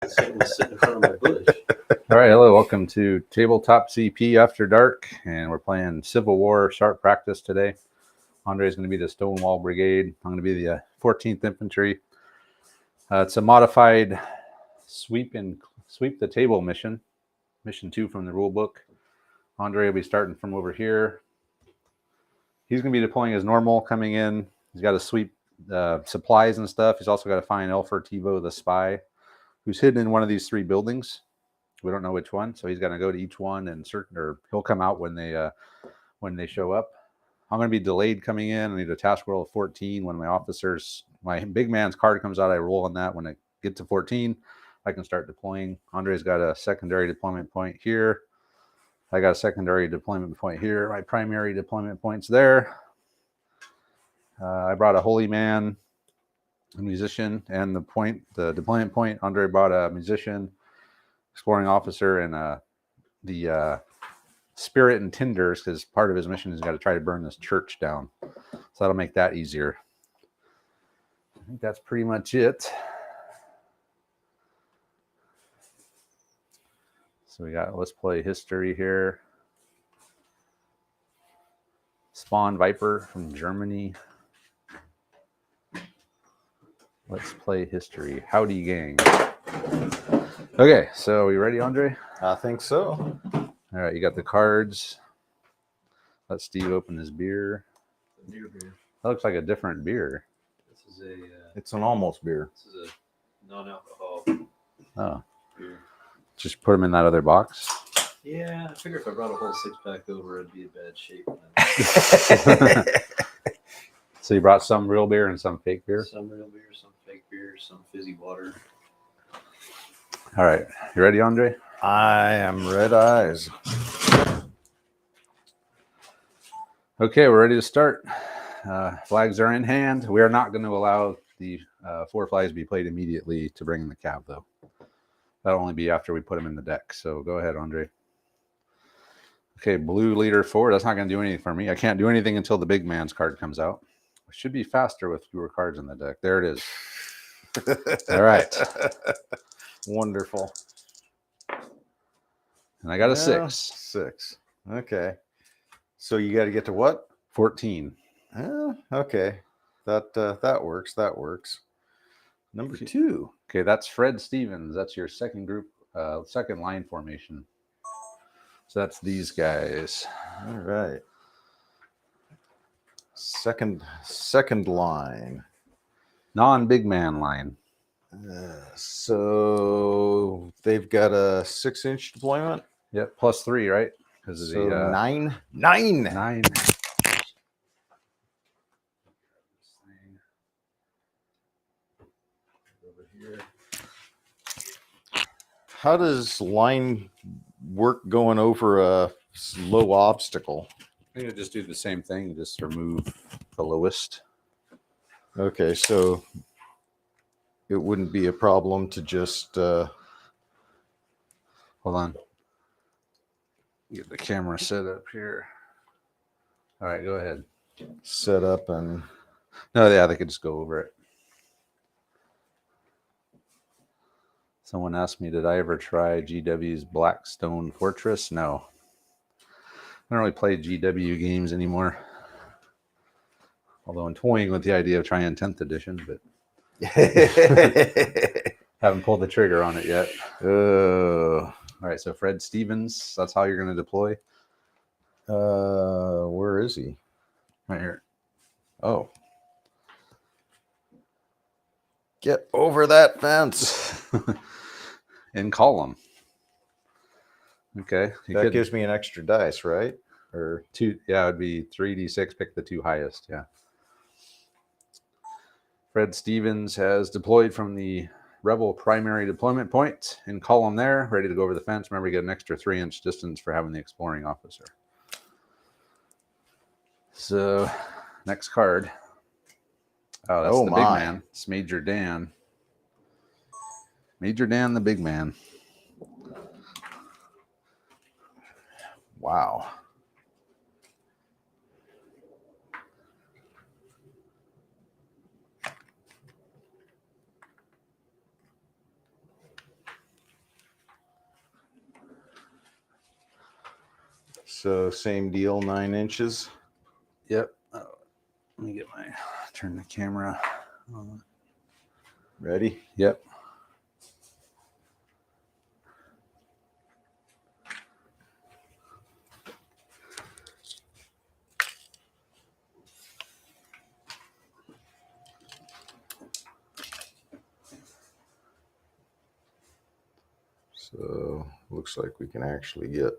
Sitting in front of my bush. All right, hello, welcome to Tabletop CP After Dark, and we're playing Civil War Sharp Practice today. Andre's going to be the Stonewall Brigade. I'm going to be the 14th Infantry. It's a modified sweep the table mission 2 from the rule book. Andre will be starting from over here. He's going to be deploying as normal, coming in. He's got to sweep supplies and stuff. He's also got to find Elfer Tivo, the spy, who's hidden in one of these 3 buildings. We don't know which one, so he's going to go to each one and he'll come out when they show up. I'm going to be delayed coming in. I need a task roll of 14. When my officers, my big man's card comes out, I roll on that. When I get to 14, I can start deploying. Andre's got a secondary deployment point here. I got a secondary deployment point here. My primary deployment point's there. I brought a holy man, a musician, and the deployment point. Andre brought a musician, exploring officer, and the spirit and tinders, because part of his mission is got to try to burn this church down. So that'll make that easier. I think that's pretty much it. So let's play history here. Spawn Viper from Germany. Let's play history. Howdy, gang. Okay, so are you ready, Andre? I think so. All right, you got the cards. Let Steve open his beer. Beer. That looks like a different beer. This is It's an almost beer. This is a non-alcohol Oh, beer. just put them in that other box. Yeah, I figure if I brought a whole 6-pack over, it'd be in bad shape. So you brought some real beer and some fake beer? Some real beer, some fake beer, some fizzy water. All right, you ready, Andre? I am red eyes. Okay, we're ready to start. Flags are in hand. We are not going to allow the 4 flags to be played immediately to bring in the cab, though. That'll only be after we put them in the deck. So go ahead, Andre. Okay, blue leader 4. That's not going to do anything for me. I can't do anything until the big man's card comes out. It should be faster with fewer cards in the deck. There it is. All right. Wonderful. And I got a 6. 6. Okay. So you got to get to what? 14. Okay. That works. That works. Number 2. Okay, that's Fred Stevens. That's your second group, second line formation. So that's these guys. All right. Second line. Non-big man line. So they've got a 6-inch deployment. Yep, +3, right? Because of So the 9. 9. Over here. How does line work going over a low obstacle? I think just do the same thing. Just remove the lowest. Okay, so it wouldn't be a problem to just hold on. Get the camera set up here. All right, go ahead. set up and No, yeah, they could just go over it. Someone asked me, did I ever try GW's Blackstone Fortress? No. I don't really play GW games anymore. Although I'm toying with the idea of trying 10th edition, but haven't pulled the trigger on it yet. All right, so Fred Stevens, that's how you're going to deploy. Where is he? Right here. Oh. Get over that fence. In column. Okay. That gives me an extra dice, right? Or two, yeah, it'd be 3d6, pick the two highest, yeah. Fred Stevens has deployed from the Rebel primary deployment point in column there, ready to go over the fence. Remember, you get an extra 3-inch distance for having the exploring officer. So, next card. Oh, that's the big man. It's Major Dan. Major Dan, the big man. Wow. So same deal, 9 inches. Yep. Let me get my turn the camera on. Ready? Yep. So looks like we can actually get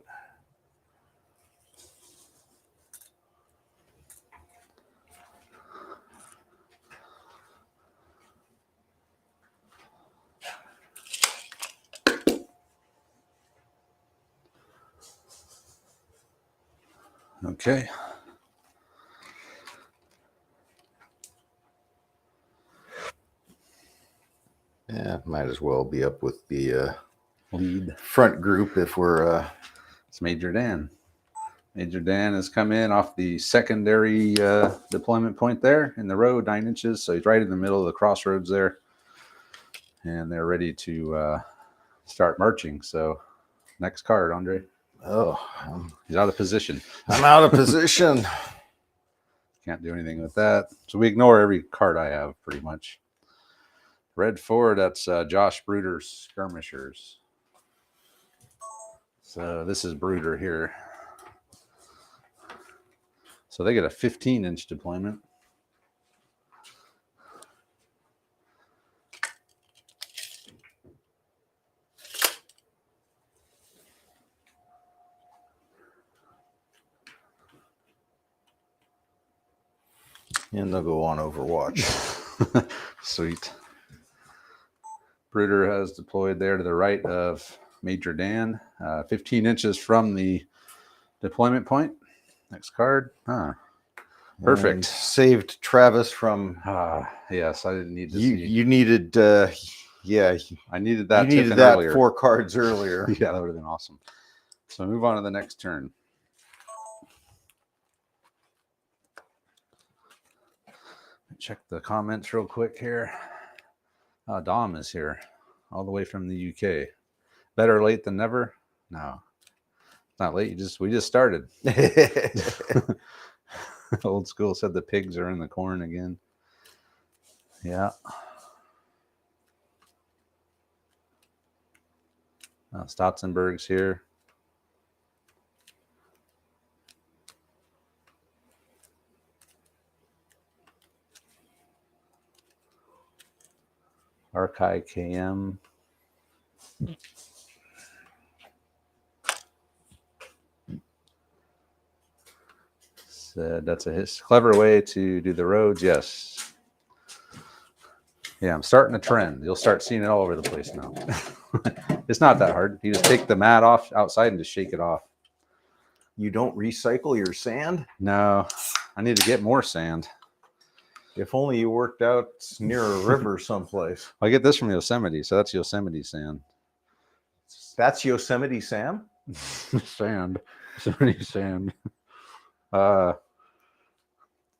Okay. yeah, might as well be up with the Lead. front group if we're It's Major Dan. Major Dan has come in off the secondary deployment point there in the road, 9 inches. So he's right in the middle of the crossroads there. And they're ready to start marching. So next card, Andre. He's out of position. I'm out of position. Can't do anything with that. So we ignore every card I have pretty much. Red 4, that's Josh Bruder's skirmishers. So this is Bruder here. So they get a 15-inch deployment. And they'll go on Overwatch. Sweet. Bruder has deployed there to the right of Major Dan, 15 inches from the deployment point. Next card. Perfect. And saved Travis from. Yes, I didn't need to You see. you needed yeah, I needed that. you needed Tiffin that earlier. 4 cards earlier. Yeah, that would have been awesome. So move on to the next turn. Check the comments real quick here. Dom is here, all the way from the UK. Better late than never. No, it's not late. We just started. Old school said the pigs are in the corn again. Yeah. Stotzenberg's here. Archive KM. Said that's a clever way to do the roads. Yes. Yeah, I'm starting a trend. You'll start seeing it all over the place now. It's not that hard. You just take the mat off outside and just shake it off. You don't recycle your sand? No, I need to get more sand. If only you worked out near a river someplace. I get this from Yosemite, so that's Yosemite sand. That's Yosemite Sam? Sand. Yosemite sand.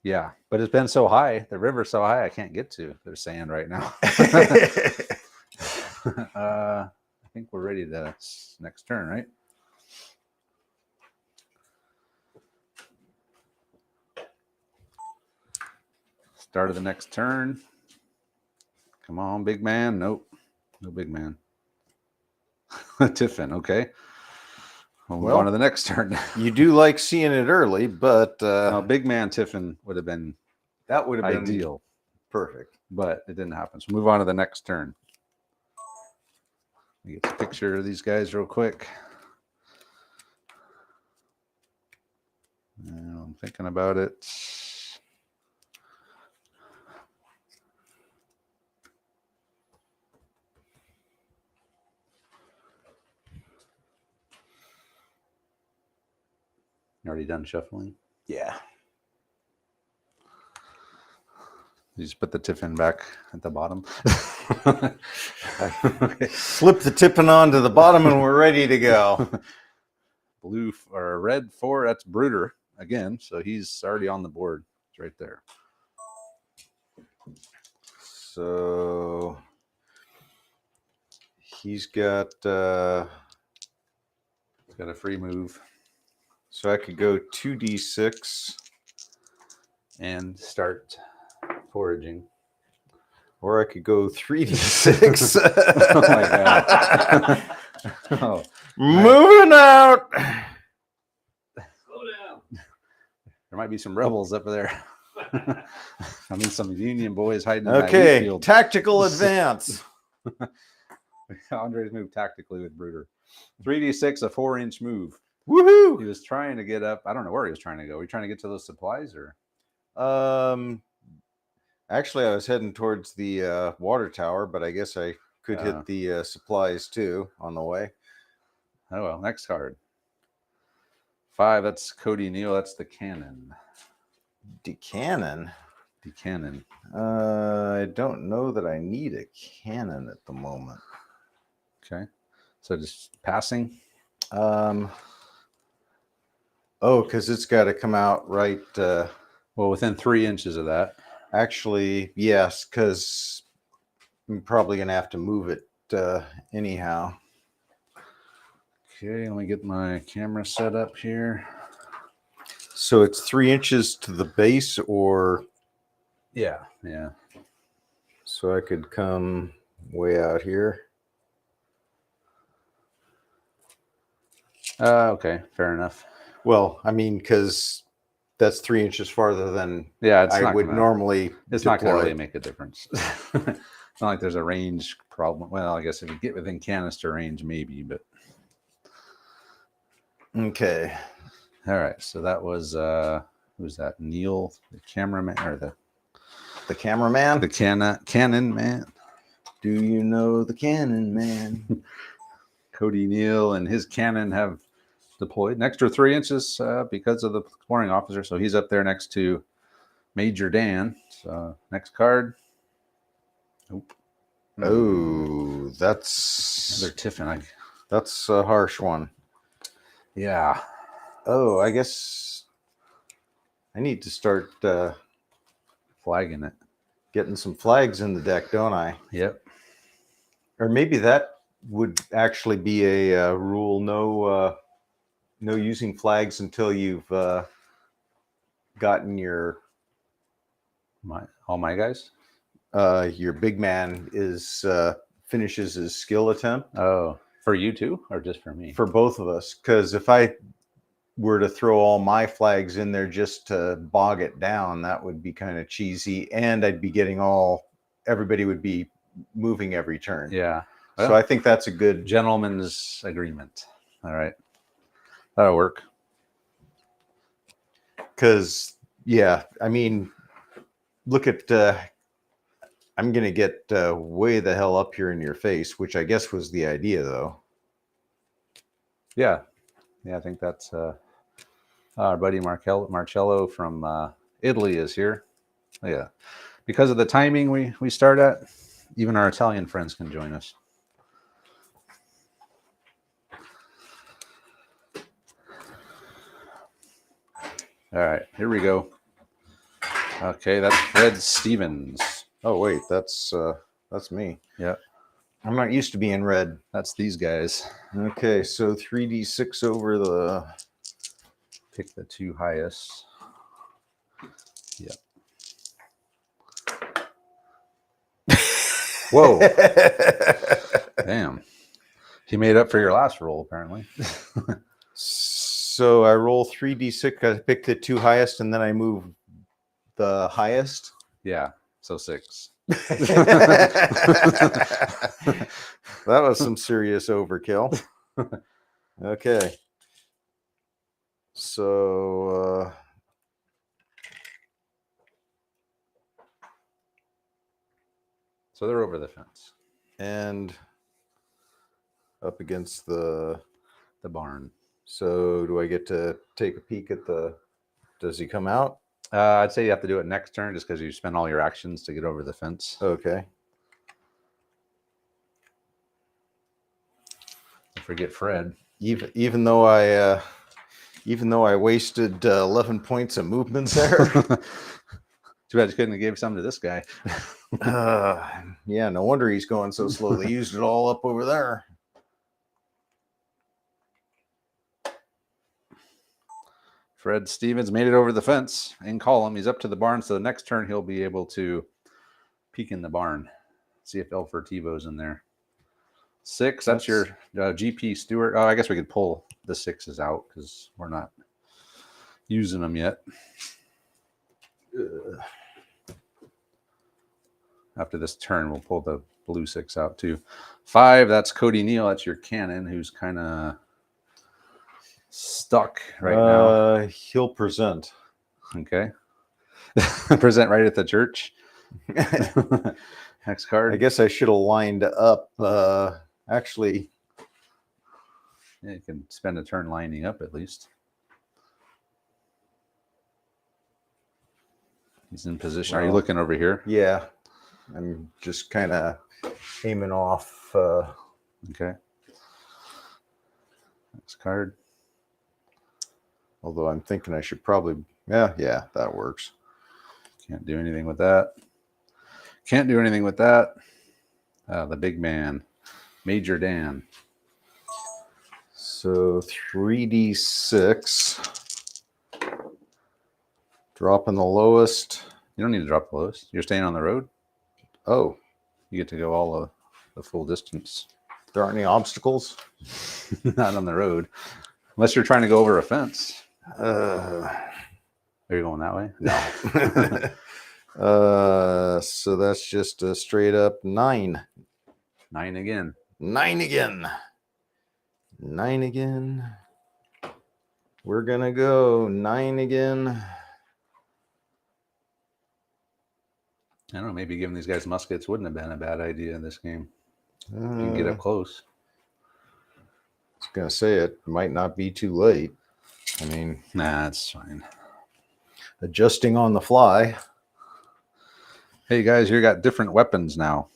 Yeah, but it's been so high. The river's so high I can't get to. There's sand right now. I think we're ready to next turn, right? Start of the next turn. Come on, big man. Nope. No big man. Tiffin, okay. We'll move on to the next turn. You do like seeing it early, but no, big man Tiffin would have been that would have been ideal. Perfect. But it didn't happen. So move on to the next turn. Let me get a picture of these guys real quick. I'm thinking about it. You already done shuffling? Yeah. You just put the tiffin back at the bottom. Okay. Slip the tipping onto the bottom and we're ready to go. Blue or red 4, that's Brooder again. So he's already on the board. It's right there. So he's got He's got a free move so I could go 2d6 and start foraging. or I could go 3d6. Oh my god. Oh, Moving out. Slow down. there might be some rebels up there. I mean, some Union boys hiding in that wheat Okay, field. tactical advance. Andre's moved tactically with Brooder. 3d6, a 4-inch move. Woohoo! He was trying to get up. I don't know where he was trying to go. Were you trying to get to those supplies or? Actually, I was heading towards the water tower, but I guess I could hit the supplies too on the way. Oh well, next card. 5, that's Cody Neal. That's the cannon. The cannon. The cannon. I don't know that I need a cannon at the moment. Okay. So just passing. Oh, because it's got to come out right. Well, within 3 inches of that. Actually, yes, because I'm probably going to have to move it anyhow. Okay, let me get my camera set up here. So it's 3 inches to the base, or Yeah. so I could come way out here. Okay, fair enough. Well, I mean, because that's 3 inches farther than Yeah, it's I not would gonna, normally. It's not going to deploy. really make a difference. It's not like there's a range problem. Well, I guess if you get within canister range, maybe. But Okay. all right, so that was who's that? Neil, the cameraman, or The cameraman. the cannon man. Do you know the cannon man? Cody Neal and his cannon have deployed an extra 3 inches because of the exploring officer. So he's up there next to Major Dan. So next card. Nope. Oh, Another that's Tiffin. that's a harsh one. Yeah. Oh, I guess I need to start Flagging it. getting some flags in the deck, don't I? Yep. Or maybe that would actually be a rule: no using flags until you've gotten your All my guys. your big man is finishes his skill attempt. Oh, for you too, or just for me? For both of us, because if I were to throw all my flags in there just to bog it down, that would be kind of cheesy, and I'd be getting everybody would be moving every turn. Yeah. So Well, I think that's a good gentleman's agreement. All right. That'll work. because, yeah, I mean, look at I'm gonna get way the hell up here in your face, which I guess was the idea, though. Yeah. I think that's our buddy Marcello from Italy is here. Yeah. Because of the timing we start at, even our Italian friends can join us. All right, here we go. Okay, that's Fred Stevens. Oh wait, that's me. Yeah, I'm not used to being red. that's these guys. Okay, so 3d6 over the. Pick the 2 highest. Yep. Whoa. Damn. He made up for your last roll, apparently. So I roll 3d6. I pick the 2 highest, and then I move the highest. Yeah, so 6. That was some serious overkill. Okay. So So they're over the fence. and up against the The barn. So do I get to take a peek at the? Does he come out? I'd say you have to do it next turn just because you spend all your actions to get over the fence. Okay. Don't forget Fred. Even though I wasted 11 points of movement there. Too bad you couldn't have gave some to this guy. Yeah, no wonder he's going so slowly. Used it all up over there. Fred Stevens made it over the fence in column. He's up to the barn, so the next turn he'll be able to peek in the barn, see if El Furtivo's in there. 6, that's your GP Stewart. Oh, I guess we could pull the 6s out because we're not using them yet. After this turn, we'll pull the blue 6 out too. 5, that's Cody Neal. That's your cannon who's kind of stuck right now. He'll present. Okay. Present right at the church. Next card. I guess I should have lined up. Actually, yeah, you can spend a turn lining up at least. He's in position. Are you looking over here? Yeah. I'm just kind of aiming off. Okay. Next card. Although I'm thinking I should probably. Yeah, that works. Can't do anything with that. Can't do anything with that. The big man, Major Dan. So 3d6. Dropping the lowest. You don't need to drop the lowest. You're staying on the road. Oh, You get to go all the full distance. there aren't any obstacles. Not on the road. Unless you're trying to go over a fence. Uh, Are you going that way? No. So that's just a straight up 9. 9 again. 9 again. 9 again. We're gonna go 9 again. I don't know. Maybe giving these guys muskets wouldn't have been a bad idea in this game. You can get up close. I was gonna say it might not be too late. I mean, Nah, that's fine. adjusting on the fly. Hey guys, you got different weapons now.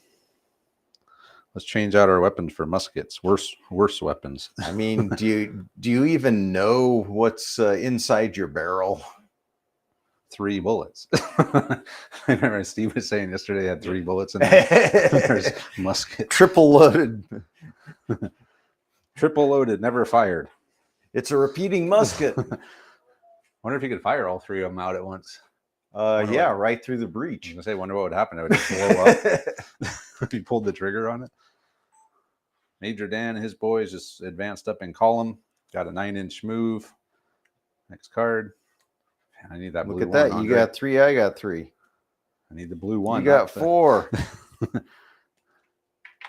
Let's change out our weapons for muskets. Worse weapons. I mean, do you even know what's inside your barrel? 3 bullets. I remember Steve was saying yesterday he had 3 bullets in there. There's musket. Triple loaded. Triple loaded, never fired. It's a repeating musket. Wonder if you could fire all 3 of them out at once. Yeah, right through the I was breach. gonna say, wonder what would happen. It would just blow up if you pulled the trigger on it. Major Dan and his boys just advanced up in column. Got a 9-inch move. Next card. I need that blue Look at one. that. You Andre. got 3. I got 3. I need the blue one. You got not the- 4.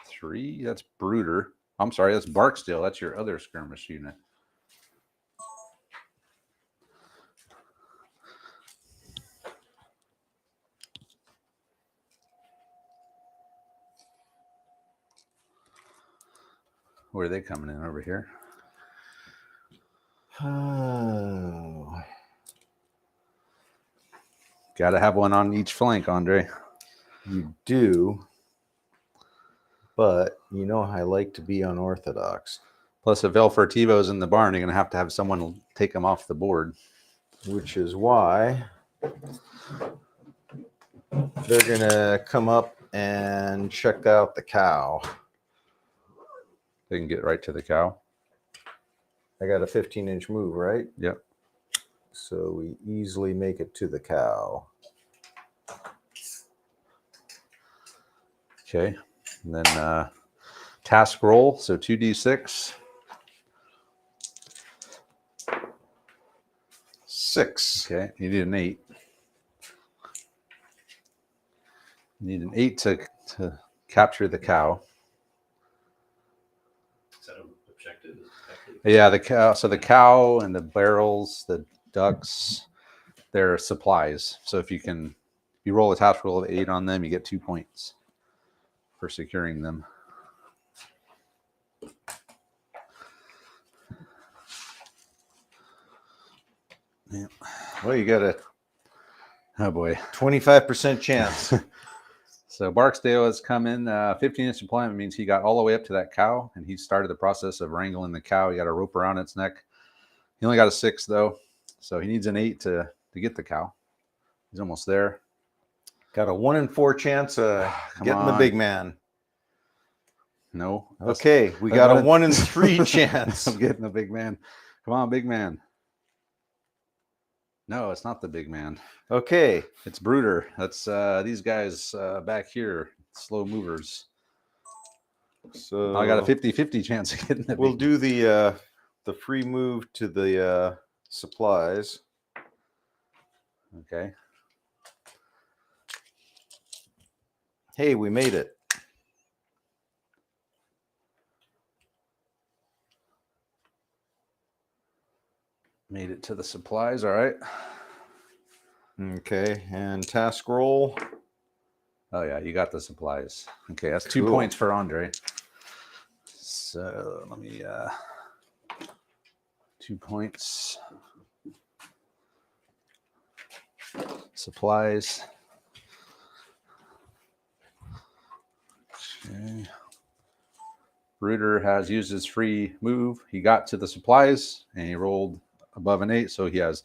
3. That's Bruder. I'm sorry. That's Barksdale. That's your other skirmish unit. Where are they coming in over here? Oh. Got to have one on each flank, Andre. You do, but you know I like to be unorthodox, Plus, if El Furtivo's in the barn, you're going to have someone take him off the board. which is why they're going to come up and check out the cow. They can get right to the cow. I got a 15-inch move, right? Yep. So we easily make it to the cow. Okay. And then task roll. So 2d6. 6. Okay. You need an 8. You need an 8 to capture the cow. Is that an objective? Yeah, the cow. So the cow and the barrels, the ducks, they're supplies. So if you roll a task roll of 8 on them, you get 2 points for securing them. Yeah. Well, you got to Oh boy. 25% chance. So Barksdale has come in. 15-inch deployment means he got all the way up to that cow, and he started the process of wrangling the cow. He got a rope around its neck. He only got a 6 though, so he needs an 8 to get the cow. He's almost there. Got a 1 in 4 chance of getting the on. big man. No. Okay, we got a 1 in 3 chance of getting the big man. Come on, big man. No, it's not the big man. Okay. It's Brooder. That's these guys back here, slow movers. So I got a 50-50 chance of getting the we'll big do the free move to the supplies. Okay. Hey, we made it. Made it to the supplies. All right. Okay, and task roll. Oh yeah, you got the supplies. Okay, that's 2 Cool. points for Andre. So let me 2 points. Supplies. Okay. Reuter has used his free move. He got to the supplies and he rolled above an 8, so he has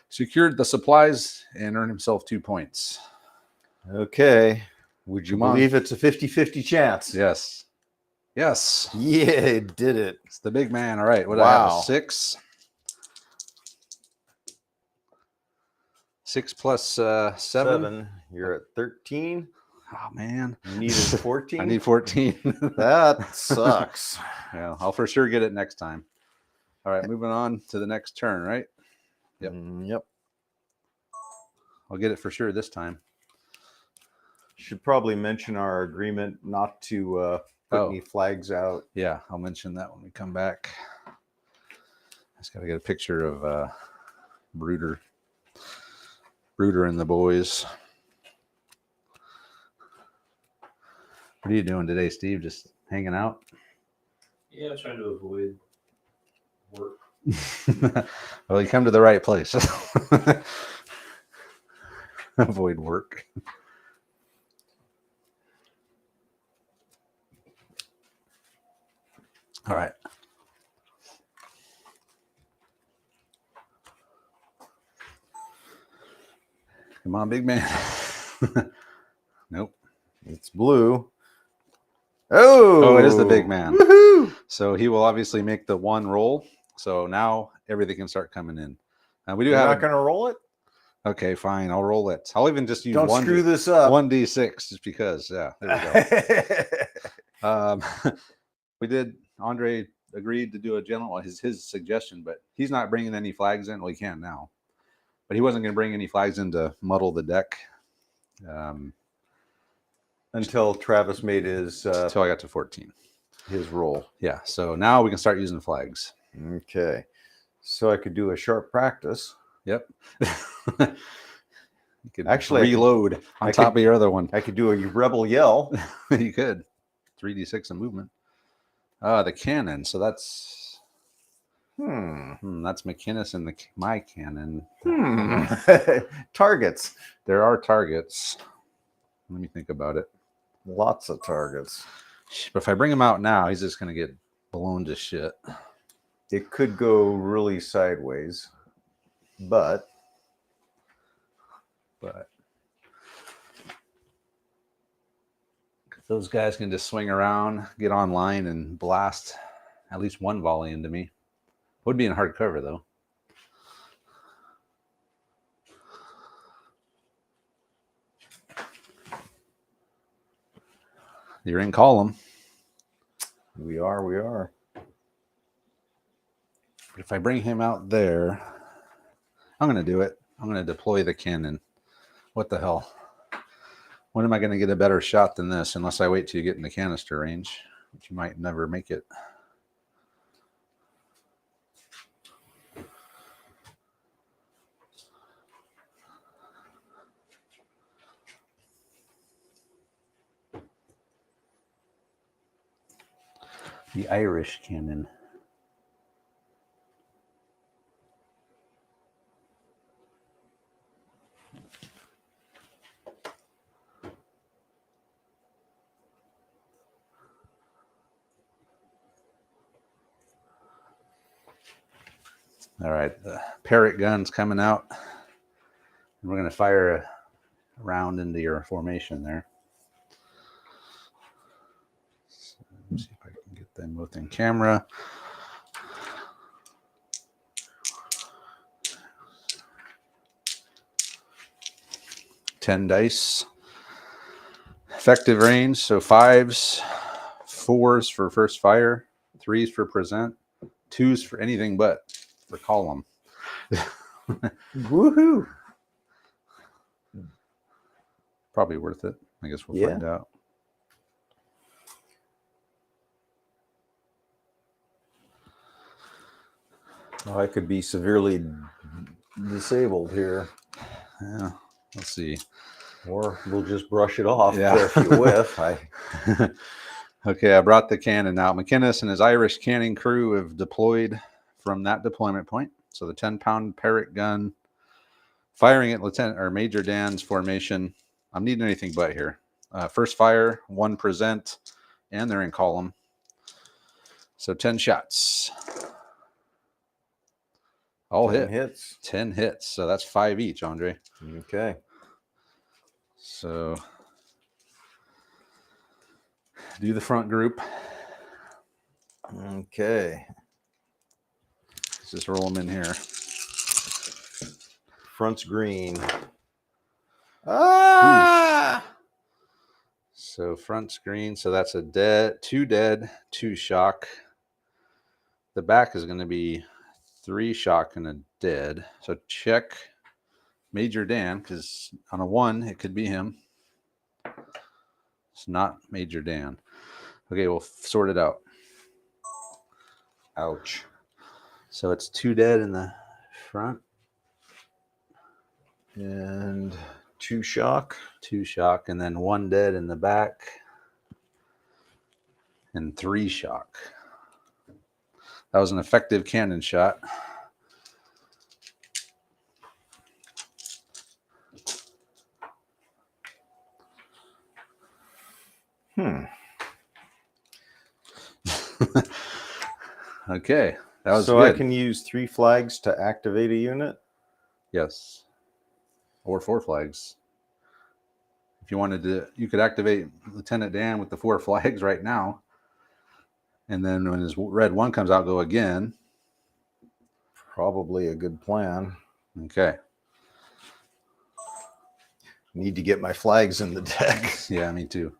secured the supplies and earned himself 2 points. Okay. Would you Come on. believe it's a 50-50 chance? Yes. Yes. Yeah, it did it. It's the big man. All right. What do I have? A 6. 6 plus 7. You're at 13. Oh, man. You needed 14. I need 14. That sucks. Yeah, I'll for sure get it next time. All right, moving on to the next turn, right? Yep. Yep. I'll get it for sure this time. Should probably mention our agreement not to put any flags out. Yeah, I'll mention that when we come back. I just got to get a picture of Brooder and the boys. What are you doing today, Steve? Just hanging out? Yeah, trying to avoid work. Well, you come to the right place. Avoid work. All right. Come on, big man. Nope. It's blue. Oh, it is the big man. Woohoo! So he will obviously make the 1 roll. So now everything can start coming in. And we do You're have. not going to roll it? Okay, fine. I'll roll it. I'll even just use Don't screw this up. 1d6 just because. Yeah, there we go. We did. Andre agreed to do a general, his suggestion, but he's not bringing any flags in. Well, he can now, but he wasn't going to bring any flags in to muddle the deck. Until Travis made his Until I got to 14. His roll. Yeah, so now we can start using flags. Okay. So I could do a sharp practice. Yep. You could Actually reload on top of your other one. I could do a rebel yell. You could. 3d6 of movement. The cannon. So that's that's McInnes and my cannon. Targets. There are targets. Let me think about it. Lots of targets. But if I bring him out now, he's just going to get blown to shit. It could go really sideways, but those guys can just swing around, get online, and blast at least 1 volley into me. Would be in hard cover, though. You're in column. We are. But if I bring him out there, I'm going to do it. I'm going to deploy the cannon. What the hell? When am I going to get a better shot than this? Unless I wait till you get in the canister range, which you might never make it. The Irish cannon. All right, the parrot gun's coming out. And we're going to fire a round into your formation there. So, let's see if I can get them both in camera. $10 dice. Effective range, so 5s, 4s for first fire, 3s for present, 2s for anything but for column. Woohoo! Probably worth it. I guess we'll find out. Well, I could be severely disabled here. Yeah, let's see. Or we'll just brush it off Yeah. if you whiff. Okay, I brought the cannon out. McInnes and his Irish cannon crew have deployed from that deployment point. So the 10-pound parrot gun firing at Lieutenant or Major Dan's formation. I'm needing anything but here. First fire, 1 present, and they're in column. So 10 shots. All 10 hit. hits. 10 hits. So that's 5 each, Andre. Okay. So do the front group. Okay. Let's just roll them in here. Front's green. Ah! So front screen. So that's a dead, 2 dead, 2 shock. The back is going to be 3 shock and a dead. So check Major Dan, because on a 1, it could be him. It's not Major Dan. Okay, we'll sort it out. Ouch. So it's 2 dead in the front. And 2 shock. 2 shock, and then 1 dead in the back. And 3 shock. That was an effective cannon shot. Okay, that was so good. I can use 3 flags to activate a unit? Yes. Or 4 flags. If you wanted to, you could activate Lieutenant Dan with the 4 flags right now. And then when his red 1 comes out, go again. Probably a good plan. Okay. Need to get my flags in the deck. Yeah, me too.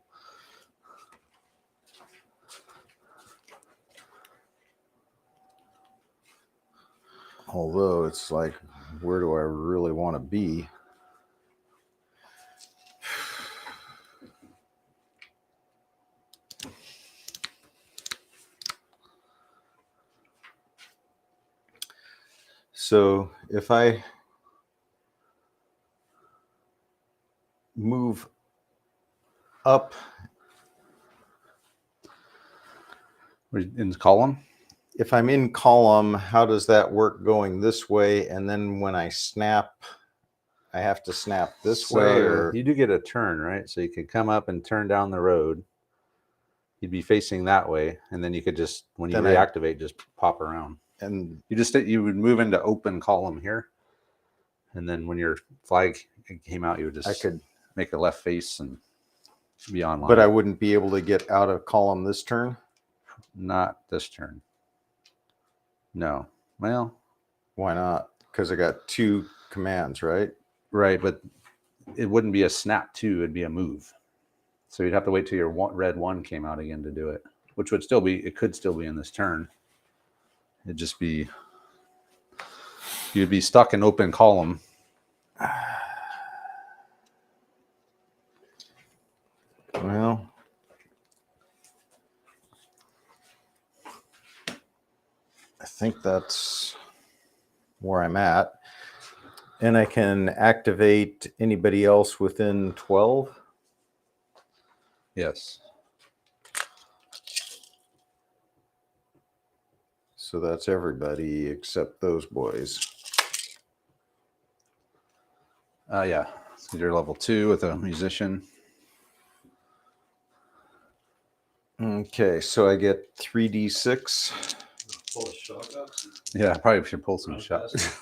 Although it's like, where do I really want to be? So if I move up In column? if I'm in column, how does that work going this way? And then when I snap, I have to snap this way, or you do get a turn, right? So you could come up and turn down the road. You'd be facing that way, and then you could just, when you Then reactivate, just pop around. and You would move into open column here, and then when your flag came out, you would just I could, make a left face and be online. but I wouldn't be able to get out of column this turn. Not this turn. No. Well, Why not? Because I got 2 commands, right? right, but it wouldn't be a snap 2, it'd be a move. So you'd have to wait till your red 1 came out again to do it, which would still be, it could still be in this turn. It'd just be, you'd be stuck in open column. Well, I think that's where I'm at. And I can activate anybody else within 12. Yes. So that's everybody except those boys. Yeah. So you're level 2 with a musician. Okay, so I get 3d6. Pull a shock up. Yeah, I probably should pull some Run shock. fast.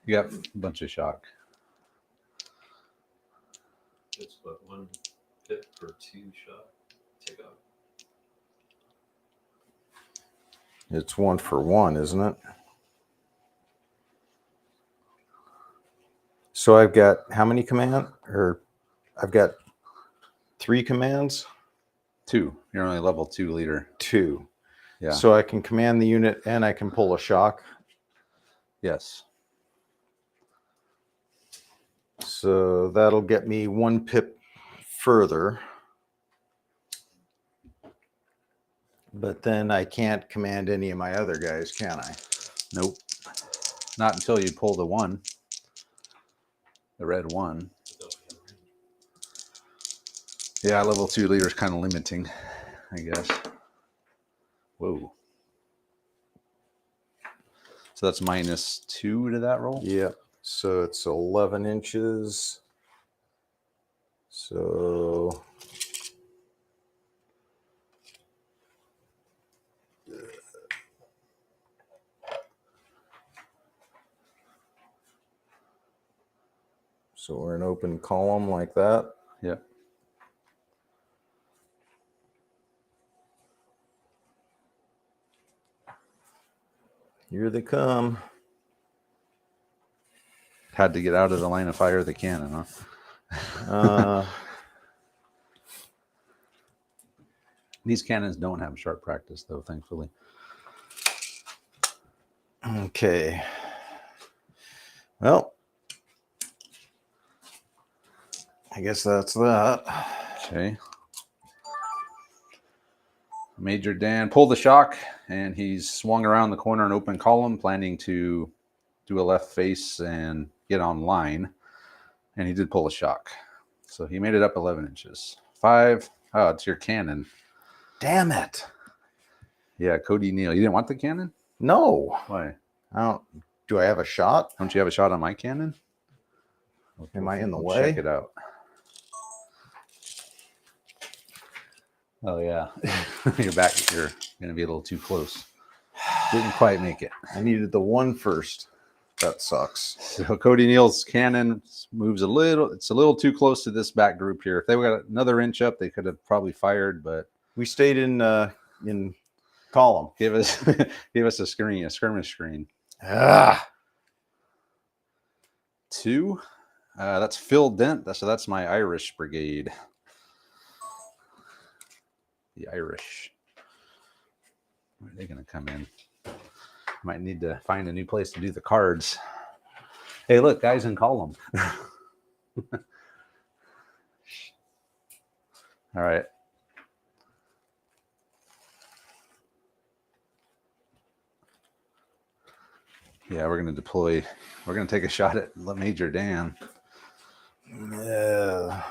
You got a bunch of shock. It's what, 1 pip per 2 shot. Take off. It's 1 for 1, isn't it? So I've got how many I've got 3 commands? 2. You're only level 2 leader. 2. Yeah. So I can command the unit and I can pull a shock. Yes. So that'll get me 1 pip further. But then I can't command any of my other guys, can I? Nope. Not until you pull the 1. The red 1. Yeah, level 2 leader is kind of limiting, I guess. Whoa. So that's -2 to that roll? Yeah. So it's 11 inches. So we're an open column like that. Yeah. Here they come. Had to get out of the line of fire of the cannon, huh? These cannons don't have sharp practice, though, thankfully. Okay. Well, I guess that's that. Okay. Major Dan pulled the shock, and he's swung around the corner and open column, planning to do a left face and get on line. And he did pull a shock. So he made it up 11 inches. 5. Oh, it's your cannon. Damn it. Yeah, Cody Neal. You didn't want the cannon? No. Why? Do I have a shot? Don't you have a shot on my cannon? Am I in the We'll way? Check it out. Oh, yeah. You're back. You're going to be a little too close. Didn't quite make it. I needed the 1 first. That sucks. So Cody Neal's cannon moves a little. It's a little too close to this back group here. If they got another inch up, they could have probably fired, but We stayed in column. give us a skirmish screen. Ah. 2. That's Phil Dent. So that's my Irish brigade. The Irish. Where are they going to come in? Might need to find a new place to do the cards. Hey, look, guys in column. All right. Yeah, we're going to deploy. We're going to take a shot at Major Dan. Yeah.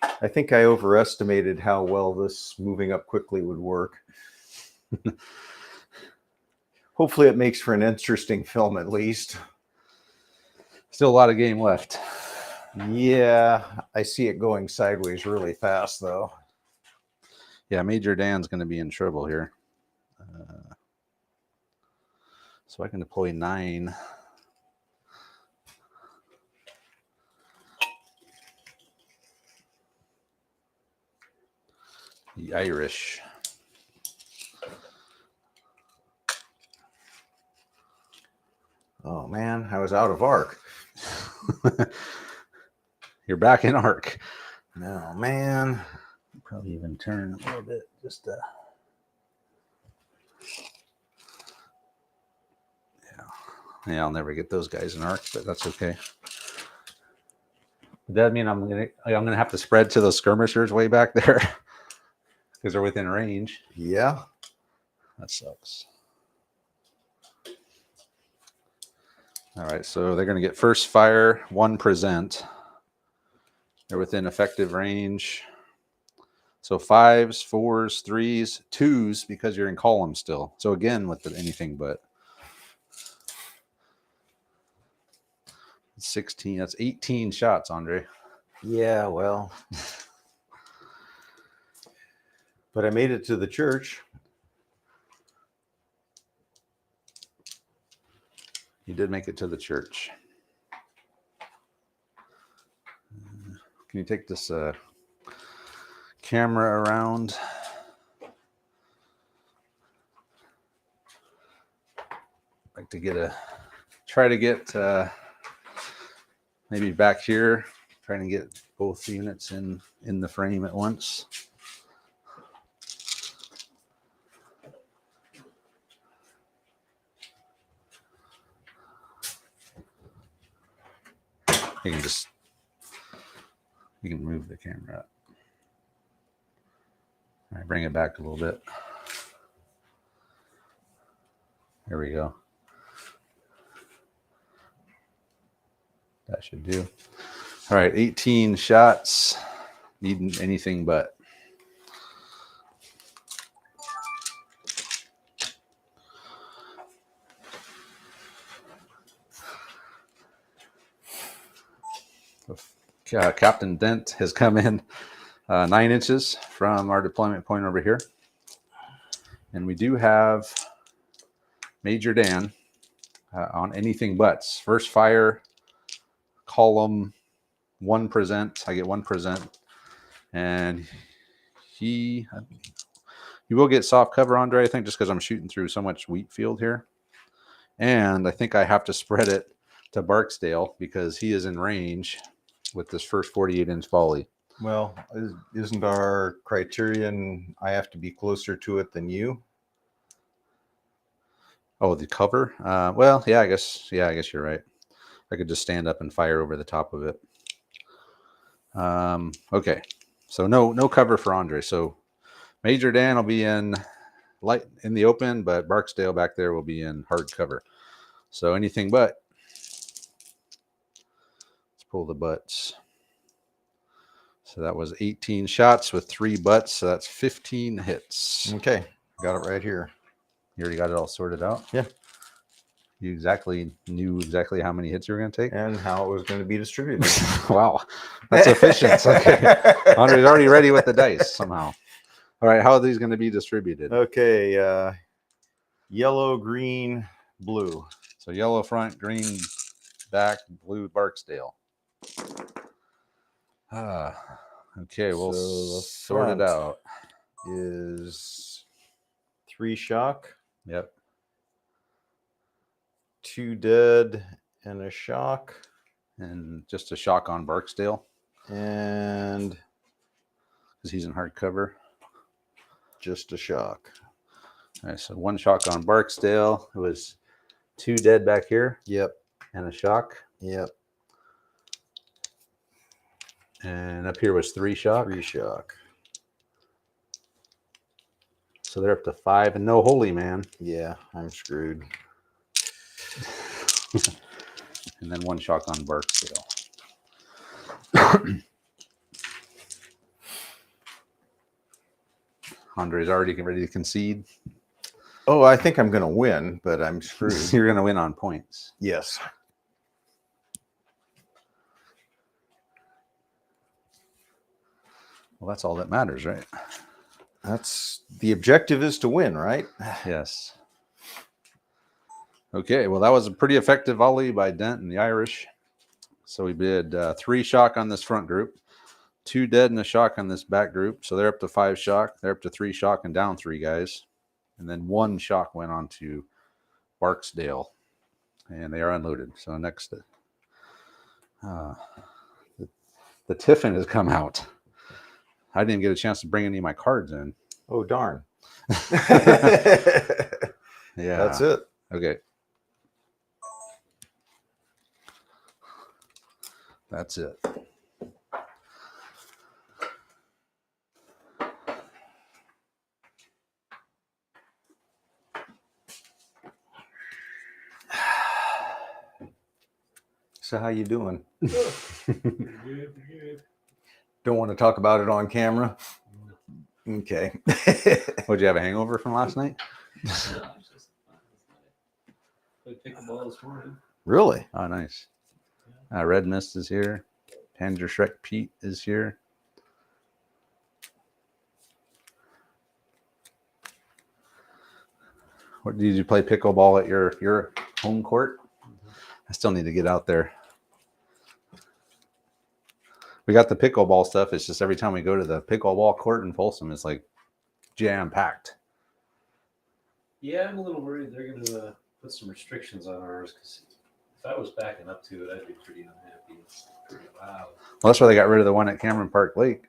I think I overestimated how well this moving up quickly would work. Hopefully it makes for an interesting film at least. Still a lot of game left. Yeah, I see it going sideways really fast though. Yeah, Major Dan's going to be in trouble here. So I can deploy 9. The Irish. Oh man, I was out of arc. You're back in arc. No, man. Probably even turn a little bit. Just yeah, I'll never get those guys in arc, but that's okay. Does that mean I'm gonna have to spread to those skirmishers way back there because they're within range? Yeah. That sucks. All right, so they're going to get first fire, 1 present. They're within effective range. So 5s, 4s, 3s, 2s because you're in column still. So again, with anything but 16. That's 18 shots, Andre. Yeah, well. But I made it to the church. He did make it to the church. Can you take this camera around? Like to try to get maybe back here, trying to get both units in the frame at once. You can move the camera up. All right, bring it back a little bit. There we go. That should do. All right, 18 shots. Need anything but. Captain Dent has come in 9 inches from our deployment point over here. And we do have Major Dan on anything buts. First fire, column 1%. I get 1%. And he will get soft cover, Andre, I think, just because I'm shooting through so much wheat field here. And I think I have to spread it to Barksdale because he is in range with this first 48-inch volley. Well, isn't our criterion I have to be closer to it than you? Oh, the cover? Well, yeah, I guess you're right. I could just stand up and fire over the top of it. Okay, so no cover for Andre. So Major Dan will be in light in the open, but Barksdale back there will be in hard cover. So anything but. Let's pull the butts. So that was 18 shots with 3 butts. So that's 15 hits. Okay, got it right here. You already got it all sorted out? Yeah. You knew exactly how many hits you were going to take? And how it was going to be distributed. Wow. That's efficient. Okay. Andre's already ready with the dice somehow. All right. How are these going to be distributed? Okay. Yellow, green, blue. So yellow front, green back, blue Barksdale. Okay. We'll So sort it out. Is 3 shock. Yep. 2 dead and a shock. And just a shock on Barksdale. And because he's in hard cover. just a shock. All right. So 1 shock on Barksdale. It was 2 dead back here. Yep. And a shock. Yep. And up here was 3 shock. 3 shock. So they're up to 5 and no holy man. Yeah, I'm screwed. And then 1 shock on Barksdale. Andre's already ready to concede. Oh, I think I'm going to win, but I'm screwed. You're going to win on points. Yes. Well, that's all that matters, right? That's the objective, is to win, right? Yes. Okay, well, that was a pretty effective volley by Dent and the Irish. So we did 3 shock on this front group, 2 dead and a shock on this back group. So they're up to 5 shock. They're up to 3 shock and down 3 guys. And then 1 shock went on to Barksdale. And they are unloaded. So next, the Tiffin has come out. I didn't get a chance to bring any of my cards in. Oh, darn. Yeah. That's it. Okay. That's it. So how you doing? Good. Don't want to talk about it on camera? Okay. Would you have a hangover from last night? Played pickleball this morning. Really? Oh, nice. Red Mist is here. Panzer Shrek Pete is here. What did you play pickleball at your home court? I still need to get out there. We got the pickleball stuff. It's just every time we go to the pickleball court in Folsom, it's like jam packed. Yeah, I'm a little worried they're going to put some restrictions on ours because if I was backing up to it, I'd be pretty unhappy. It's pretty loud. Well, that's why they got rid of the one at Cameron Park Lake,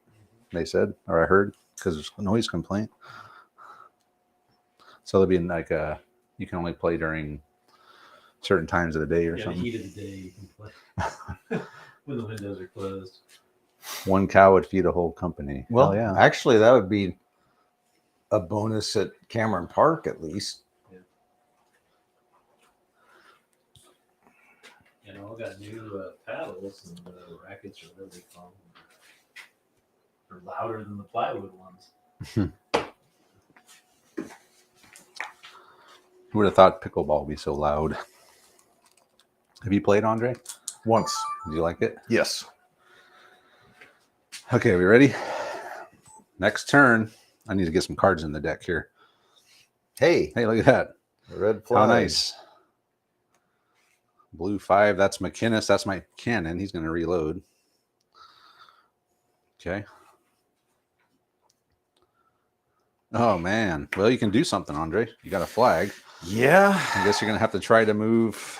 they said, or I heard, because there's a noise complaint. So there'll be like you can only play during certain times of the day or Yeah, the something. heat of the day you can play when the windows are closed. One cow would feed a whole company. Well, Hell yeah. actually, that would be a bonus at Cameron Park, at least. You know, I got new paddles and rackets or whatever they call them. They're louder than the plywood ones. Who would have thought pickleball would be so loud? Have you played, Andre? Once. Did you like it? Yes. Okay, we ready? Next turn. I need to get some cards in the deck here. Hey, Hey, look at that. red flag. How nice. Blue 5. That's McInnes. That's my cannon. He's going to reload. Okay. Oh, man. Well, you can do something, Andre. You got a flag. Yeah. I guess you're going to have to try to move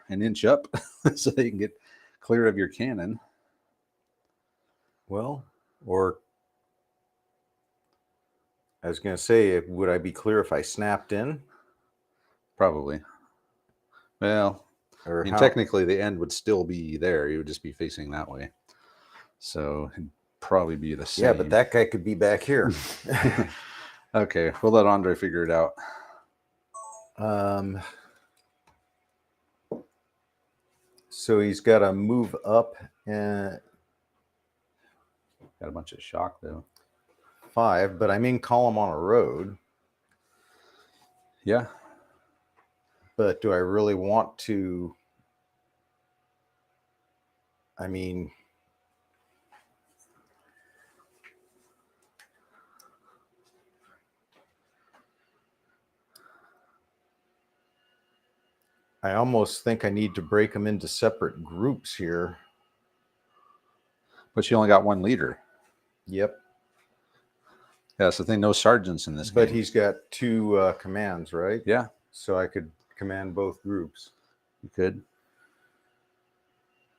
an inch up so that you can get clear of your cannon. Well, or I was going to say, would I be clear if I snapped in? Probably. Well, Or I mean, how? technically the end would still be there. You would just be facing that way. So it'd probably be the same. Yeah, but that guy could be back here. Okay, we'll let Andre figure it out. So he's got to move up and Got a bunch of shock, though. 5, but I'm in column on a road. Yeah. But do I really want to? I mean, I almost think I need to break them into separate groups here. But you only got one leader. Yep. Yeah, so no sergeants in this But game. he's got 2 commands, right? Yeah, So I could command both groups. you could.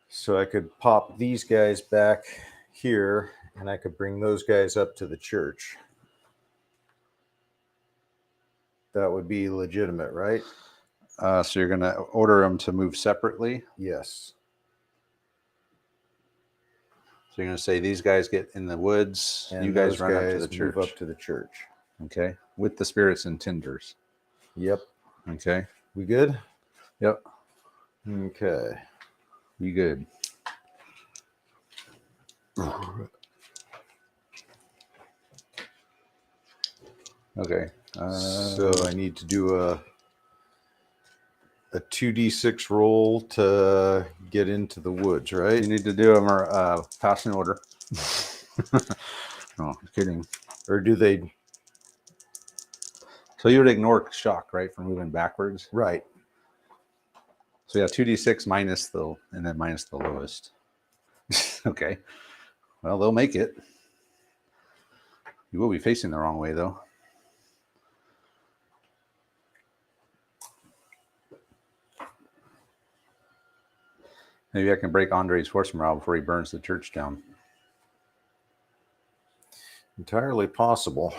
So I could pop these guys back here, and I could bring those guys up to the church. That would be legitimate, right? So you're going to order them to move separately. Yes. So you're going to say these guys get in the woods. And you guys those run up to guys the church. move up to the church. Okay. With the spirits and tinders. Yep. Okay. We good? Yep. Okay. You good. Okay. So I need to do a 2d6 roll to get into the woods, right? you need to do them passing order. No, I'm kidding. Or do they? So you would ignore shock, right, for moving backwards. Right. So yeah, 2d6 minus and then minus the lowest. Okay. Well, they'll make it. You will be facing the wrong way, though. Maybe I can break Andre's force morale before he burns the church down. Entirely possible.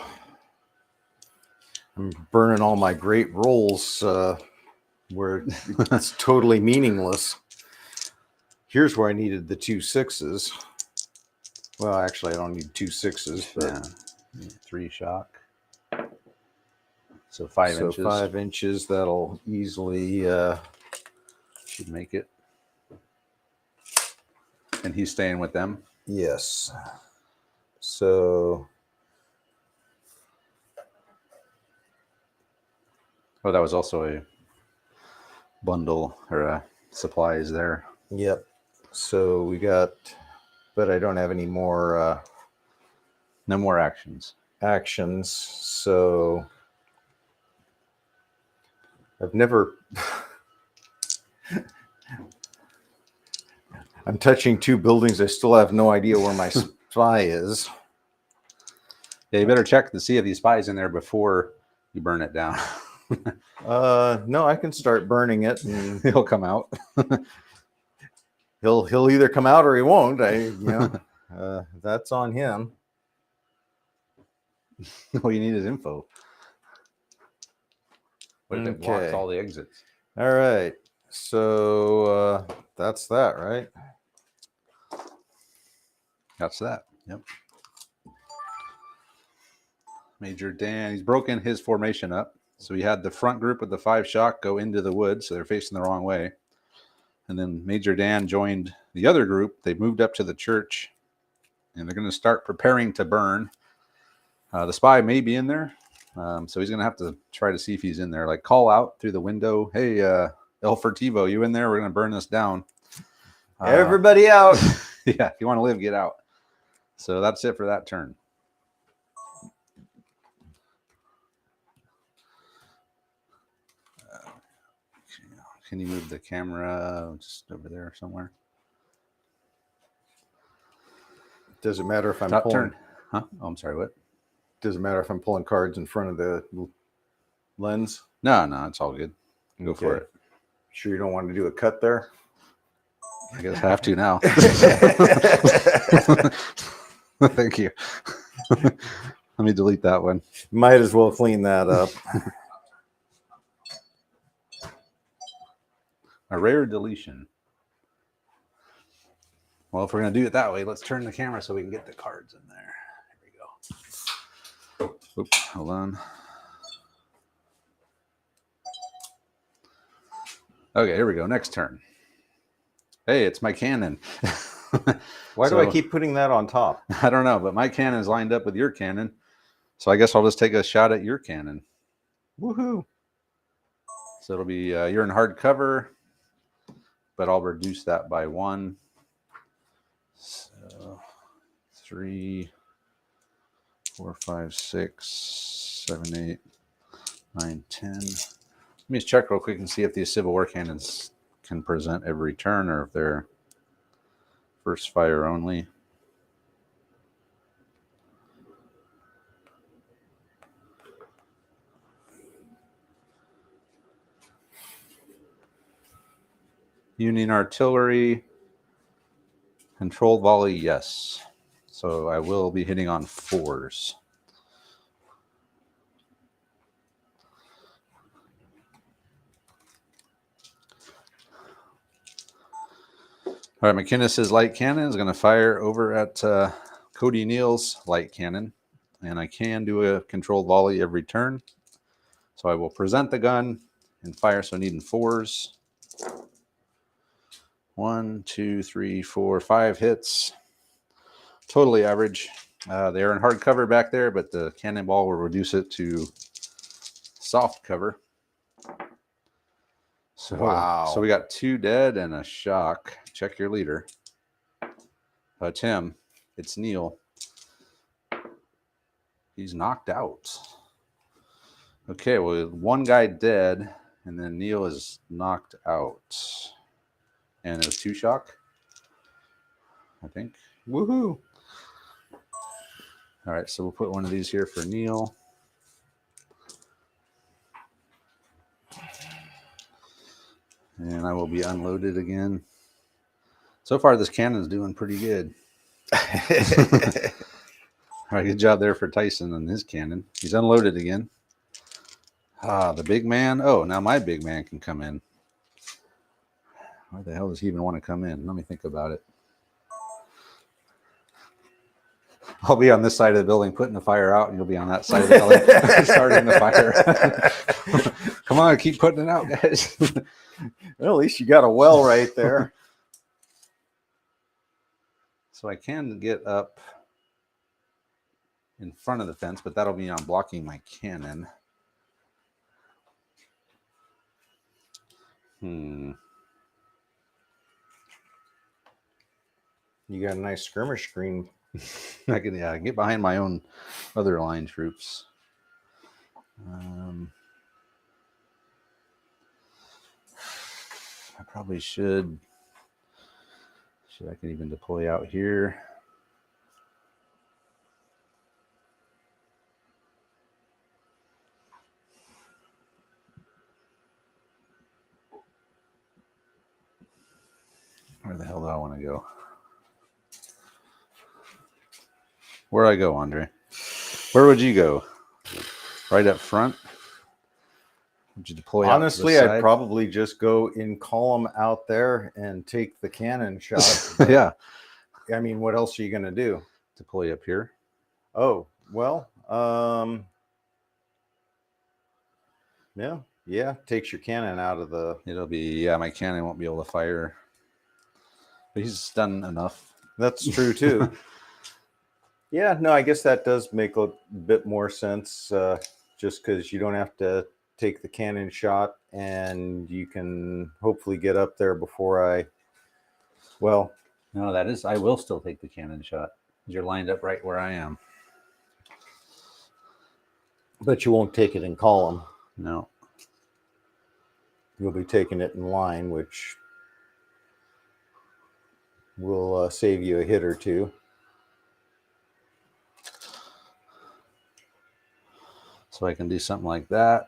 I'm burning all my great rolls where it's totally meaningless. Here's where I needed the 2 6s. Well, actually, I don't need 2 6s, but Yeah. 3 shock. So 5 so inches. 5 inches, that'll easily. Should make it. And he's staying with them. Yes. So. Oh, that was also a bundle or supplies there. Yep. So we got, but I don't have any more No more actions. actions. So I've never I'm touching 2 buildings. I still have no idea where my spy is. Yeah, you better check to see if he spies in there before you burn it down. No, I can start burning it, and He'll come out. he'll either come out or he won't. That's on him. All you need is info. What if it blocks Okay. all the exits? All right. So that's that, right? That's that. Yep. Major Dan, he's broken his formation up. So he had the front group with the 5 shock go into the woods, so they're facing the wrong way. And then Major Dan joined the other group. They moved up to the church, and they're going to start preparing to burn. The spy may be in there, so he's going to have to try to see if he's in there. Like, call out through the window, hey, El Furtivo, you in there? We're going to burn this down. Everybody out. Yeah, if you want to live, get out. So that's it for that turn. Can you move the camera just over there somewhere? Does it matter if I'm Top pulling? turn. Huh? Oh, I'm sorry, what? Does it matter if I'm pulling cards in front of the lens? No, it's all good. Go for it. Sure you don't want to do a cut there? I guess I have to now. Thank you. Let me delete that one. Might as well clean that up. A rare deletion. Well, if we're going to do it that way, let's turn the camera so we can get the cards in there. There we go. Oops, hold on. Okay, here we go. Next turn. Hey, it's my cannon. Why do I keep putting that on top? I don't know, but my cannon is lined up with your cannon. So I guess I'll just take a shot at your cannon. Woohoo. So it'll be, you're in hard cover, but I'll reduce that by 1. So 3, 4, 5, 6, 7, 8, 9, 10. Let me just check real quick and see if these Civil War cannons can present every turn or if they're first fire only. Union artillery, controlled volley, yes. So I will be hitting on 4s. All right, McInnes's light cannon is going to fire over at Cody Neal's light cannon. And I can do a controlled volley every turn. So I will present the gun and fire, so needing 4s. 1, 2, 3, 4, 5 hits. Totally average. They're in hard cover back there, but the cannonball will reduce it to soft cover. So, wow. So we got 2 dead and a shock. Check your leader. Tim, it's Neil. He's knocked out. Okay, well, 1 guy dead, and then Neil is knocked out. And it was 2 shock, I think. Woohoo! All right, so we'll put one of these here for Neil. And I will be unloaded again. So far, this cannon's doing pretty good. All right, good job there for Tyson and his cannon. He's unloaded again. The big man. Oh, now my big man can come in. Why the hell does he even want to come in? Let me think about it. I'll be on this side of the building putting the fire out, and you'll be on that side of the building starting the fire. Come on, keep putting it out, guys. Well, at least you got a well right there. So I can get up in front of the fence, but that'll be on blocking my cannon. You got a nice skirmish screen. I can get behind my own other line troops. I probably should Shit, I can even deploy out here. Where the hell do I want to go? Where do I go, Andre? Where would you go? Right up front? Would you deploy Honestly, out to the I'd side? probably just go in column out there and take the cannon shot. Yeah. I mean, what else are you going to do? Deploy up here. Oh, well, yeah, takes your cannon out of the... It'll be, yeah, my cannon won't be able to fire. But he's done enough. That's true, too. Yeah, no, I guess that does make a bit more sense, just because you don't have to take the cannon shot, and you can hopefully get up there before I... Well, No, that is, I will still take the cannon shot. You're lined up right where I am. but you won't take it in column. No. You'll be taking it in line, which will save you a hit or two. So I can do something like that.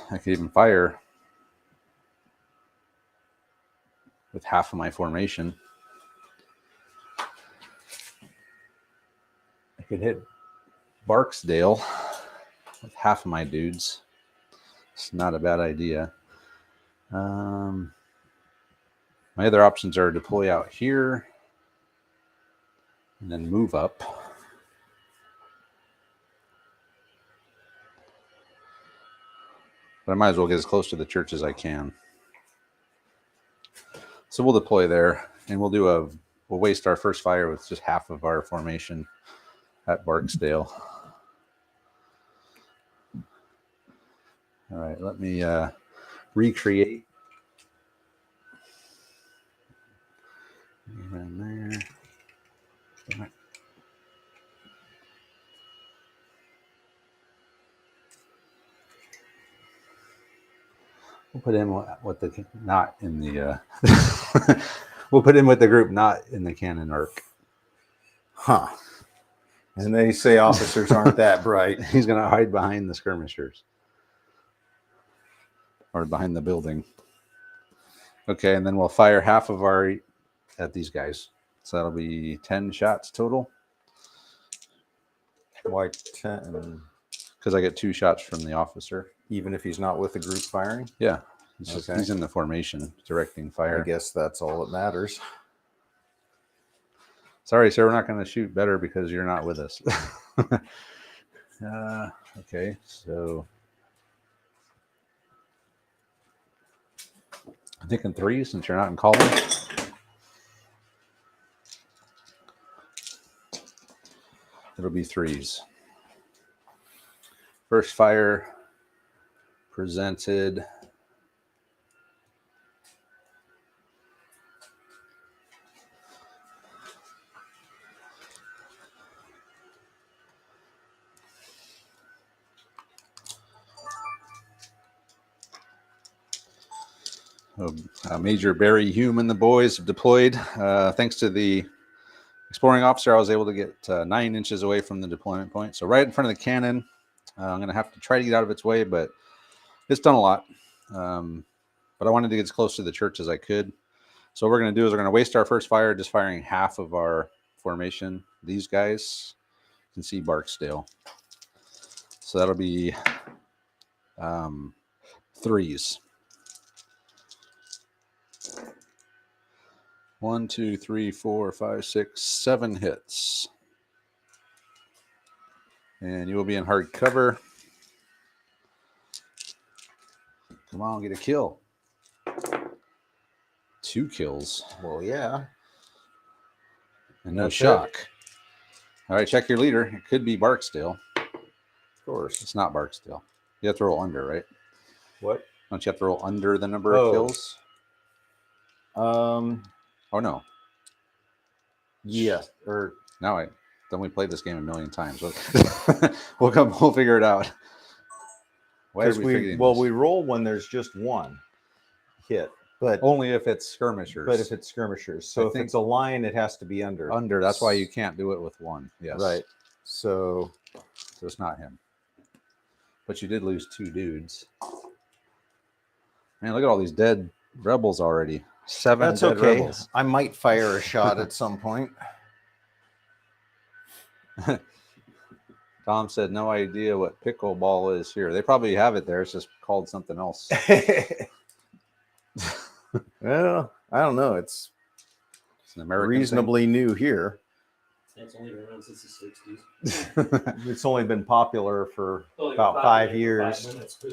I could even fire with half of my formation. I could hit Barksdale with half of my dudes. It's not a bad idea. My other options are deploy out here and then move up. But I might as well get as close to the church as I can. So we'll deploy there, and we'll waste our first fire with just half of our formation at Barksdale. All right, let me recreate. Around there. All right. We'll put him with the not in the. We'll put him with the group not in the cannon arc. Huh. And they say officers aren't that bright. He's going to hide behind the skirmishers or behind the building. Okay, and then we'll fire half of our at these guys. So that'll be 10 shots total. Why 10? Because I get 2 shots from the officer. Even if he's not with the group firing? Yeah. He's Okay. he's in the formation directing fire. I guess that's all that matters. Sorry, sir, we're not going to shoot better because you're not with us. Okay, so I'm thinking 3 since you're not in column. It'll be 3s. First fire presented. Major Barry Hume and the boys have deployed. Thanks to the exploring officer, I was able to get 9 inches away from the deployment point. So right in front of the cannon. I'm going to have to try to get out of its way, but it's done a lot. But I wanted to get as close to the church as I could. So what we're going to do is we're going to waste our first fire just firing half of our formation. These guys, you can see Barksdale. So that'll be 3s. 1, 2, 3, 4, 5, 6, 7 hits. And you will be in hard cover. Come on, get a kill. 2 kills. Well, yeah. And no That's shock. All right, check your leader. It could be Barksdale. Of course. It's not Barksdale. You have to roll under, right? What? Don't you have to roll under the number of kills? Um. Oh, no. Yeah. Or Now I Then we played this game a million times. We'll figure it out. Why are Because we we figuring this? we roll when there's just one hit, but Only if it's skirmishers. if it's skirmishers. So I if think- it's a line, it has to be under. Under, that's why you can't do it with one. Yes. Right. So So it's not him. But you did lose 2 dudes. Man, look at all these dead rebels already. 7 that's dead okay. rebels. I might fire a shot at some point. Tom said, no idea what pickleball is here. They probably have it there. It's just called something else. Well, I don't know. It's It's an American thing. reasonably new here. It's only been around since the 60s. It's only been popular for Only about been 5 for years. 5 minutes, but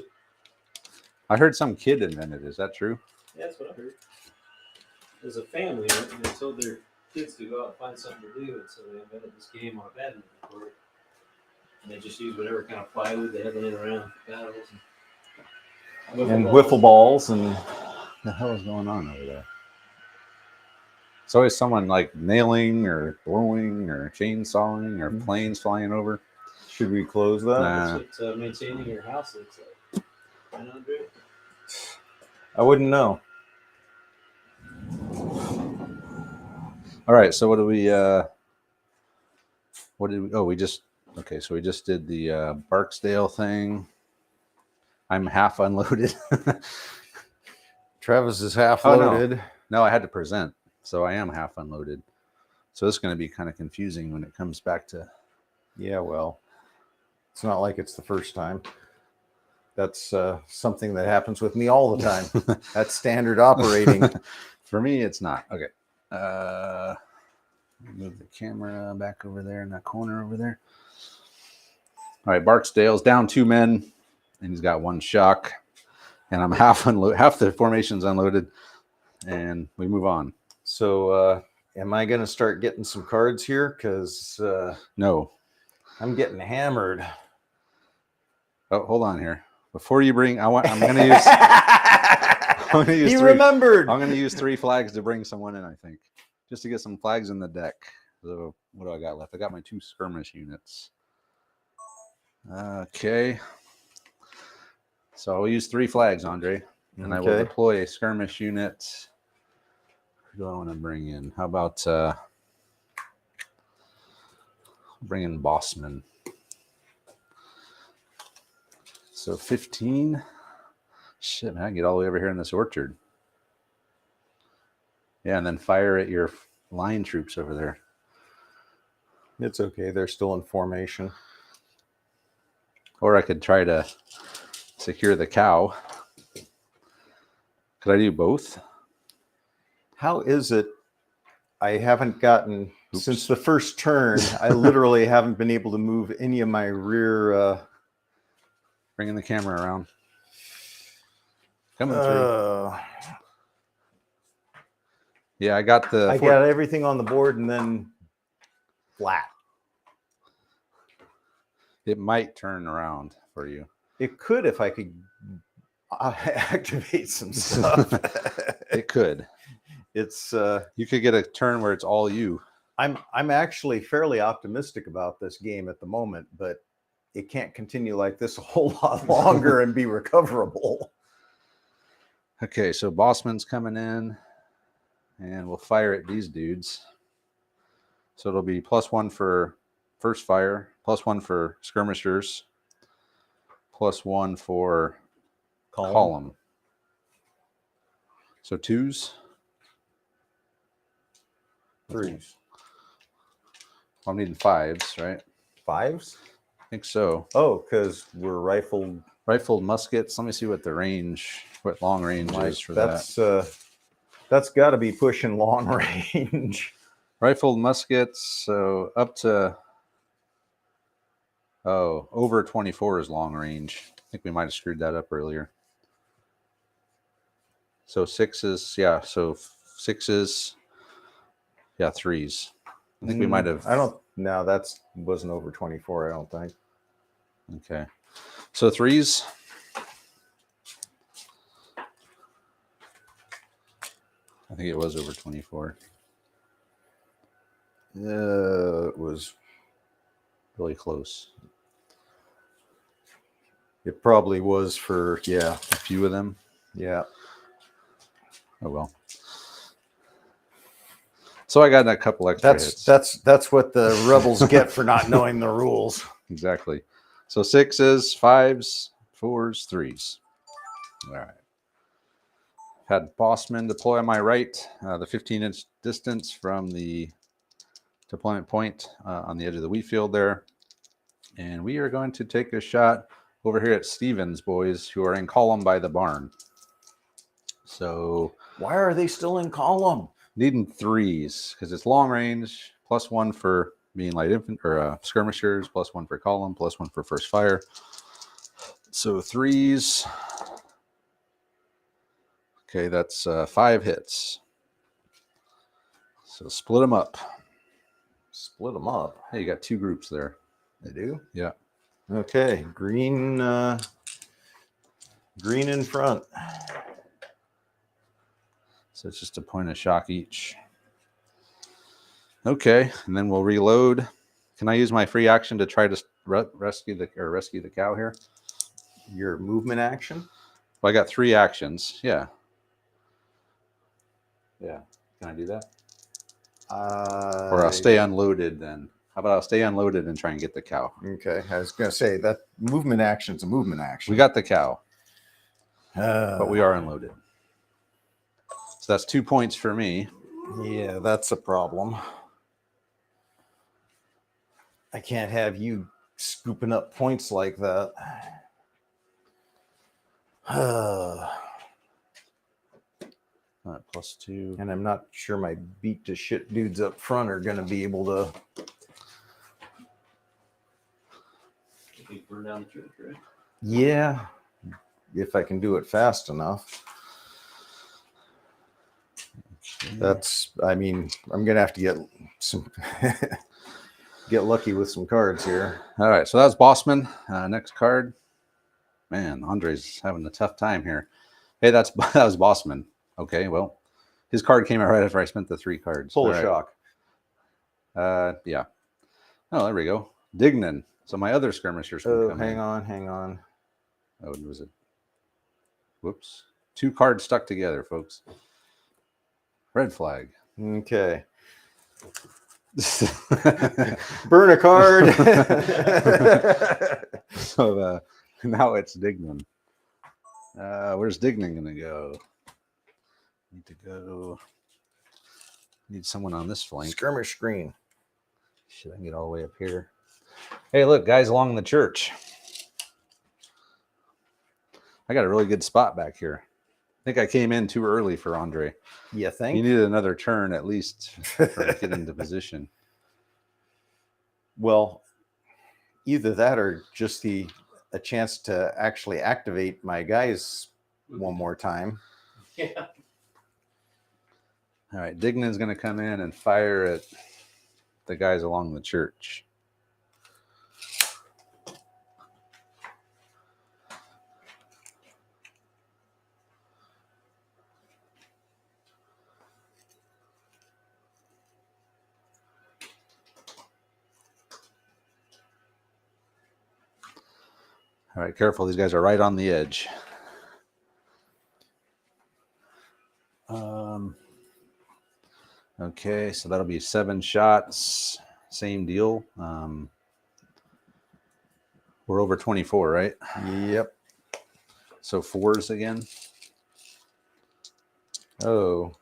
I heard some kid invented it. Is that true? yeah, that's what I heard. There's a family and they told their kids to go out and find something to do, and so they invented this game on a badminton court. And they just used whatever kind of plywood they had laying around for battles. And wiffle balls and What the hell is going on over there? It's always someone like nailing or blowing or chainsawing or planes flying over. should we close that? Nah. That's what maintaining your house looks like. I know, Andrew. I wouldn't know. All right, so what did we we just okay, so we just did the Barksdale thing. I'm half unloaded. Travis is half Oh, no. loaded. No, I had to present, so I am half unloaded. So this is going to be kind of confusing when it comes back to. Yeah, well, it's not like it's the first time. That's something that happens with me all the time. That's standard operating. For me, it's not. Okay. Move the camera back over there in that corner over there. All right, Barksdale's down 2 men, and he's got 1 shock. And I'm half the formation's unloaded, and we move on. So, am I going to start getting some cards here? Because No. I'm getting hammered. Oh, hold on here. Before you bring, I'm going to use. I'm going to use He 3. remembered. I'm going to use 3 flags to bring someone in, I think, just to get some flags in the deck. So what do I got left? I got my 2 skirmish units. Okay. So I'll use 3 flags, Andre, and I will Okay. deploy a skirmish unit. Who do I want to bring in? How about bring in Bossman? So 15. Shit, man, I can get all the way over here in this orchard. Yeah, and then fire at your line troops over there. It's okay. They're still in formation. Or I could try to secure the cow. Could I do both? How is it? I haven't gotten Oops. since the first turn. I literally haven't been able to move any of my rear. Bringing the camera around. Coming through. Yeah, I got the. I got everything on the board and then flat. It might turn around for you. It could if I could activate some stuff. It could. It's You could get a turn where it's all you. I'm actually fairly optimistic about this game at the moment, but it can't continue like this a whole lot longer and be recoverable. Okay, so Bossman's coming in, and we'll fire at these dudes. So it'll be +1 for first fire, +1 for skirmishers, +1 for column. So 2s. Threes. I'm needing 5s, right? 5s? I think so. Oh, because we're rifled. Rifled muskets. Let me see what the range, what long range is for that. That's got to be pushing long range. Rifled muskets, so up to over 24 is long range. I think we might have screwed that up earlier. So 6s, yeah. So 6s, yeah, 3s. I think we might have. No, that wasn't over 24. I don't think. Okay, so 3s. I think it was over 24. It was really close. It probably was for, yeah. A few of them. Yeah. Oh well. So I got a couple extra hits. That's what the rebels get for not knowing the rules. Exactly. So 6s, 5s, 4s, 3s. All right. Had Bossman deploy on my right, the 15-inch distance from the deployment point on the edge of the wheat field there. And we are going to take a shot over here at Stevens' boys, who are in column by the barn. So Why are they still in column? needing 3s because it's long range, +1 for being light infantry or skirmishers, +1 for column, +1 for first fire. So 3s. Okay, that's 5 hits. So split them up. Split them up. Hey, you got 2 groups there. They do? Yeah. Okay. Green in front. So it's just a point of shock each. Okay, and then we'll reload. Can I use my free action to try to rescue the cow here? Your movement action? Well, I got 3 actions. Yeah. Yeah. Can I do that? Or I'll stay unloaded then. How about I'll stay unloaded and try and get the cow? Okay. I was going to say that movement action's a movement action. We got the cow, but we are unloaded. So that's 2 points for me. Yeah, that's a problem. I can't have you scooping up points like that. +2. And I'm not sure my beat to shit dudes up front are going to be able to. You burn down the church, right? Yeah, if I can do it fast enough. That's, I mean, I'm going to have to get some, get lucky with some cards here. All right, so that's Bossman. Next card. Man, Andre's having a tough time here. Hey, that was Bossman. Okay, well, his card came out right after I spent the 3 cards. Full All of right. shock. Yeah. Oh, there we go. Dignan. So my other skirmishers can come hang in. on. Oh, was it? Whoops. 2 cards stuck together, folks. Red flag. Okay. Burn a card. So now it's Dignan. Where's Dignan going to go? Need someone on this flank. Skirmish screen. Should I get all the way up here? Hey, look, guys along the church. I got a really good spot back here. I think I came in too early for Andre. You think? You needed another turn at least for to get into position. Well, either that or just a chance to actually activate my guys one more time. Yeah. All right, Dignan's going to come in and fire at the guys along the church. All right, careful. These guys are right on the edge. Okay, so that'll be 7 shots. Same deal. We're over 24, right? Yep. So 4s again. Oh.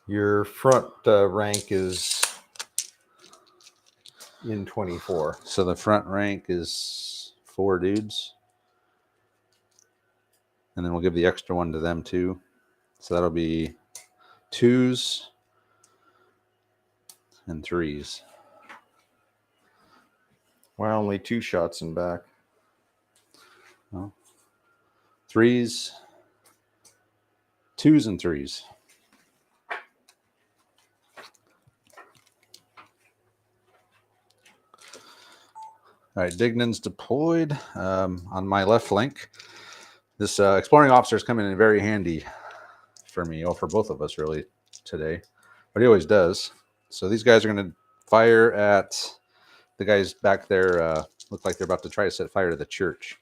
Your front rank is in 24. So the front rank is 4 dudes. And then we'll give the extra one to them too. So that'll be 2s and 3s. Well, only 2 shots in back. Well, 3s, 2s and 3s. All right, Dignan's deployed on my left flank. This exploring officer is coming in very handy for me, or for both of us really today, but he always does. So these guys are going to fire at the guys back there. Look like they're about to try to set fire to the church.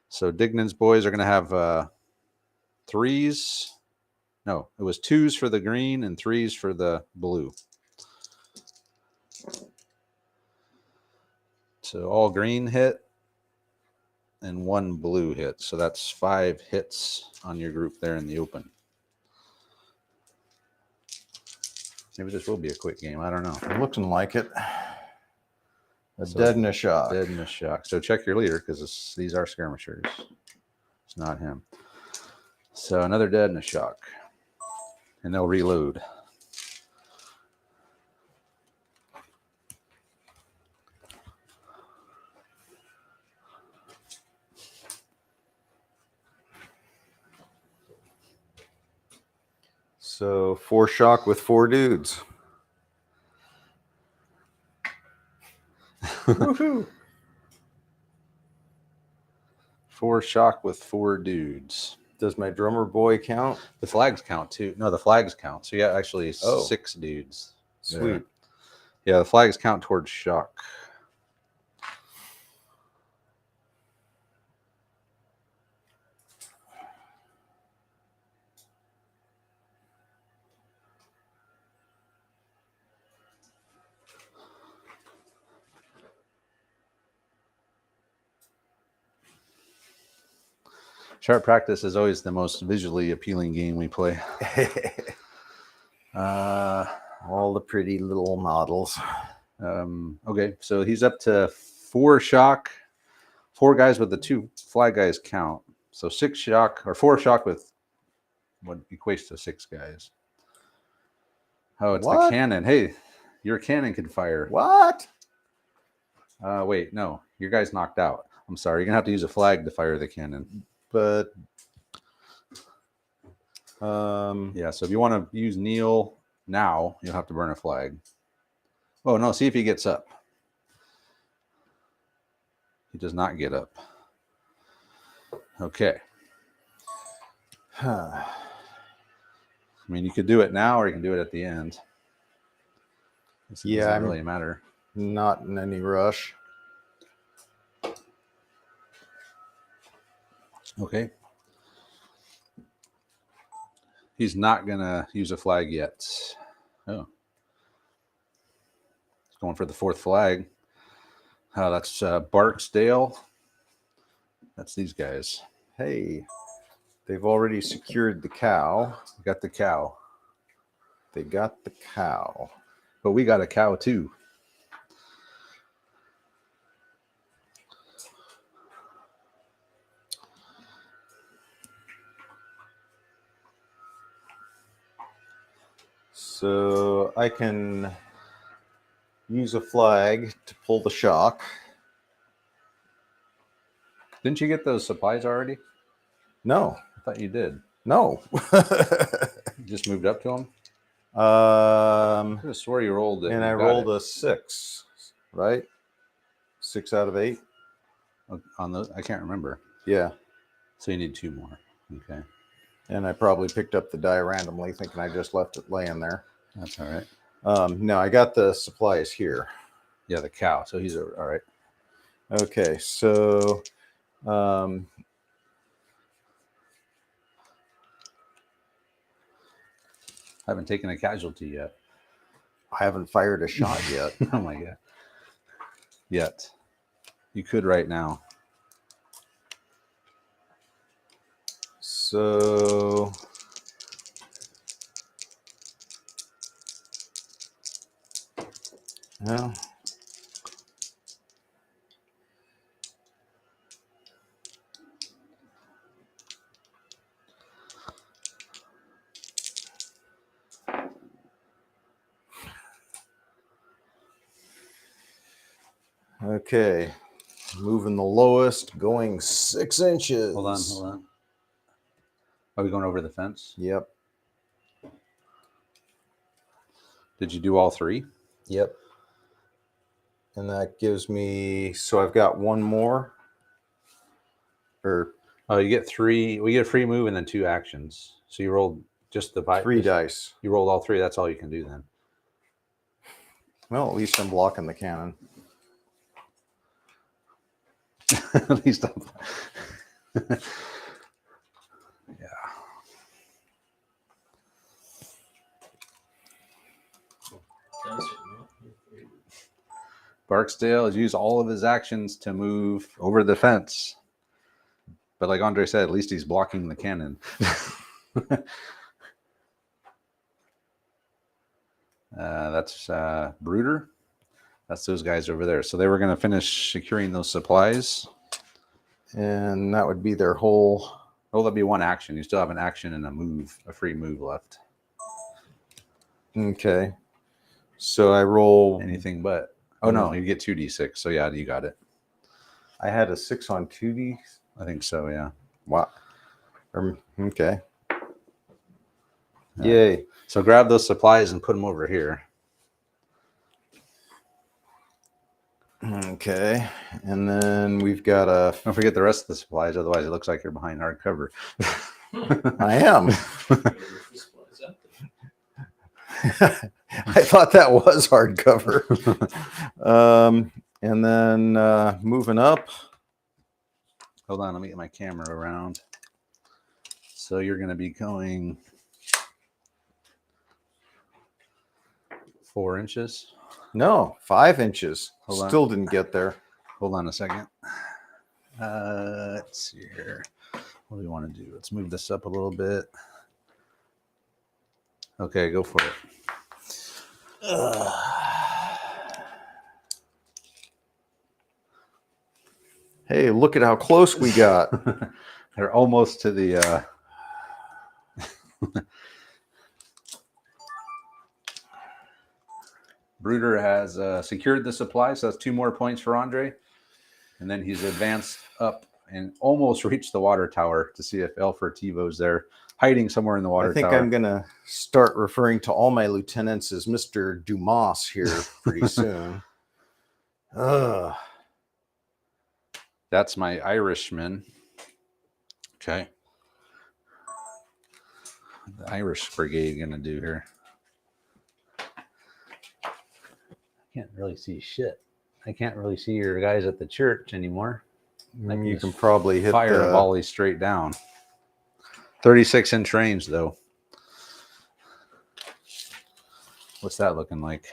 So Dignan's boys are going to have 3s. No, it was 2s for the green and 3s for the blue. So all green hit and 1 blue hit. So that's 5 hits on your group there in the open. Maybe this will be a quick game. I don't know. Looking like it. So Dead and a shock. Dead and a shock. So check your leader because these are skirmishers. It's not him. So another dead and a shock. And they'll reload. So 4 shock with 4 dudes. Woohoo! 4 shock with 4 dudes. Does my drummer boy count? The flags count too. No, the flags count. So yeah, actually 6 dudes. Sweet. Yeah, the flags count towards shock. Sharp practice is always the most visually appealing game we play. All the pretty little models. Okay, so he's up to 4 shock. 4 guys with the 2 flag guys count. So 6 shock or 4 shock with what equates to 6 guys. Oh, it's the cannon. Hey, your cannon can fire. What? Wait, no, your guy's knocked out. I'm sorry. You're gonna have to use a flag to fire the cannon. But yeah, so if you want to use Neil now, you'll have to burn a flag. Oh no, see if he gets up. He does not get up. Okay. I mean, you could do it now or you can do it at the end. It doesn't really matter. Not in any rush. Okay. He's not going to use a flag yet. Oh. He's going for the 4th flag. That's Barksdale. That's these guys. Hey, they've already secured the cow. We got the cow. They got the cow. But we got a cow too. So I can use a flag to pull the shock. Didn't you get those supplies already? No. I thought you did. No. You just moved up to them? I could have swore you rolled it. And I rolled a 6, right? 6 out of 8. On those, I can't remember. Yeah. So you need 2 more. Okay. And I probably picked up the die randomly, thinking I just left it laying there. That's all right. No, I got the supplies here. Yeah, the cow. So he's all right. Okay, so I haven't taken a casualty yet. I haven't fired a shot yet. Oh my god. Yet. You could right now. So well, okay, moving the lowest, going 6 inches. Hold on. Are we going over the fence? Yep. Did you do all 3? Yep. And that gives me, so I've got 1 more. Or Oh, you get 3. We get a free move and then 2 actions. So you rolled just the 3 dice. You rolled all 3. That's all you can do then. Well, at least I'm blocking the cannon. At least I'm. Yeah. Barksdale has used all of his actions to move over the fence. But like Andre said, at least he's blocking the cannon. That's Brooder. That's those guys over there. So they were going to finish securing those supplies. And that would be their whole... Oh, that'd be one action. You still have an action and a free move left. Okay. So I roll... Anything but. Oh, no, you get 2d6. So yeah, you got it. I had a 6 on 2D. I think so, yeah. Wow. Okay. Yay. So grab those supplies and put them over here. Okay. And then we've got a... Don't forget the rest of the supplies, otherwise it looks like you're behind hard cover. I am. I thought that was hardcover. And then moving up. Hold on, let me get my camera around. So you're going to be going 4 inches. No, 5 inches. Hold on. Still didn't get there. Hold on a second. Let's see here. What do we want to do? Let's move this up a little bit. Okay, go for it. Hey, look at how close we got. They're almost to the... Brooder has secured the supply, so that's 2 more points for Andre. And then he's advanced up and almost reached the water tower to see if Elfer Tivo's there, hiding somewhere in the water tower. I think I'm going to start referring to all my lieutenants as Mr. Dumas here pretty soon. That's my Irishman. Okay. What the Irish Brigade going to do here? Can't really see shit. I can't really see your guys at the church anymore. You can probably hit fire a volley straight down. 36-inch range, though. What's that looking like?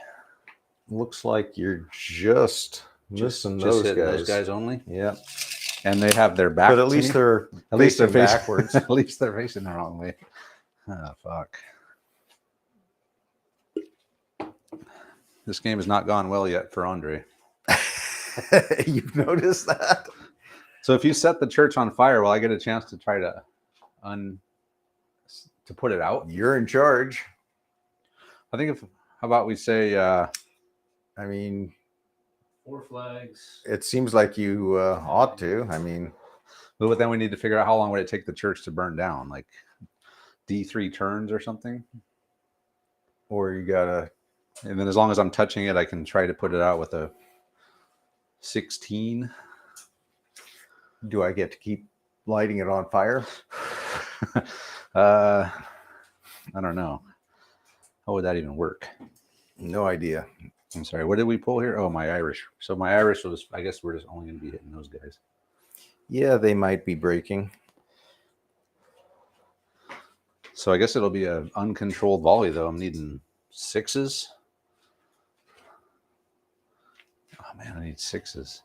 Looks like you're just missing those guys. Those guys only. Yeah, and they have their back. But at least they're facing backwards. At least they're facing the wrong way. Oh, fuck. This game has not gone well yet for Andre. You've noticed that? So if you set the church on fire, will I get a chance to try to put it out? You're in charge. I think how about we say, I mean, 4 flags. It seems like you ought to. I mean, but then we need to figure out how long would it take the church to burn down, like D3 turns or something. Or you gotta, and then as long as I'm touching it, I can try to put it out with a 16. Do I get to keep lighting it on fire? I don't know. How would that even work? No idea. I'm sorry. What did we pull here? Oh, my Irish. So my Irish was, I guess we're just only going to be hitting those guys. Yeah, they might be breaking. So I guess it'll be an uncontrolled volley, though. I'm needing 6s. Oh, man, I need 6s.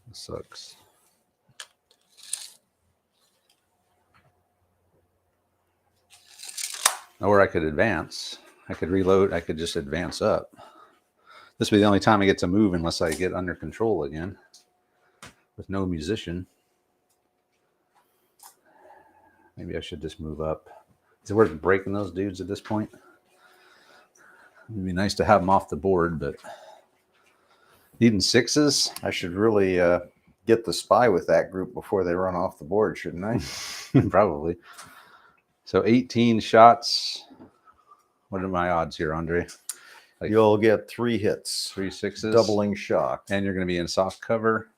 This sucks. Or I could advance. I could reload. I could just advance up. This will be the only time I get to move unless I get under control again with no musician. Maybe I should just move up. Is it worth breaking those dudes at this point? It'd be nice to have them off the board, but needing 6s. I should really get the spy with that group before they run off the board, shouldn't I? Probably. So 18 shots. What are my odds here, Andre? Like you'll get 3 hits. 3 6s. Doubling shock. And you're going to be in soft cover.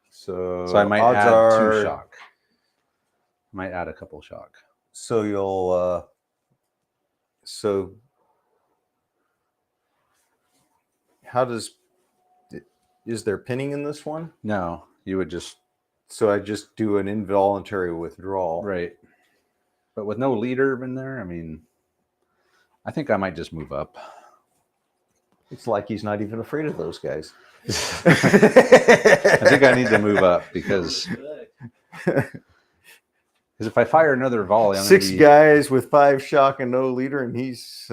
So I might add 2 shock. Might add a couple shock. So you'll So is there pinning in this one? No, you would just So I just do an involuntary withdrawal. right. But with no leader in there, I mean, I think I might just move up. It's like he's not even afraid of those guys. I think I need to move up because if I fire another volley, I'm gonna 6 be, guys with 5 shock and no leader, and he's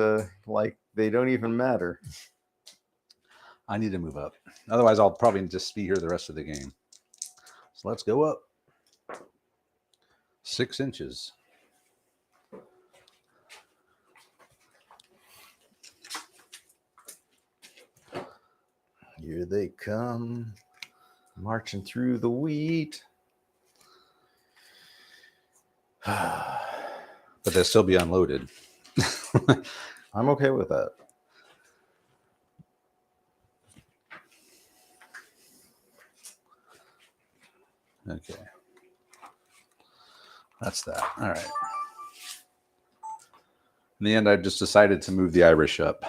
like they don't even matter. I need to move up. Otherwise, I'll probably just be here the rest of the game. So let's go up 6 inches. Here they come, marching through the wheat. But they'll still be unloaded. I'm okay with that. Okay. That's that. All right. In the end, I just decided to move the Irish up.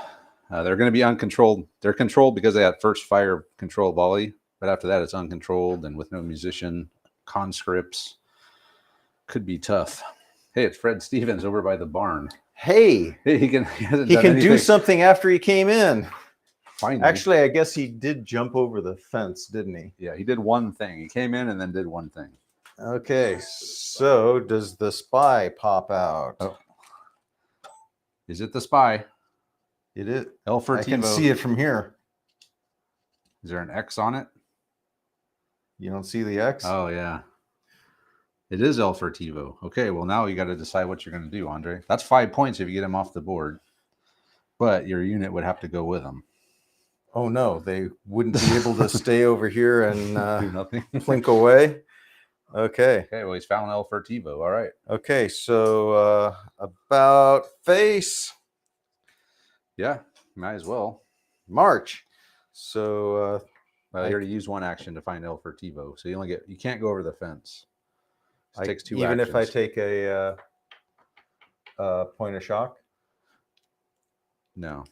They're going to be uncontrolled. They're controlled because they had first fire control volley, but after that, it's uncontrolled and with no musician, conscripts. Could be tough. Hey, it's Fred Stevens over by the barn. Hey, He can do something after he came in. Finally. Actually, I guess he did jump over the fence, didn't he? Yeah, he did one thing. He came in and then did one thing. Okay, so does the spy pop out? Oh. Is it the spy? It is. L for I can TiVo. see it from here. Is there an X on it? You don't see the X? Oh, yeah. It is L for TiVo. Okay, well, now you got to decide what you're going to do, Andre. That's 5 points if you get him off the board. But your unit would have to go with him. Oh, no. They wouldn't be able to stay over here and Do nothing. plink away. Okay. Okay, well, he's found L for TiVo. All right. Okay, so about face. Yeah, might as well. March. So Well, you already used one action to find L for TiVo, so you can't go over the fence. It takes 2 even actions. if I take a point of shock. No.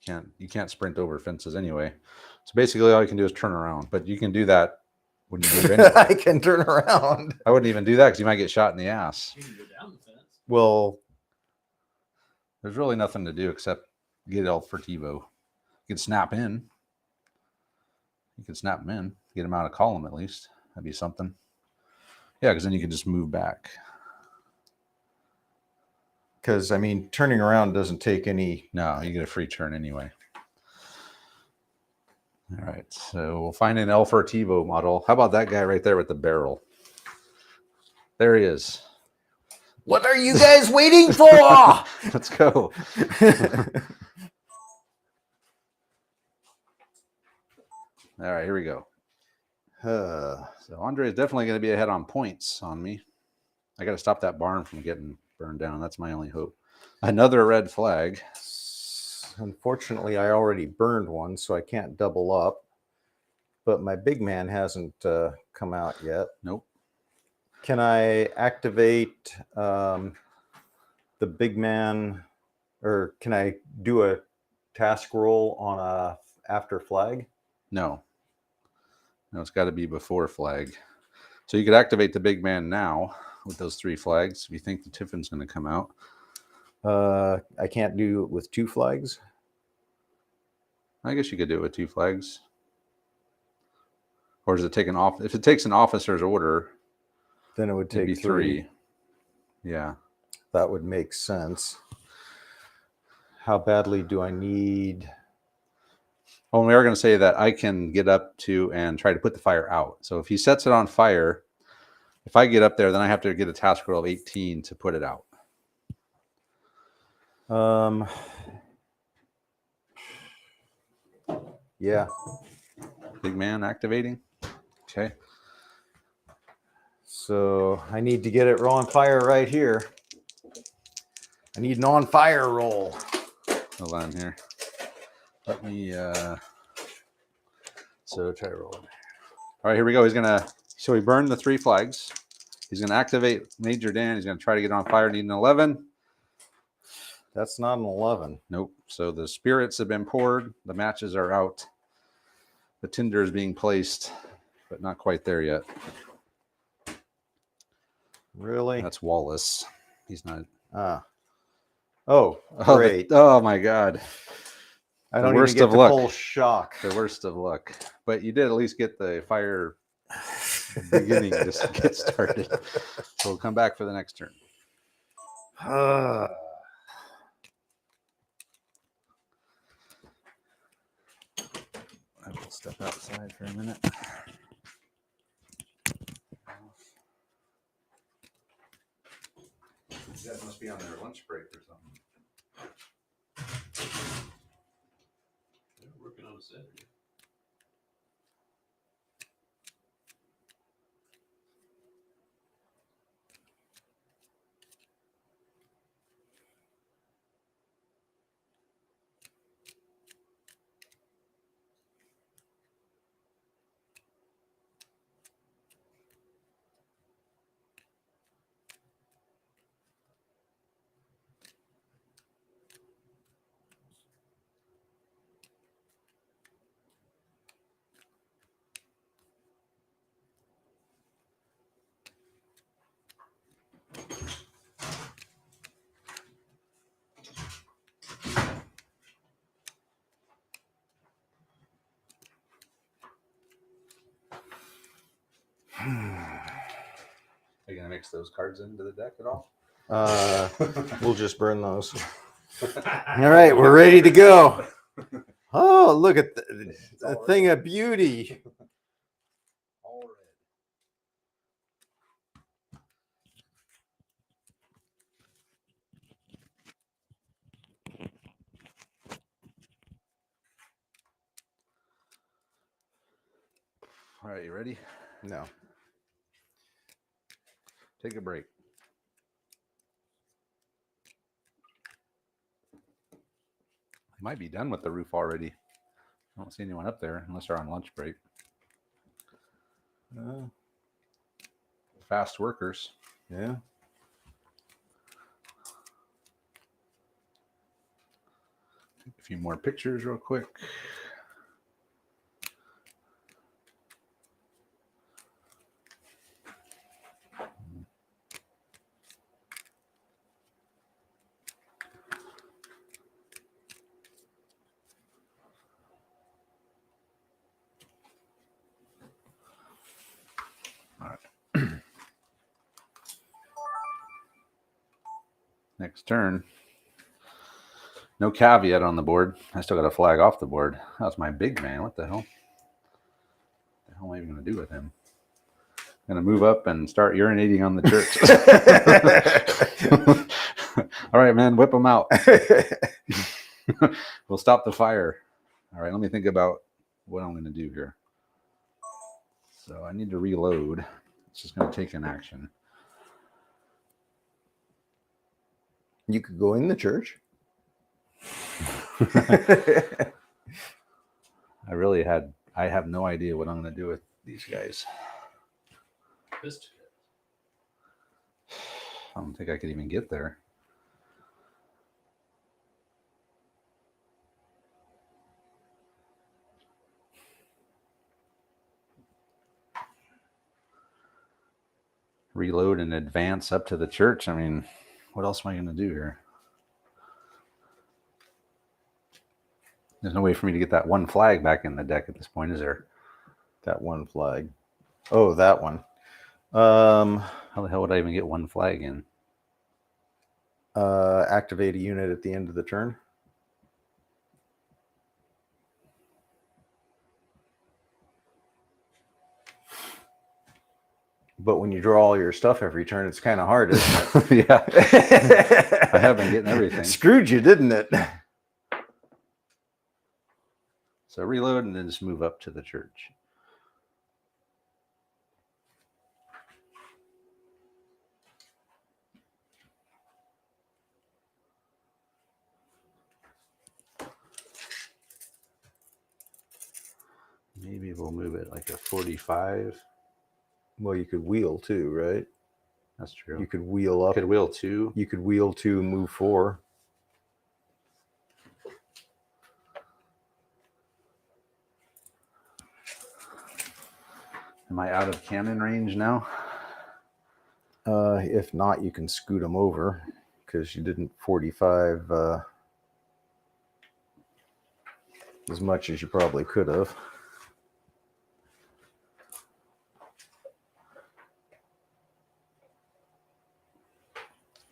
You can't sprint over fences anyway. So basically all you can do is turn around, but you can do that when you move anyway. I can turn around. I wouldn't even do that because you might get shot in the ass. You can go down the fence. Well, There's really nothing to do except get L for TiVo. You can snap in. You can snap him in. Get him out of column at least. That'd be something. Yeah, because then you can just move back. because I mean, turning around doesn't take any. No, you get a free turn anyway. All right, so we'll find an L for TiVo model. How about that guy right there with the barrel? There he is. What are you guys waiting for? Let's go. All right, here we go. So Andre is definitely going to be ahead on points on me. I got to stop that barn from getting burned down. That's my only hope. Another red flag. Unfortunately, I already burned one, so I can't double up. But my big man hasn't come out yet. Nope. Can I activate the big man, or can I do a task roll on a after flag? No. No, it's got to be before flag. So you could activate the big man now with those 3 flags if you think the Tiffin's going to come out. I can't do it with 2 flags. I guess you could do it with 2 flags. Or does it take an off? If it takes an officer's order, Then it would it'd take be 3. 3. Yeah. That would make sense. How badly do I need? Well, we are going to say that I can get up to and try to put the fire out. So if he sets it on fire, if I get up there, then I have to get a task roll of 18 to put it out. Yeah. Big man activating. Okay. So I need to get it on fire right here. I need an on fire roll. Hold on here. Let me, so try to roll it. All right, here we go. So he burned the 3 flags. He's going to activate Major Dan. He's going to try to get on fire. Need an 11. That's not an 11. Nope. So the spirits have been poured. The matches are out. The tinder is being placed, but not quite there yet. Really? That's Wallace. He's not. Ah. Oh, Oh, great. oh my God. I the don't worst even get of the luck. full shock. The worst of luck. But you did at least get the fire beginning to get started. So we'll come back for the next turn. Ah. I will step outside for a minute. You guys must be on their lunch break or something. They're working on a Saturday. Are you gonna mix those cards into the deck at all? We'll just burn those. All right, we're ready to go. Oh, look at the thing of beauty. All red. All right, you ready? No. Take a break. I might be done with the roof already. I don't see anyone up there unless they're on lunch break. Fast workers. Yeah. Take a few more pictures real quick. All right. Next turn. No caveat on the board. I still got a flag off the board. That's my big man. What the hell? What the hell am I even going to do with him? I'm going to move up and start urinating on the church. All right, man. Whip them out. We'll stop the fire. All right. Let me think about what I'm going to do here. So I need to reload. It's just going to take an action. You could go in the church. I have no idea what I'm going to do with these guys. Missed I don't think I could even get there. Reload and advance up to the church. I mean, what else am I going to do here? There's no way for me to get that one flag back in the deck at this point, is there? That one flag. Oh, that one. How the hell would I even get one flag in? Activate a unit at the end of the turn. But when you draw all your stuff every turn, it's kind of hard, isn't it? Yeah. I have been getting everything. Screwed you, didn't it? So reload and then just move up to the church. Maybe we'll move it like a 45. Well, you could wheel too, right? That's true. You could wheel up. Could wheel 2. You could wheel 2, move 4. Am I out of cannon range now? If not, you can scoot them over because you didn't 45 as much as you probably could have.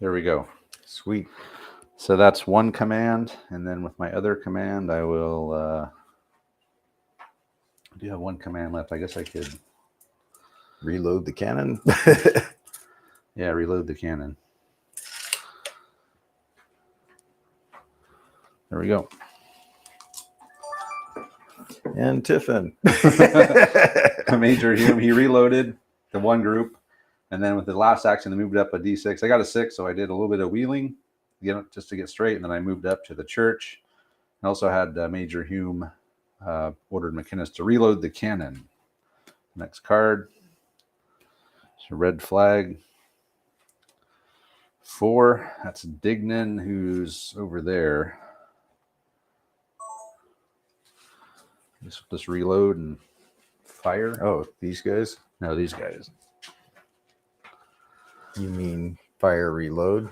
There we go. Sweet. So that's one command, and then with my other command, I will. I do have one command left. I guess I could Reload the cannon. Yeah, reload the cannon. There we go. And Tiffin. Major Hume, he reloaded the one group, and then with the last action, they moved up a D6. I got a 6, so I did a little bit of wheeling, just to get straight, and then I moved up to the church. I also had Major Hume ordered McInnes to reload the cannon. Next card. It's a red flag. 4. That's Dignan, who's over there. Just reload and fire. Oh, these guys? No, these guys. You mean fire reload?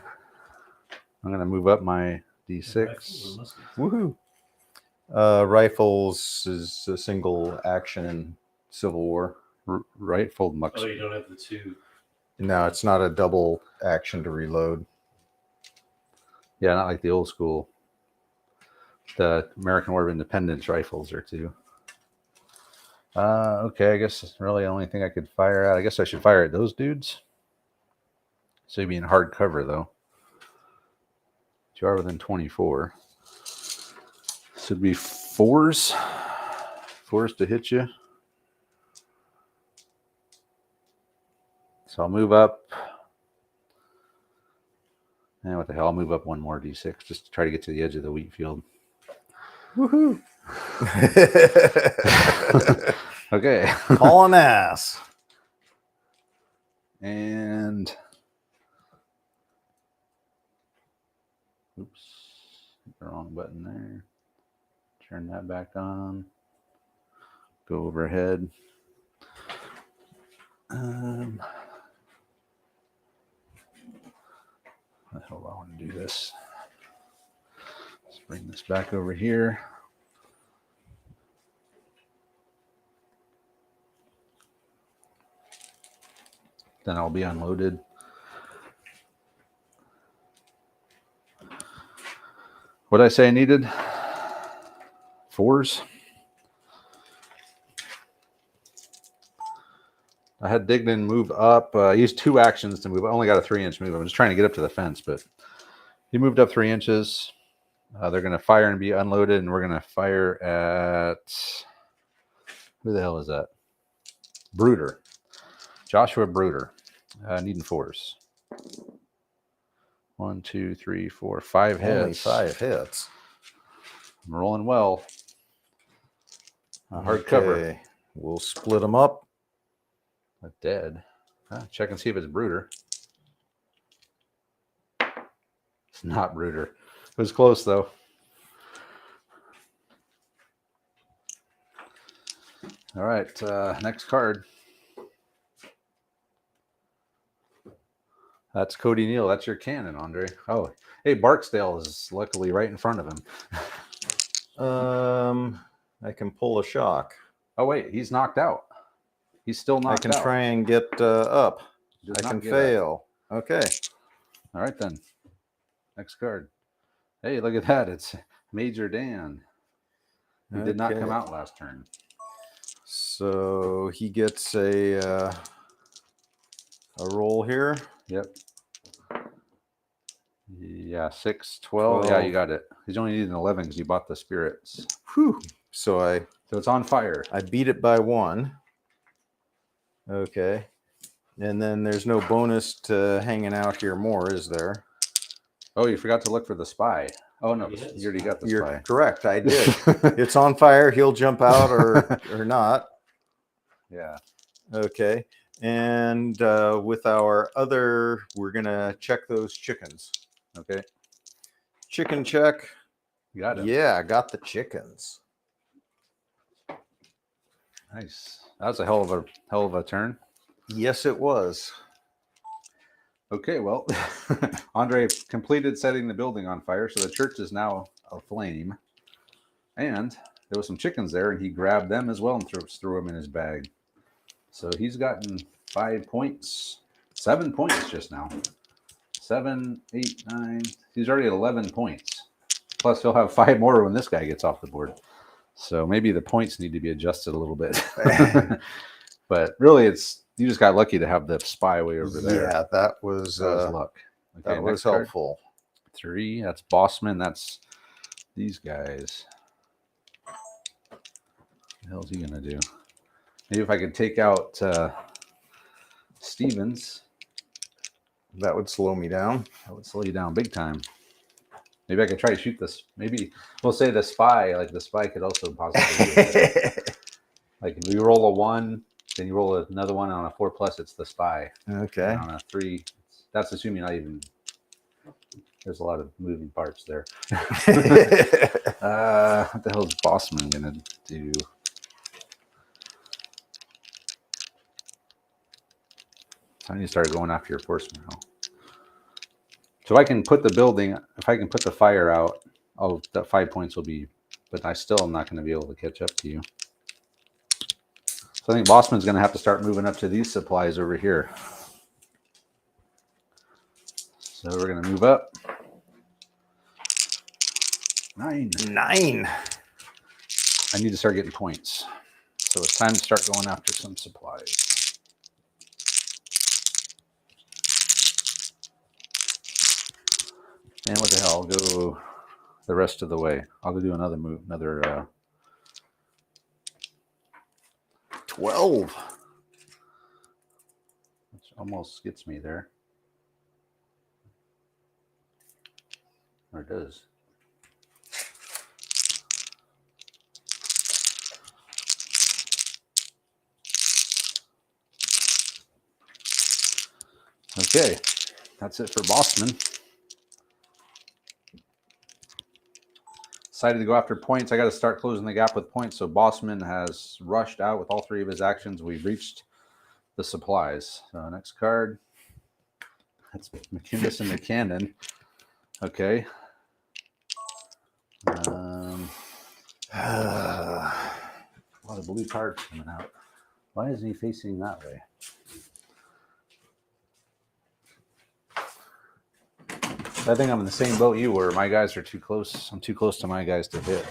I'm going to move up my D6. Woohoo. Rifles is a single action in Civil War. Rifled muck. Oh, you don't have the 2. No, it's not a double action to reload. Yeah, not like the old school. The American War of Independence rifles are 2. Okay, I guess it's really the only thing I could fire at. I guess I should fire at those dudes. So you'd be in hard cover, though. You are within 24. So it'd be 4s. 4s to hit you. So I'll move up. And what the hell? I'll move up one more D6 just to try to get to the edge of the wheat field. Woohoo. Okay. Hauling ass. And oops, hit the wrong button there. Turn that back on. Go overhead. Hold on, I want to do this. Let's bring this back over here. Then I'll be unloaded. What did I say I needed? 4s. I had Dignan move up. I used 2 actions to move. I only got a 3-inch move. I'm just trying to get up to the fence, but he moved up 3 inches. They're going to fire and be unloaded, and we're going to fire at... Who the hell is that? Bruder. Joshua Bruder. Needing 4s. 1, 2, 3, 4, 5 hits. Only 5 hits. I'm rolling well. Hard cover. We'll split them up. Dead. Check and see if it's Bruder. It's not Bruder. It was close, though. All right. Next card. That's Cody Neal. That's your cannon, Andre. Oh, hey, Barksdale is luckily right in front of him. I can pull a shock. Oh, wait. He's knocked out. He's still knocked out. I can try and get up. I can fail. Up. Okay. All right, then. Next card. Hey, look at that. It's Major Dan. He did not come out last turn. So he gets a roll here. Yep. Yeah, 6, 12. Yeah, you got it. He's only needing 11 because you bought the spirits. Whew. So it's on fire. I beat it by 1. Okay. And then there's no bonus to hanging out here more, is there? Oh, you forgot to look for the spy. Oh, no, you already got the spy. You're correct. I did. It's on fire. He'll jump out or not. Yeah. Okay. And with our other, we're going to check those chickens. Okay. Chicken check. Got it. Yeah, I got the chickens. Nice. That was a hell of a turn. Yes, it was. Okay, well, Andre completed setting the building on fire, so the church is now aflame. And there was some chickens there, and he grabbed them as well and threw them in his bag. So he's gotten 5 points, 7 points just now. 7, 8, 9. He's already at 11 points. Plus, he'll have 5 more when this guy gets off the board. So maybe the points need to be adjusted a little bit. But really, you just got lucky to have the spy way over there. Yeah, that was luck. Okay, that was next card. helpful. 3. That's Bossman. That's these guys. What the hell is he gonna do? Maybe if I could take out Stevens, That would slow me down. that would slow you down big time. Maybe I could try to shoot this. Maybe we'll say the spy. Like the spy could also possibly do it. Like if you roll a 1, then you roll another one on a 4+. It's the spy. Okay. And on a 3, that's assuming not even. There's a lot of moving parts there. What the hell is Bossman gonna do? I need to start going after your force now. So I can put the building. If I can put the fire out, that 5 points will be. But I still am not going to be able to catch up to you. So I think Bossman's going to have to start moving up to these supplies over here. So we're going to move up. 9. 9. I need to start getting points. So it's time to start going after some supplies. And what the hell? I'll go the rest of the way. I'll go do another move, another 12. which almost gets me there. Or it does. Okay, that's it for Bossman. Decided to go after points. I got to start closing the gap with points. So Bossman has rushed out with all 3 of his actions. We've reached the supplies. So next card. That's McInnes and the cannon. Okay. A lot of blue cards coming out. Why isn't he facing that way? I think I'm in the same boat you were. My guys are too close. I'm too close to my guys to hit.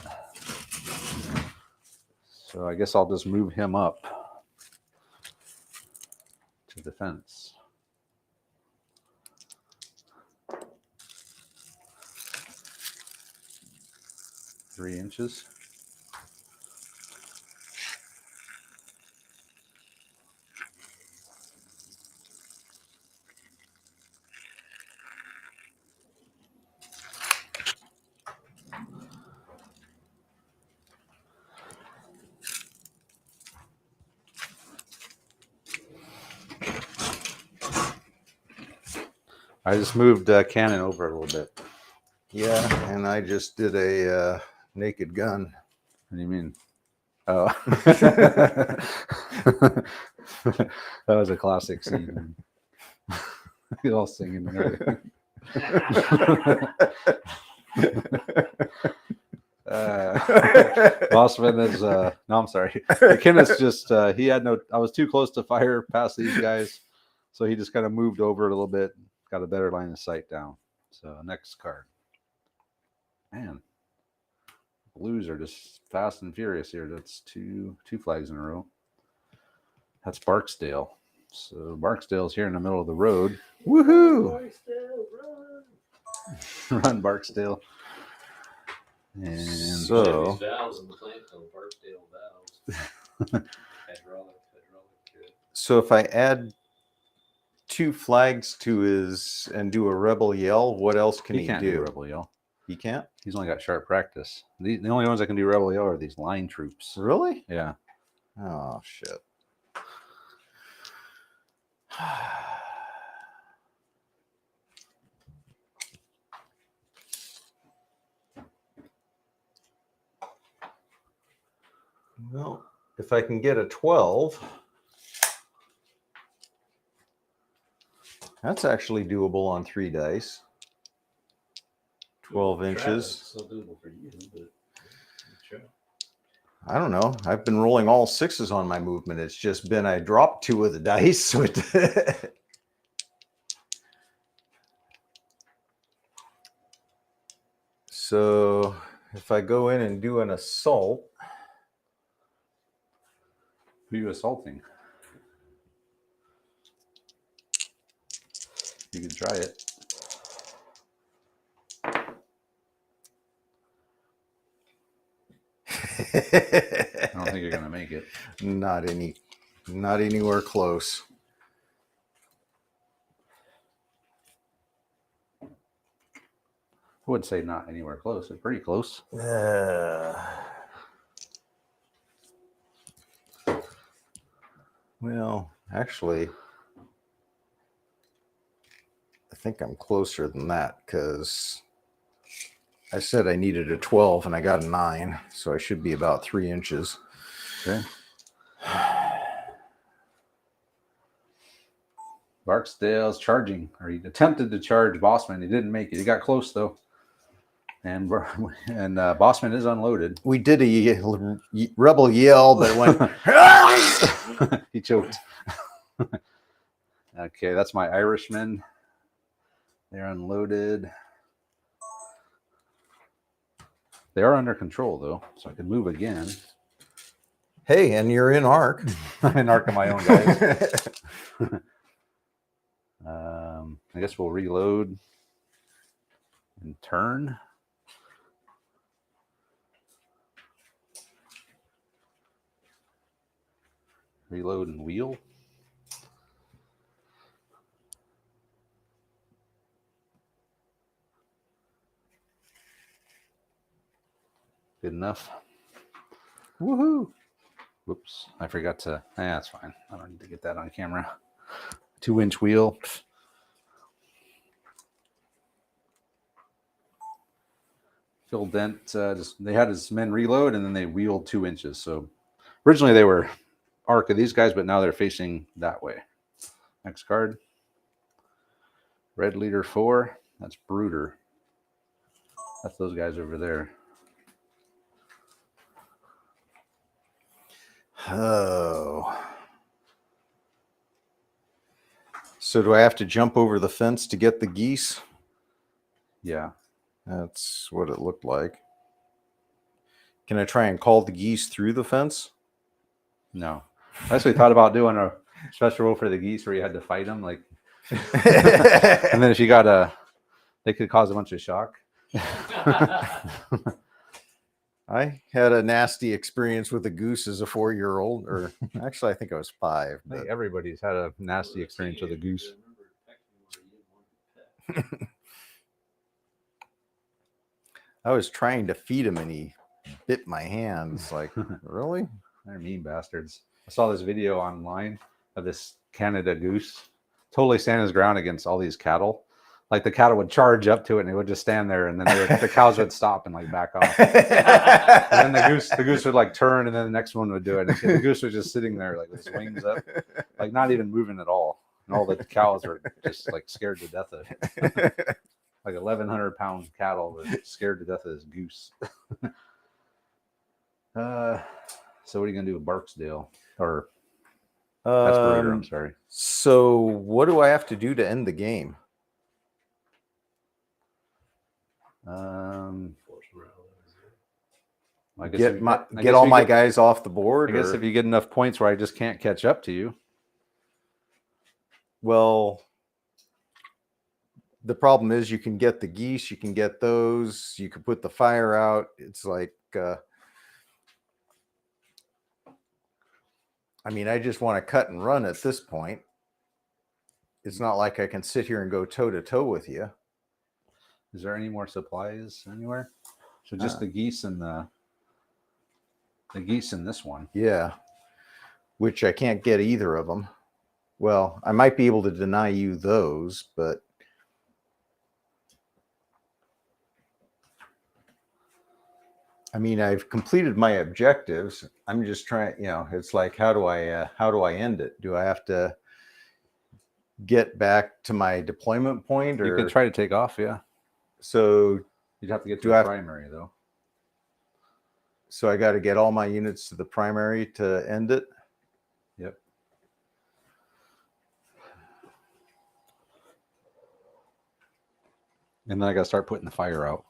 So I guess I'll just move him up to defense. Three inches. I just moved Cannon over a little bit. Yeah, and I just did a naked gun. What do you mean? Oh. That was a classic scene. You're all singing and everything. Bossman is no, I'm sorry. McInnes just he had no. I was too close to fire past these guys, so he just kind of moved over a little bit, got a better line of sight down. So next card, man, blues are just fast and furious here. That's two flags in a row. That's Barksdale. So Barksdale's here in the middle of the road. Woohoo! Barksdale, run! Run, Barksdale. And So These valves in the plant called Barksdale valves. hydraulic good. So if I add 2 flags to his and do a rebel yell, what else can he can't do? Rebel Yell. He can't? He's only got sharp practice. The only ones that can do Rebel Yell are these line troops. Really? Yeah. Oh shit. Well, if I can get a 12, that's actually doable on 3 dice. 12 inches. It's still doable for you, but sure. I don't know. I've been rolling all 6s on my movement. It's just been I dropped 2 of the dice. So if I go in and do an assault. Who are you assaulting? You can try it. I don't think you're gonna make it. Not anywhere close. I would say not anywhere close. It's pretty close. Well, actually, I think I'm closer than that because I said I needed a 12 and I got a 9, so I should be about 3 inches. Okay. Barksdale's charging, or he attempted to charge Bossman. He didn't make it. He got close though, and Bossman is unloaded. We did a rebel yell, but it went. He choked. Okay, that's my Irishman. They're unloaded. They are under control though, so I can move again. Hey, and you're in arc. I'm in arc of my own guys. I guess we'll reload and turn. Reload and wheel. Good enough. Woohoo! Whoops, I forgot to. That's fine. I don't need to get that on camera. 2-inch wheel. Phil Dent they had his men reload and then they wheeled 2 inches. So originally they were arc of these guys, but now they're facing that way. Next card. Red Leader 4. That's Brooder. That's those guys over there. Oh. So do I have to jump over the fence to get the geese? Yeah. That's what it looked like. Can I try and call the geese through the fence? No. I actually thought about doing a special rule for the geese where you had to fight them, like, and then if you got they could cause a bunch of shock. I had a nasty experience with a goose as a 4-year-old, or actually, I think I was 5. I But think everybody's had a nasty experience with a goose. I was trying to feed him and he bit my hands. Like, really? They're mean bastards. I saw this video online of this Canada goose totally standing his ground against all these cattle. Like the cattle would charge up to it and it would just stand there, and then the cows would stop and like back off. And then the goose would like turn, and then the next one would do it. And the goose was just sitting there like with his wings up, like not even moving at all. And all the cows were just like scared to death of it. Like 1,100-pound cattle were scared to death of this goose. So what are you gonna do with Barksdale? Or that's Brooder, I'm sorry. So what do I have to do to end the game? I guess Get all my guys off the board. I guess if you get enough points where I just can't catch up to you. Well, the problem is you can get the geese, you can get those, you can put the fire out. It's like, I mean, I just want to cut and run at this point. It's not like I can sit here and go toe to toe with you. Is there any more supplies anywhere? So just the geese and the geese in this one. Yeah, which I can't get either of them. Well, I might be able to deny you those, but I mean, I've completed my objectives. I'm just trying, it's like, how do I end it? Do I have to get back to my deployment point, or You could try to take off, yeah. so You'd have to get to Do the I have- primary, though. so I got to get all my units to the primary to end it? Yep. And then I got to start putting the fire out.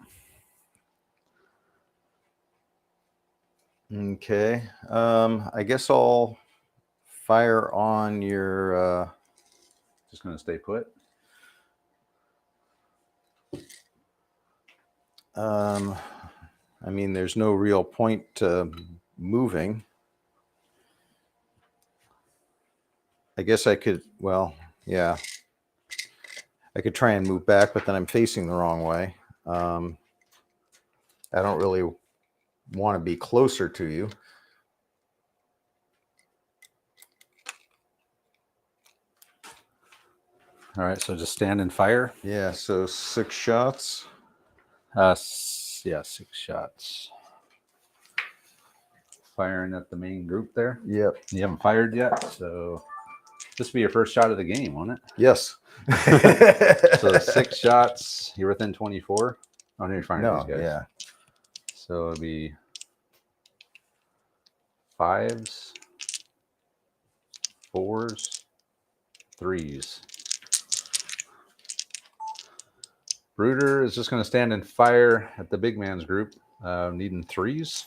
Okay. I guess I'll fire on your Just going to stay put. I mean, there's no real point to moving. I guess I could, well, yeah. I could try and move back, but then I'm facing the wrong way. I don't really want to be closer to you. All right, so just stand and fire. Yeah, so 6 shots. Yeah, 6 shots. Firing at the main group there. Yep. You haven't fired yet, so this will be your first shot of the game, won't it? Yes. So 6 shots. You're within 24. Oh, no, you're firing at No, these guys. yeah. So it'll be 5s, 4s, 3s. Brooder is just going to stand and fire at the big man's group, needing 3s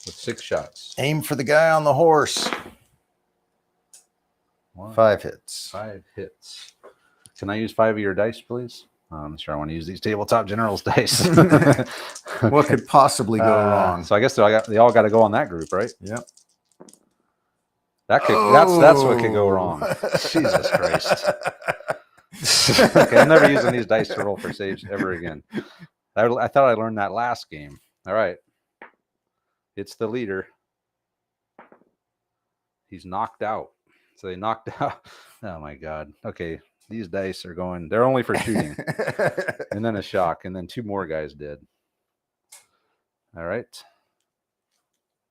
with 6 shots. Aim for the guy on the horse. 5 hits. 5 hits. Can I use 5 of your dice, please? I'm sure I want to use these tabletop generals dice. What could possibly go wrong? So I guess they all got to go on that group, right? Yep. That's what could go wrong. Jesus Christ. Okay, I'm never using these dice to roll for saves ever again. I thought I learned that last game. All right. It's the leader. He's knocked out. So they knocked out. Oh my God. Okay. These dice are going, they're only for shooting. And then a shock. And then 2 more guys did. All right.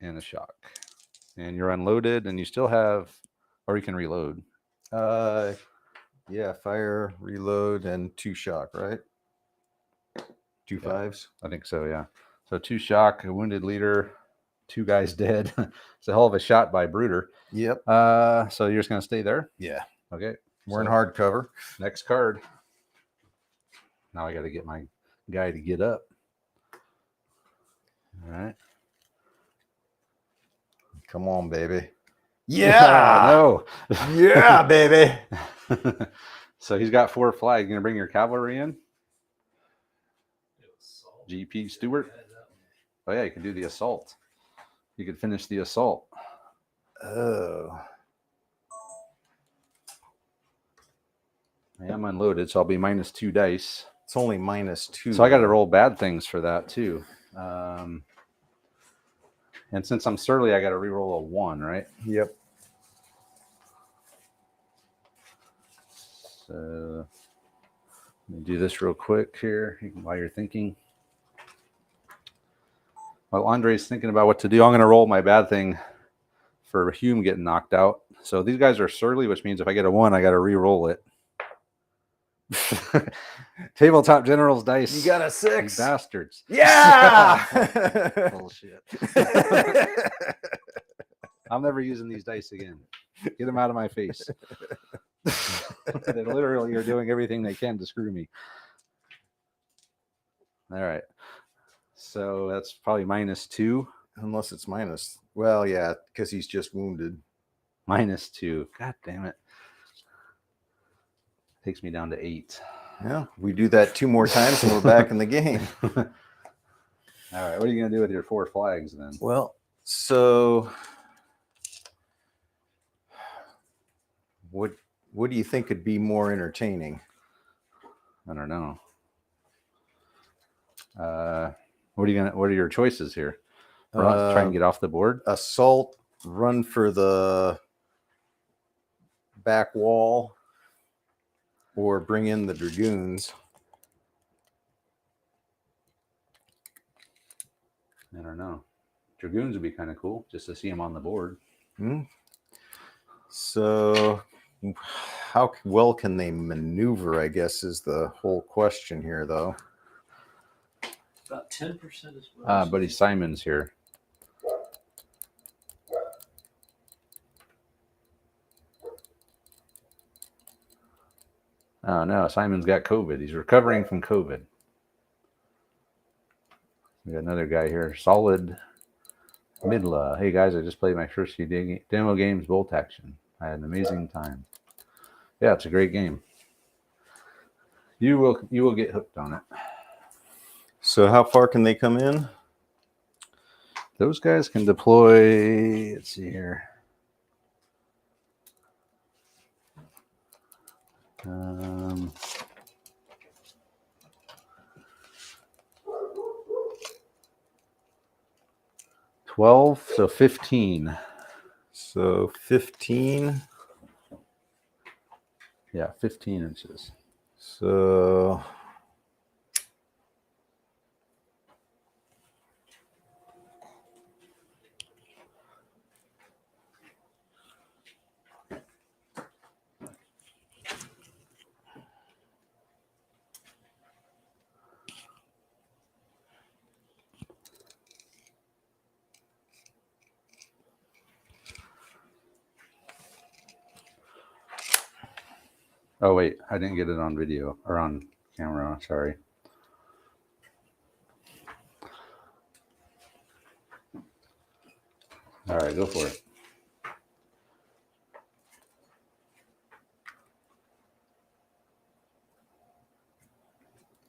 And a shock. And you're unloaded and you still have, or you can reload. Yeah, fire, reload, and 2 shock, right? 2 5s. I think so, yeah. So 2 shock, a wounded leader, 2 guys dead. It's a hell of a shot by Brooder. Yep. So you're just going to stay there? Yeah. Okay. We're in hard cover. Next card. Now I got to get my guy to get up. All right. Come on, baby. No. Yeah, baby. So he's got 4 flags. You going to bring your cavalry in? GP Stewart? Oh, yeah, you can do the assault. You could finish the assault. Oh. I am unloaded, so I'll be minus 2 dice. It's only minus 2. So I got to roll bad things for that, too. And since I'm surly, I got to re-roll a 1, right? Yep. So let me do this real quick here while you're thinking. While Andre's thinking about what to do, I'm going to roll my bad thing for Hume getting knocked out. So these guys are surly, which means if I get a 1, I got to re-roll it. Tabletop Generals dice. You got a 6. You bastards. Yeah. Bullshit. I'm never using these dice again. Get them out of my face. They literally are doing everything they can to screw me. All right. So that's probably minus 2. Unless it's minus. Well, yeah, because he's just wounded. Minus 2. God damn it. Takes me down to 8. Yeah, we do that 2 more times and we're back in the game. All right. What are you going to do with your 4 flags then? Well, so what do you think could be more entertaining? I don't know. What are your choices here? Try and get off the board. Assault, run for the back wall, or bring in the dragoons. I don't know. Dragoons would be kind of cool just to see them on the board. So, how well can they maneuver, I guess, is the whole question here, though. About 10% as well. Buddy Simon's here. Oh, no. Simon's got COVID. He's recovering from COVID. We got another guy here. Solid Midla. Hey, guys, I just played my first few demo games, Bolt Action. I had an amazing time. Yeah, it's a great game. You will get hooked on it. So, how far can they come in? Those guys can deploy. Let's see here. 12, so 15. So 15. Yeah, 15 inches. So Oh, wait, I didn't get it on video or on camera. Sorry. All right, go for it.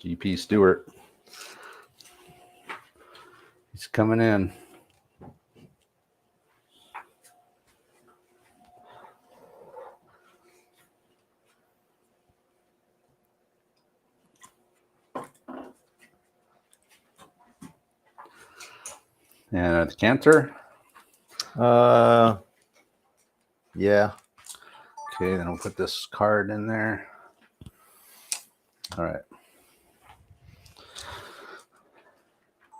GP Stewart. He's coming in. And the canter. yeah. Okay, then we'll put this card in there. All right.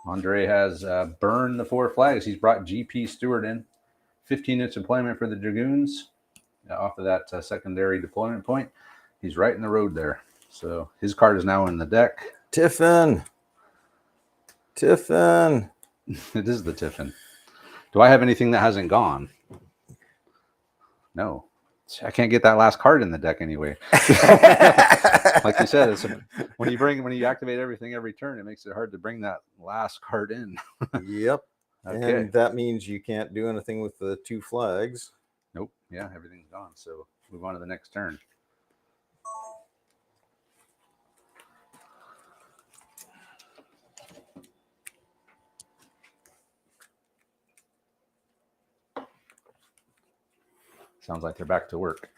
Andre has burned the 4 flags. He's brought GP Stewart in. 15-inch deployment for the Dragoons. Off of that secondary deployment point. He's right in the road there. So his card is now in the deck. Tiffin. It is the Tiffin. Do I have anything that hasn't gone? No. I can't get that last card in the deck anyway. Like you said, when you activate everything every turn, it makes it hard to bring that last card in. Yep. Okay. And that means you can't do anything with the 2 flags. Nope. Yeah, everything's gone. So move on to the next turn. Sounds like they're back to work.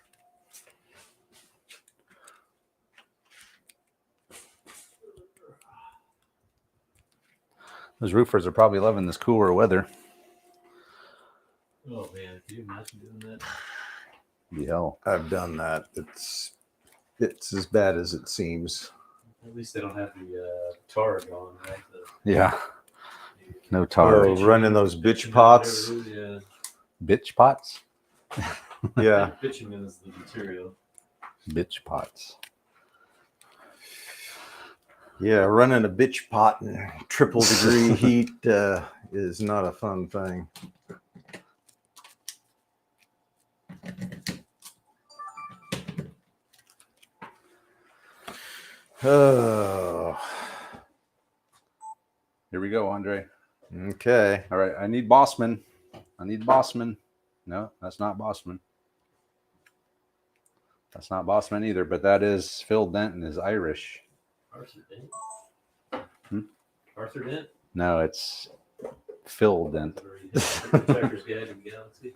Those roofers are probably loving this cooler weather. Oh man, can you imagine doing that? Be hell. I've done that. It's as bad as it seems. At least they don't have the tar going, right? Yeah. No tar. Oh, running those bitch pots. Yeah. Bitch pots? Yeah. Bitumen is the material. Bitch pots. Yeah, running a bitch pot in triple degree heat is not a fun thing. Oh. Here we go, Andre. Okay. All right, I need Bossman. No, that's not Bossman. That's not Bossman either, but that is Phil Denton is Irish. Arthur Dent? Arthur Dent? No, it's Phil Dent. Hitchhiker's Guide to the Galaxy.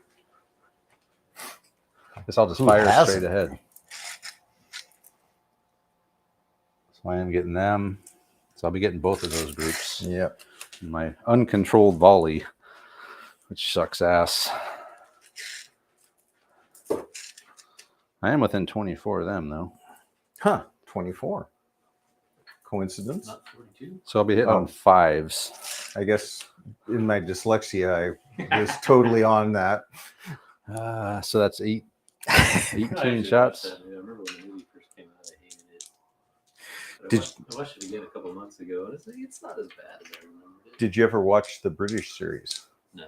Guess I'll just Who fire has straight it? ahead. So I am getting them. So I'll be getting both of those groups. Yep. My uncontrolled volley, which sucks ass. I am within 24 of them, though. Huh. 24. Coincidence? Not 42. So I'll be hitting Oh. on 5s. I guess in my dyslexia, I was totally on that. So that's 18 Actually, shots. watched that movie. I remember when the movie first came out, I hated it. But Did- I watched it again a couple months ago, and it's not as bad as I remembered it. Did you ever watch the British series? No.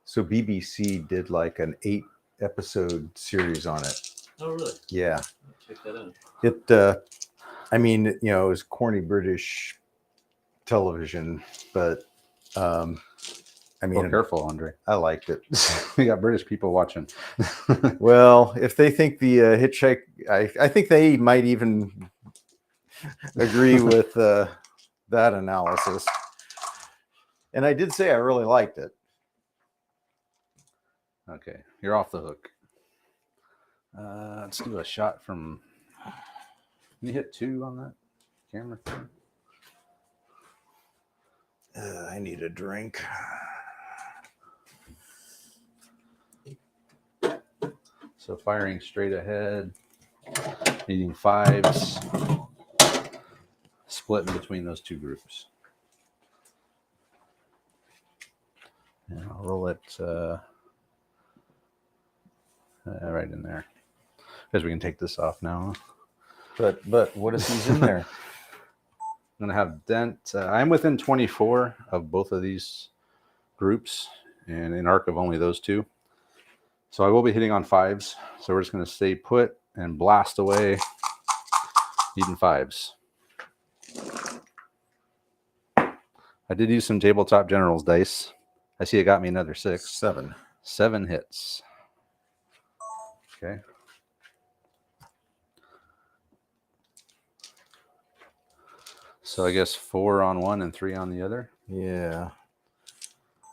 So BBC did like an 8-episode series on it. Oh, really? Yeah. I'll check that out. It, I mean, you know, it was corny British television, but I mean, Well, careful, Andre. I liked it. We got British people watching. Well, if they think the hitchhike, I think they might even agree with that analysis. And I did say I really liked it. Okay, you're off the hook. Let's do a shot from. Can you hit 2 on that camera? I need a drink. So firing straight ahead, needing 5s, splitting between those 2 groups. And I'll roll it right in there. Because we can take this off now. But what if he's in there? I'm going to have dent. I'm within 24 of both of these groups and in arc of only those 2. So I will be hitting on 5s. So we're just going to stay put and blast away, needing 5s. I did use some tabletop generals dice. I see it got me another 6. 7. 7 hits. Okay. So I guess 4 on one and 3 on the other. Yeah.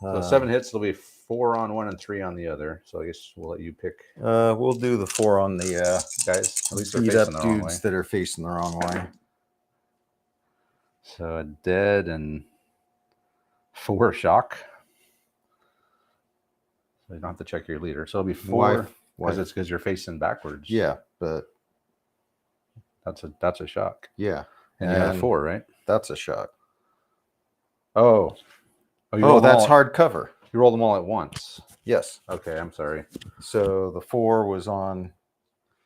So 7 hits, it'll be 4 on one and 3 on the other. So I guess we'll let you pick, We'll do the 4 on the guys. At least they're beat facing up the wrong way. dudes that are facing the wrong way. So a dead and 4 shock. So you don't have to check your leader. So it'll be 4 Why? because you're facing backwards. Yeah, but That's a shock. yeah, And you have 4, right? that's a shot. Oh, you Oh, rolled them that's all- hard cover. You rolled them all at once. Yes. Okay, I'm sorry. So the 4 was on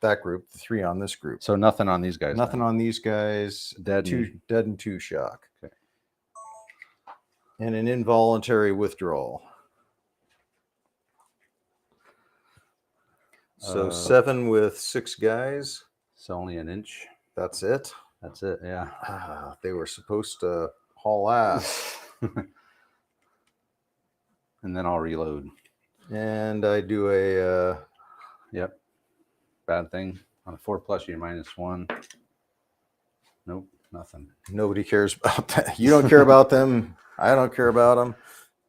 that group, the 3 on this group. So nothing on these guys. Nothing on these guys. Dead. 2 dead and 2 shock. Okay. And an involuntary withdrawal. So 7 with 6 guys. So only an inch. That's it. That's it. Yeah. They were supposed to haul ass. And then I'll reload. And I do a Yep. Bad thing. On a 4+, you're -1. Nope. Nothing. nobody cares about that. You don't care about them. I don't care about them.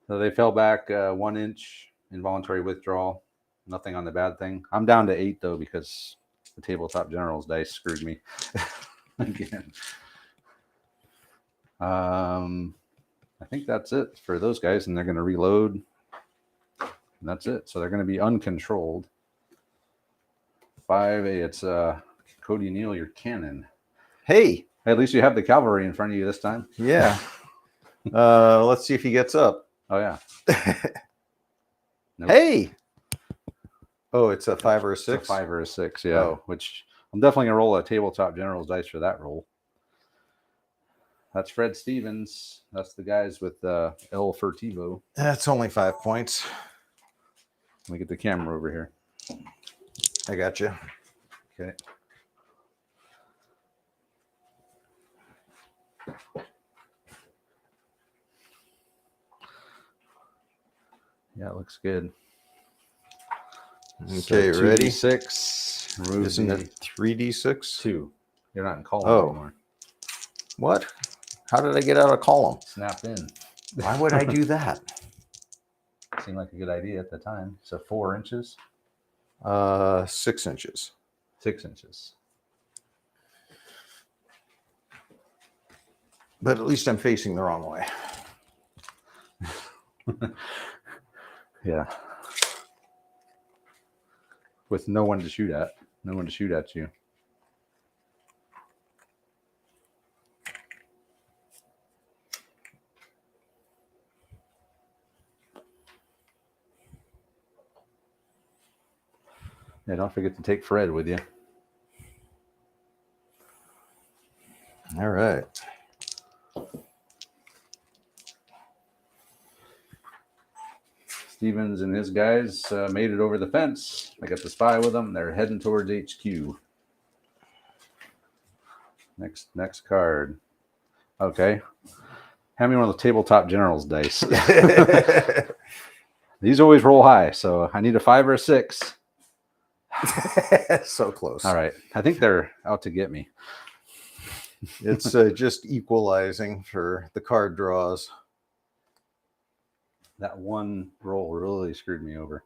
So they fell back 1 inch. Involuntary withdrawal. Nothing on the bad thing. I'm down to 8 though because the tabletop generals dice screwed me again. I think that's it for those guys, and they're going to reload. And that's it. So they're going to be uncontrolled. 5. It's Cody Neal, your cannon. Hey, At least you have the cavalry in front of you this time. yeah. Let's see if he gets up. Oh yeah. Nope. Hey. Oh, it's a 5 or a It's 6. a 5 or a 6, yeah. Oh. Which I'm definitely gonna roll a tabletop generals dice for that roll. That's Fred Stevens. That's the guys with El Furtivo. That's only 5 points. Let me get the camera over here. I got you. Okay. Yeah, it looks good. Okay, ready? 6. Isn't it 3d6? 2. You're not in column Oh. anymore. What? How did I get out of column? Snap in. Why would I do that? Seemed like a good idea at the time. So 4 inches, 6 inches. 6 inches. But at least I'm facing the wrong way. Yeah. With no one to shoot at. No one to shoot at you. Yeah, don't forget to take Fred with you. All right. Stevens and his guys made it over the fence. I got the spy with them. They're heading towards HQ. Next card. Okay. Hand me one of the tabletop generals dice. These always roll high, so I need a 5 or a 6. So close. All right. I think they're out to get me. It's just equalizing for the card draws. That one roll really screwed me over.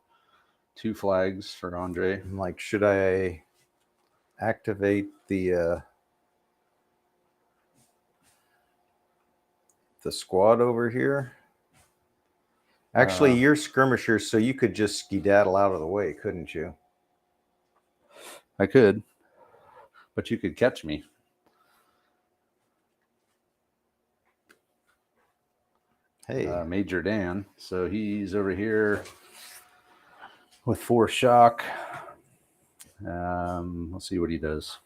2 flags for Andre. I'm like, should I activate the squad over here? Actually, you're skirmishers, so you could just skedaddle out of the way, couldn't you? I could, but you could catch me. Hey, Major Dan. So he's over here with 4 shock. Let's see what he does.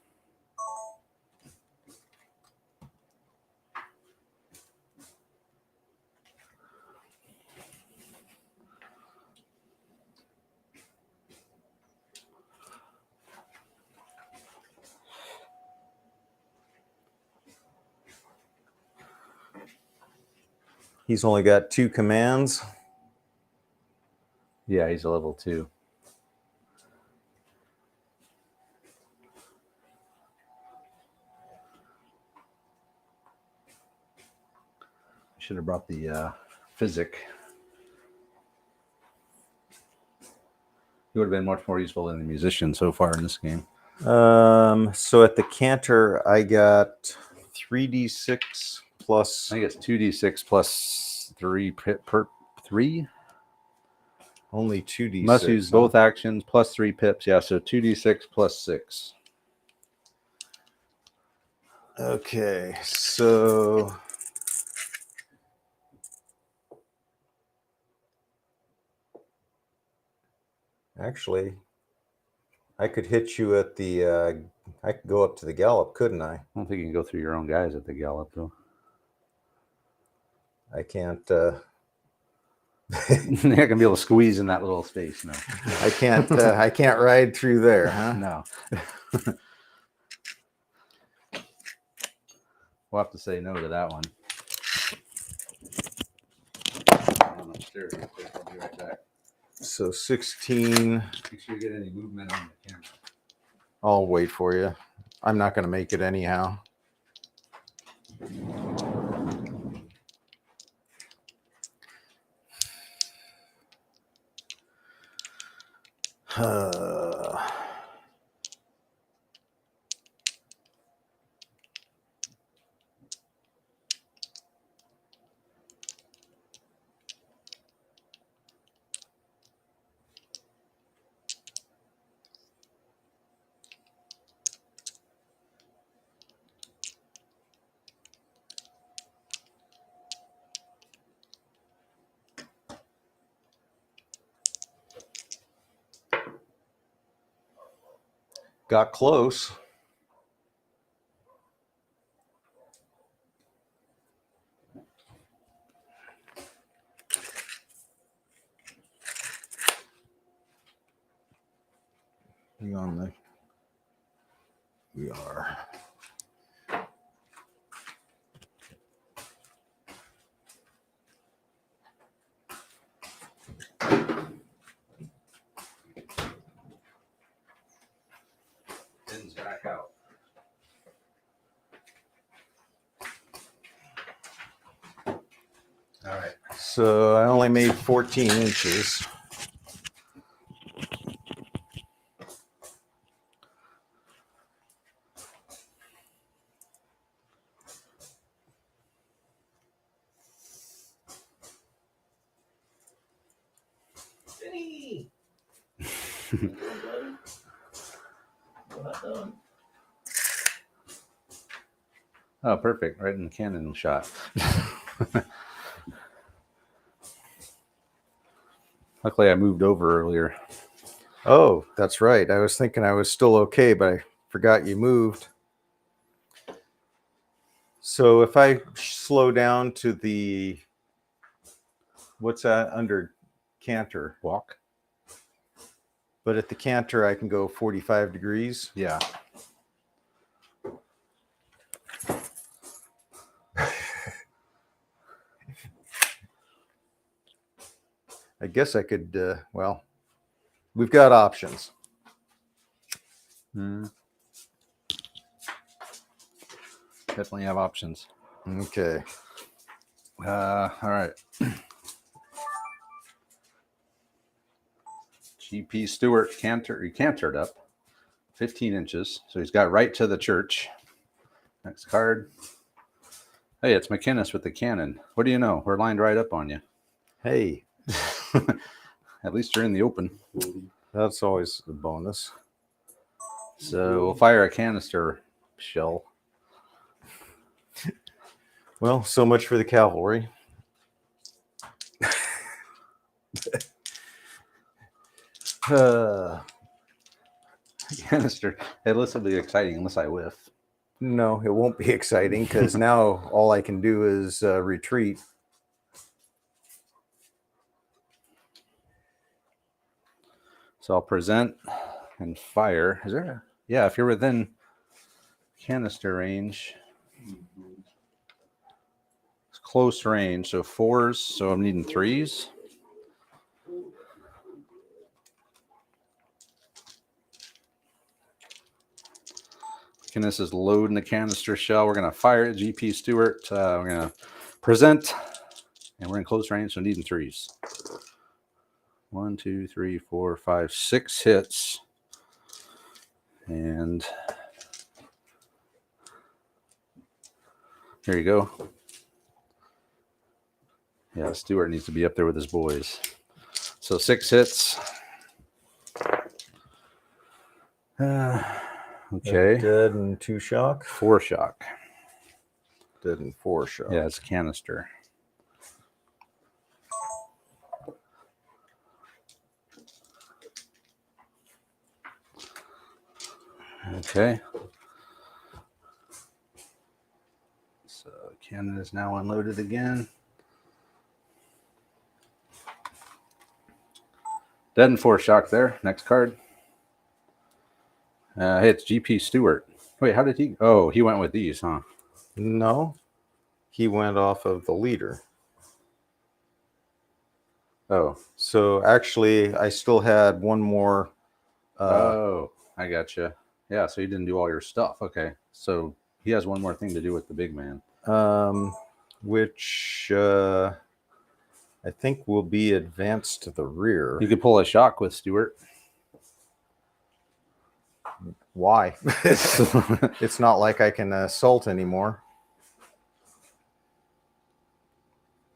he's only got 2 commands. Yeah, he's a level 2. Should have brought the physic. He would have been much more useful than the musician so far in this game. So at the canter, I got 3d6 plus. I think it's 2d6 plus 3 per 3. Only 2d6. Must use both actions plus 3 pips. Yeah, so 2d6 plus 6. Okay, so actually, I could hit you at the. I could go up to the gallop, couldn't I? I don't think you can go through your own guys at the gallop, though. I can't. You're not gonna be able to squeeze in that little space. No, I can't. I can't ride through there, huh? no. We'll have to say no to that one. I'm upstairs real quick. I'll be right back. So 16. Make sure you get any movement on the camera. I'll wait for you. I'm not going to make it anyhow. Got close. We are. Pins back out. All right. So I only made 14 inches. Vinny! Well done. Oh, perfect. Right in the cannon shot. Luckily, I moved over earlier. Oh, that's right. I was thinking I was still okay, but I forgot you moved. So if I slow down to the, what's that under canter? Walk. But at the canter, I can go 45 degrees. Yeah. I guess I could, well, we've got options. Definitely have options. Okay. All right. GP Stewart he cantered up 15 inches. So he's got right to the church. Next card. Hey, it's McInnes with the cannon. What do you know? We're lined right up on you. Hey, At least you're in the open. that's always a bonus. So we'll fire a canister shell. Well, so much for the cavalry. Canister. Hey, this will be exciting unless I whiff. No, it won't be exciting because now all I can do is retreat. So I'll present and fire. Is there a... Yeah, if you're within canister range. It's close range. So 4s. So I'm needing 3s. And this is loading the canister shell. We're going to fire at GP Stewart. We're going to present, and we're in close range, so needing 3s. 1, 2, 3, 4, 5, 6 hits. And there you go. Yeah, Stewart needs to be up there with his boys. So 6 hits. Okay. Dead and 2 shock. 4 shock. Dead and 4 shock. Yeah, it's canister. Okay. So cannon is now unloaded again. Dead and 4 shock there. Next card. Hey, it's GP Stewart. Wait, how did he? Oh, he went with these, huh? No, he went off of the leader. Oh. So actually, I still had one more. Oh, I gotcha. Yeah, so you didn't do all your stuff. Okay. So he has one more thing to do with the big man. Which I think will be advanced to the rear. You could pull a shock with Stewart. Why? It's not like I can assault anymore.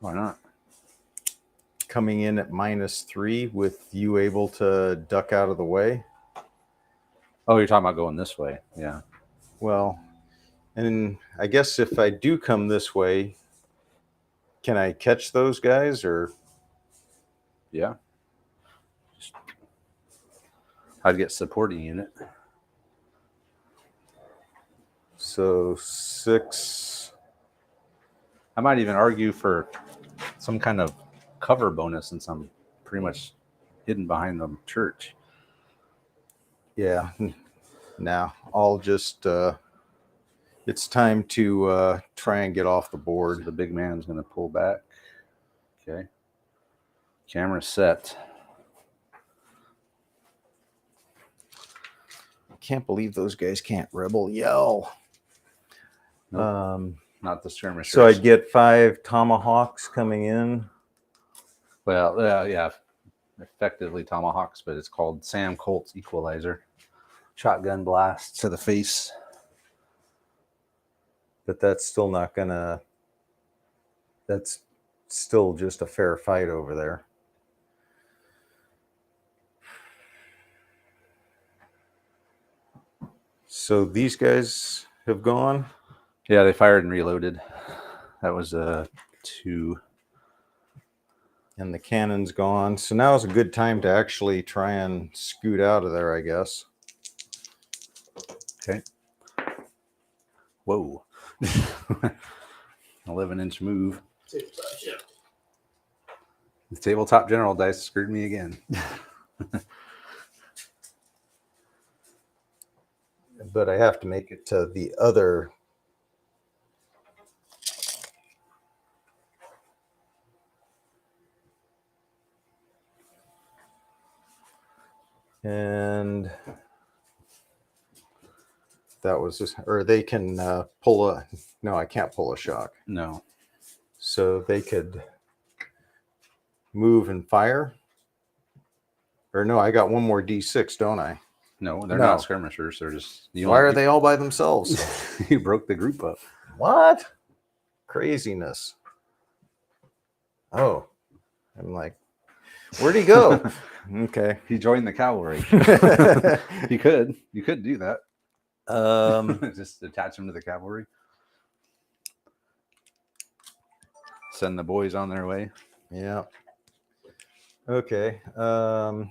Why not? Coming in at -3 with you able to duck out of the way. Oh, you're talking about going this way. Yeah. Well, and I guess if I do come this way, can I catch those guys or? Yeah. I'd get supporting unit. So 6. I might even argue for some kind of cover bonus since I'm pretty much hidden behind the church. Yeah. Now I'll just. It's time to try and get off the board. So the big man's going to pull back. Okay. Camera set. I can't believe those guys can't rebel yell. Nope. Not the skirmishers. So I get 5 tomahawks coming in. Well, yeah, effectively tomahawks, but it's called Sam Colt's Equalizer. Shotgun blast to the face. But that's still not gonna. That's still just a fair fight over there. So these guys have gone. Yeah, they fired and reloaded. That was a 2. And the cannon's gone. So now is a good time to actually try and scoot out of there, I guess. Okay. Whoa. 11-inch move. The tabletop general dice screwed me again. But I have to make it to the other. And that was just, or they can pull a, no, I can't pull a shock. No. So they could move and fire. Or no, I got one more D6, don't I? No, they're No. not skirmishers. They're just. Why are they all by themselves? You broke the group up. What? Craziness. Oh, I'm like, where'd he go? Okay. He joined the cavalry. You could do that. Just attach him to the cavalry. Send the boys on their way. Yeah. Okay. All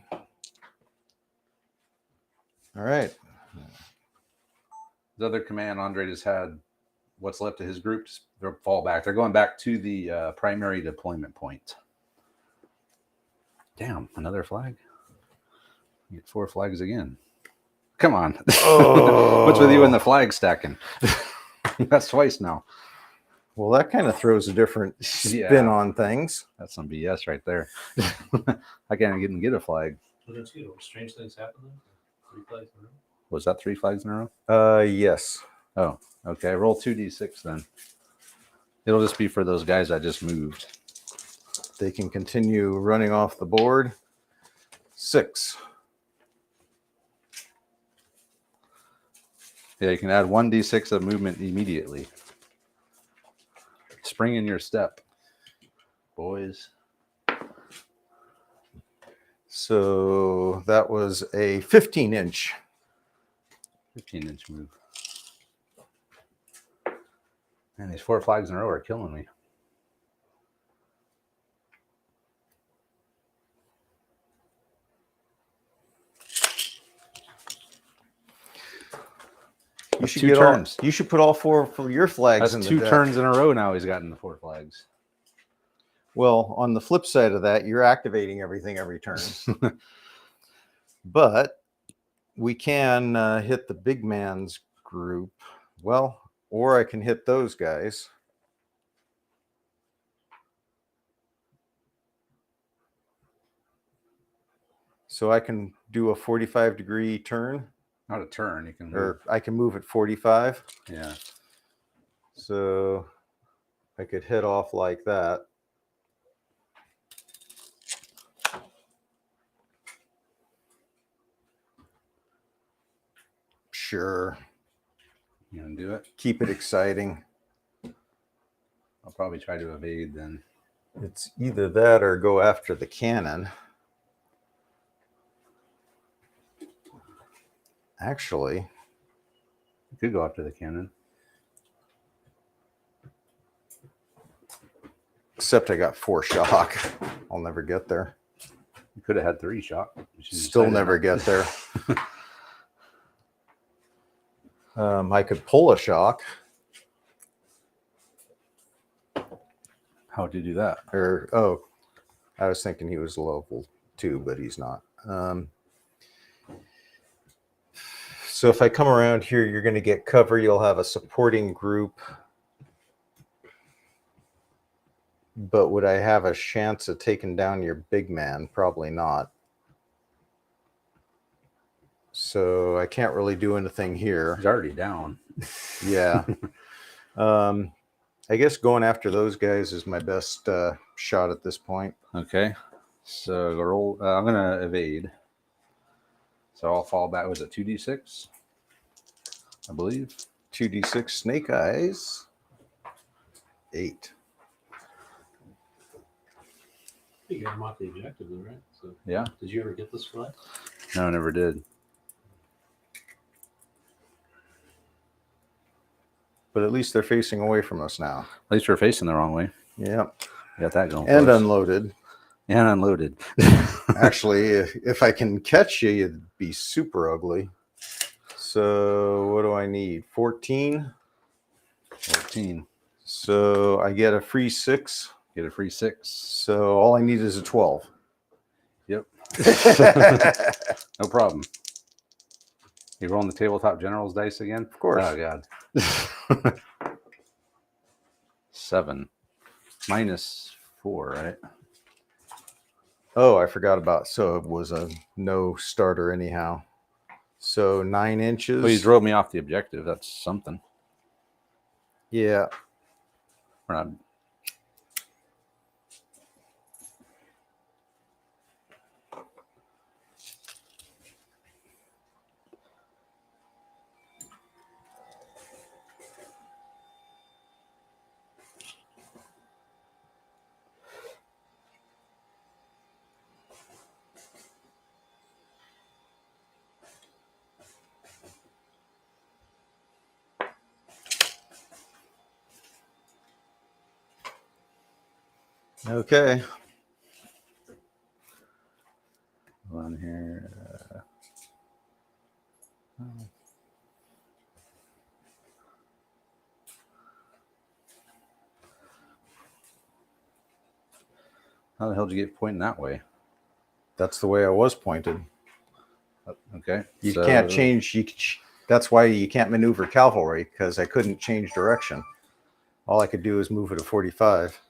right. The other command, Andre just had what's left of his group to fall back. They're going back to the primary deployment point. Damn, another flag. You get 4 flags again. Come on. Oh. What's with you and the flag stacking? That's twice now. Well, that kind of throws a different spin on things. That's some BS right there. I can't even get a flag. Strange things happen then? 3 flags in a row? Was that 3 flags in a row? Yes. Oh, okay. Roll 2d6 then. It'll just be for those guys I just moved. They can continue running off the board. 6. Yeah, you can add 1d6 of movement immediately. Spring in your step, boys. So that was a 15-inch. 15-inch move. Man, these 4 flags in a row are killing me. You should 2 get turns. You should put all 4 of your flags That's in the 2 deck. turns in a row now. He's gotten the 4 flags. Well, on the flip side of that, you're activating everything every turn. But we can hit the big man's group. Well, or I can hit those guys. So I can do a 45-degree turn. Not a turn. You can move. Or I can move at 45. Yeah. So I could hit off like that. Sure. You gonna do it? Keep it exciting. I'll probably try to evade then. It's either that or go after the cannon. Actually, You could go after the cannon. except I got 4 shock. I'll never get there. You could have had 3 shot. Still never get there. I could pull a shock. How would you do that? Or, oh, I was thinking he was level 2, but he's not. So if I come around here, you're going to get cover. You'll have a supporting group. But would I have a chance of taking down your big man? Probably not. So I can't really do anything here. He's already down. Yeah. I guess going after those guys is my best shot at this point. Okay. So roll. I'm gonna evade. So I'll fall back. Was it 2d6? I believe. 2d6 snake eyes. 8. You got him off the objective, though, right? So, Yeah. did you ever get this flag? No, I never did. But at least they're facing away from us now. At least we're facing the wrong way. Yeah. Got that going. And for us. unloaded. And unloaded. Actually, if I can catch you, you'd be super ugly. So what do I need? 14. 14. So I get a free 6. Get a free 6. So all I need is a 12. Yep. No problem. You rolling the tabletop generals dice again? Of course. Oh, God. 7. -4, right? Oh, I forgot about. So it was a no starter anyhow. So 9 inches. Well, you drove me off the objective. That's something. Yeah. We're not. Okay. On here. How the hell did you get pointing that way? That's the way I was pointed. Okay. You can't change. That's why you can't maneuver cavalry, because I couldn't change direction. All I could do is move it to 45.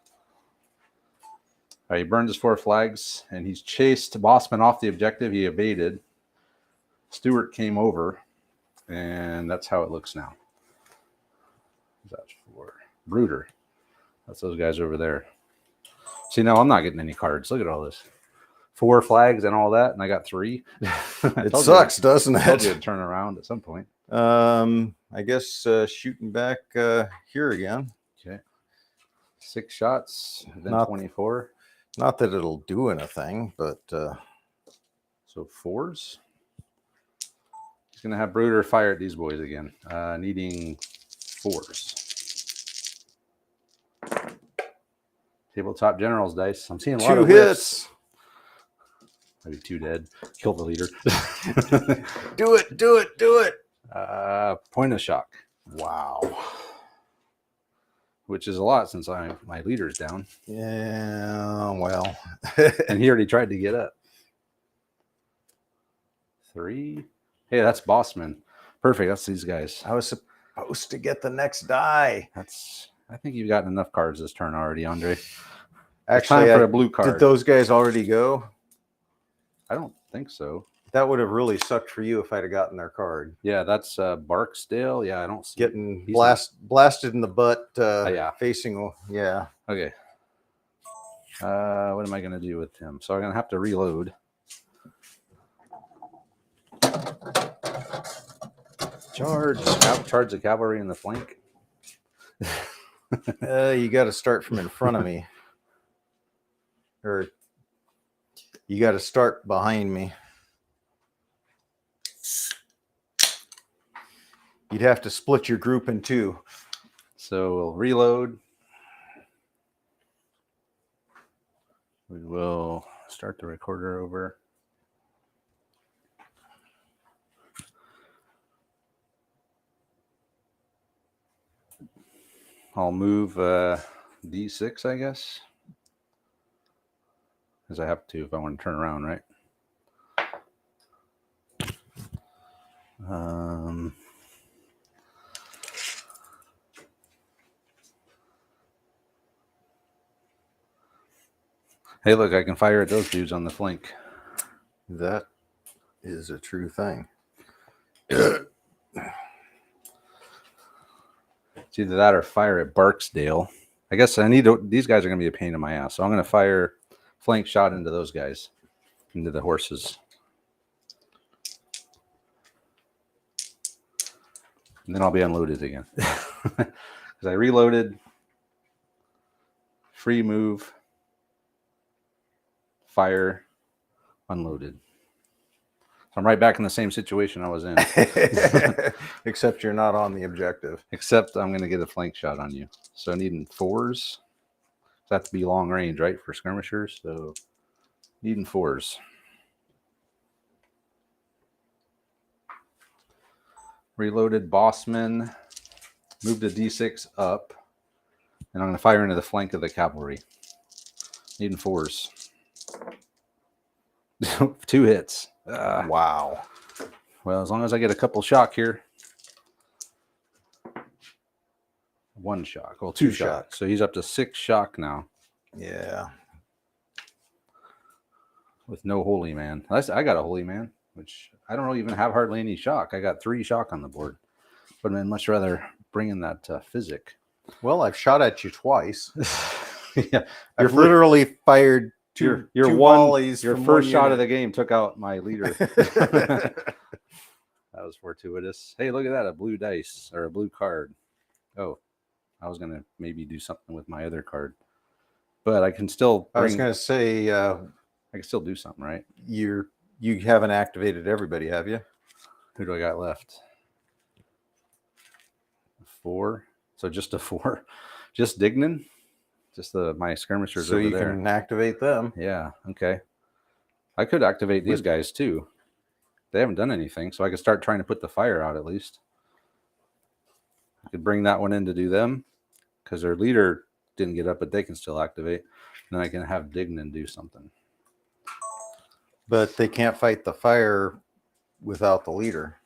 He burned his 4 flags, and he's chased Bossman off the objective. He evaded. Stewart came over, and that's how it looks now. That's for Bruder. That's those guys over there. See, now I'm not getting any cards. Look at all this. 4 flags and all that, and I got 3. It sucks, doesn't I told you it? to turn around at some point. I guess shooting back here again. Okay. 6 shots, then Not- 24. Not that it'll do anything, but So 4s. He's going to have Bruder fire at these boys again, needing 4s. Tabletop generals dice. I'm seeing a lot 2 of hits. whiffs. Maybe 2 dead. Kill the leader. Do it, do it, do it. Point of shock, Wow. which is a lot since my leader's down. Yeah, well. And he already tried to get up. 3. Hey, that's Bossman. Perfect. That's these guys. I was supposed to get the next die. I think you've gotten enough cards this turn already, Andre. Actually, Time for a blue card. did those guys already go? I don't think so. That would have really sucked for you if I'd have gotten their card. Yeah, that's Barksdale. Yeah, I don't see. Getting He's blasted in the butt. yeah. Facing. Yeah. Okay. What am I going to do with him? So I'm going to have to reload. Charge the cavalry in the flank. You got to start from in front of me, or you got to start behind me. You'd have to split your group in 2. So we'll reload. We will start the recorder over. I'll move D6, I guess. Because I have to if I want to turn around, right? Hey, look, I can fire at those dudes on the flank. That is a true thing. It's either that or fire at Barksdale. I guess these guys are going to be a pain in my ass. So I'm going to fire flank shot into those guys, into the horses. And then I'll be unloaded again. Because I reloaded, free move, fire, unloaded. So I'm right back in the same situation I was in. Except you're not on the objective. Except I'm going to get a flank shot on you. So needing 4s. So that to be long range, right, for skirmishers. So Needing 4s. Reloaded Bossman. Moved a D6 up. And I'm going to fire into the flank of the cavalry. Needing 4s. 2 hits. Wow. Well, as long as I get a couple shock here. 1 shock. Well, 2 shock. So he's up to 6 shock now. Yeah. With no holy man. I got a holy man, which I don't really even have hardly any shock. I got 3 shock on the board. But I'd much rather bring in that physic. Well, I've shot at you twice. Yeah, I've literally fired two volleys. Your first shot of the game took out my leader. That was fortuitous. Hey, look at that, a blue dice or a blue card. Oh, I was gonna maybe do something with my other card, but I can still. I was gonna say I can still do something, right? You haven't activated everybody, have you? Who do I got left? 4. So just a 4. Just Dignan. Just my skirmishers so over you there. can activate them. Yeah. Okay. I could activate these guys too. They haven't done anything, so I could start trying to put the fire out at least. I could bring that one in to do them because their leader didn't get up, but they can still activate. And then I can have Dignan do something. But they can't fight the fire without the leader.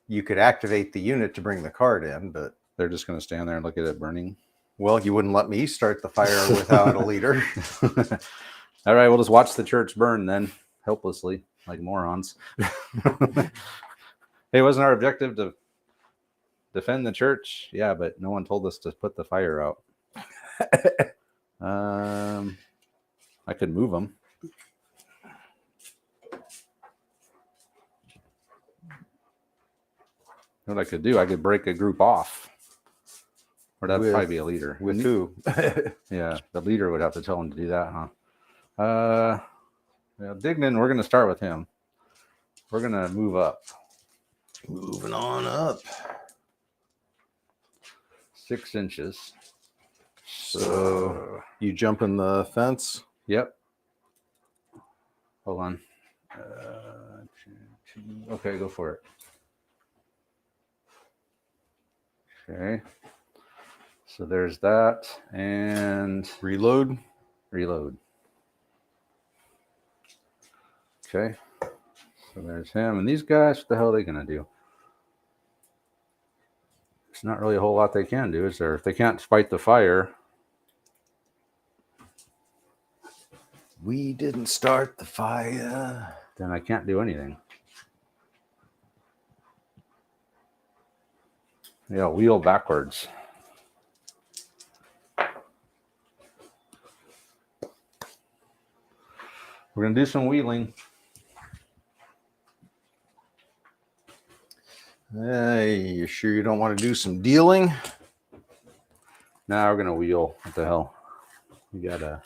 You could activate the unit to bring the card in, but they're just going to stand there and look at it burning. Well, you wouldn't let me start the fire without a leader. All right, we'll just watch the church burn then, helplessly, like morons. Hey, wasn't our objective to defend the church? Yeah, but no one told us to put the fire out. I could move them. What I could do, I could break a group off. Or that'd probably be a leader. With who? Yeah, the leader would have to tell him to do that, huh? Yeah, Dignan, we're going to start with him. We're going to move up. Moving on up. 6 inches. So you jump in the fence? Yep. Hold on. Okay, go for it. Okay. So there's that. And reload. Reload. Okay. So there's him. And these guys, what the hell are they going to do? There's not really a whole lot they can do, is there? If they can't fight the fire. We didn't start the fire. Then I can't do anything. Yeah, wheel backwards. We're going to do some wheeling. You sure you don't want to do some dealing? Now we're going to wheel. What the hell? We gotta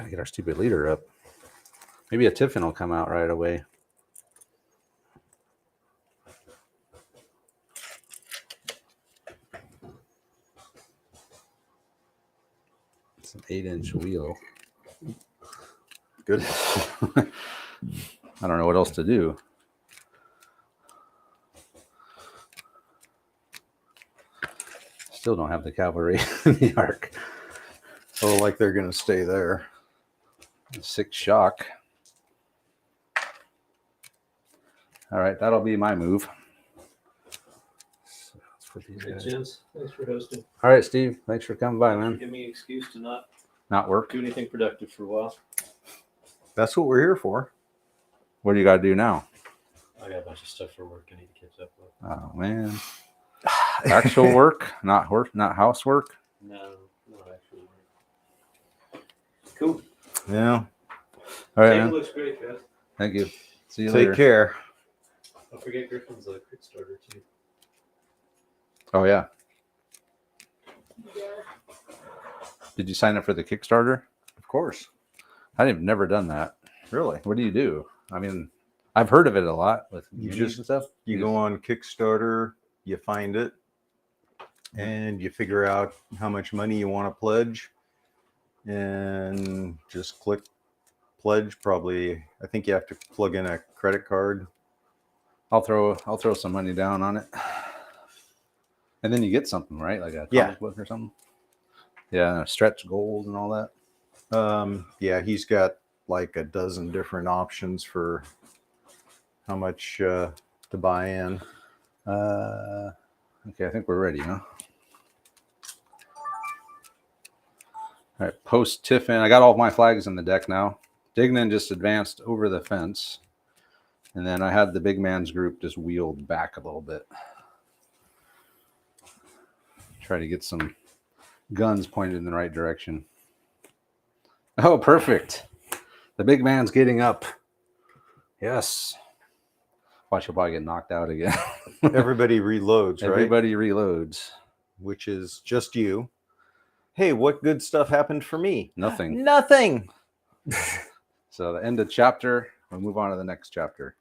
get our stupid leader up. Maybe a Tiffin will come out right away. It's an 8-inch wheel. Good. I don't know what else to do. Still don't have the cavalry in the arc. Oh, like they're going to stay there. 6 shock. All right, that'll be my move. So let's put these guys. Gents, thanks for hosting. All right, Steve. Thanks for coming by, man. Give me an excuse to Not work. do anything productive for a while. That's what we're here for. What do you got to do now? I got a bunch of stuff for work I need to catch up with. Oh man, actual work, not housework. No, not actual work. Cool. Yeah. All right, Table man. looks great, guys. Thank you. See you Take later. care. Don't forget Griffin's a Kickstarter too. Oh yeah. Did you sign up for the Kickstarter? Of course. I've never done that. Really? What do you do? I mean, I've heard of it a lot with You minis just- and stuff. You go on Kickstarter, you find it, and you figure out how much money you want to pledge, and just click pledge. Probably, I think you have to plug in a credit card. I'll throw some money down on it, and then you get something, right? Like a Yeah. comic book or something. Yeah, stretch goals and all that. Yeah, he's got like a dozen different options for how much to buy in. Okay, I think we're ready, huh? All right, post Tiffin. I got all of my flags in the deck now. Dignan just advanced over the fence. And then I had the big man's group just wheeled back a little bit. Try to get some guns pointed in the right direction. Oh, perfect. The big man's getting up. Yes. Watch, he'll probably get knocked out again. Everybody reloads, right? Everybody reloads. Which is just you. Hey, what good stuff happened for me? Nothing. Nothing. So the end of chapter. We'll move on to the next chapter.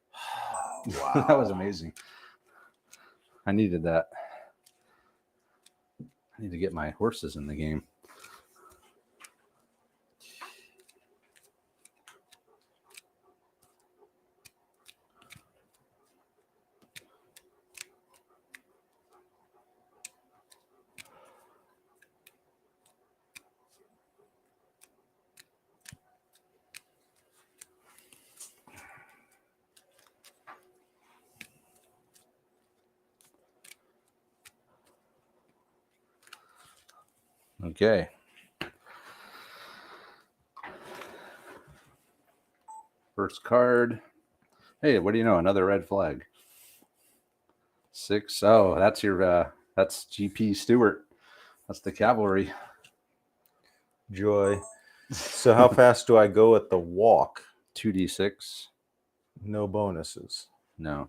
Wow. That was amazing. I needed that. I need to get my horses in the game. Okay. First card. Hey, what do you know? Another red flag. 6. Oh, that's your that's GP Stewart. That's the cavalry. Joy. So how fast do I go at the walk? 2d6. No bonuses. No.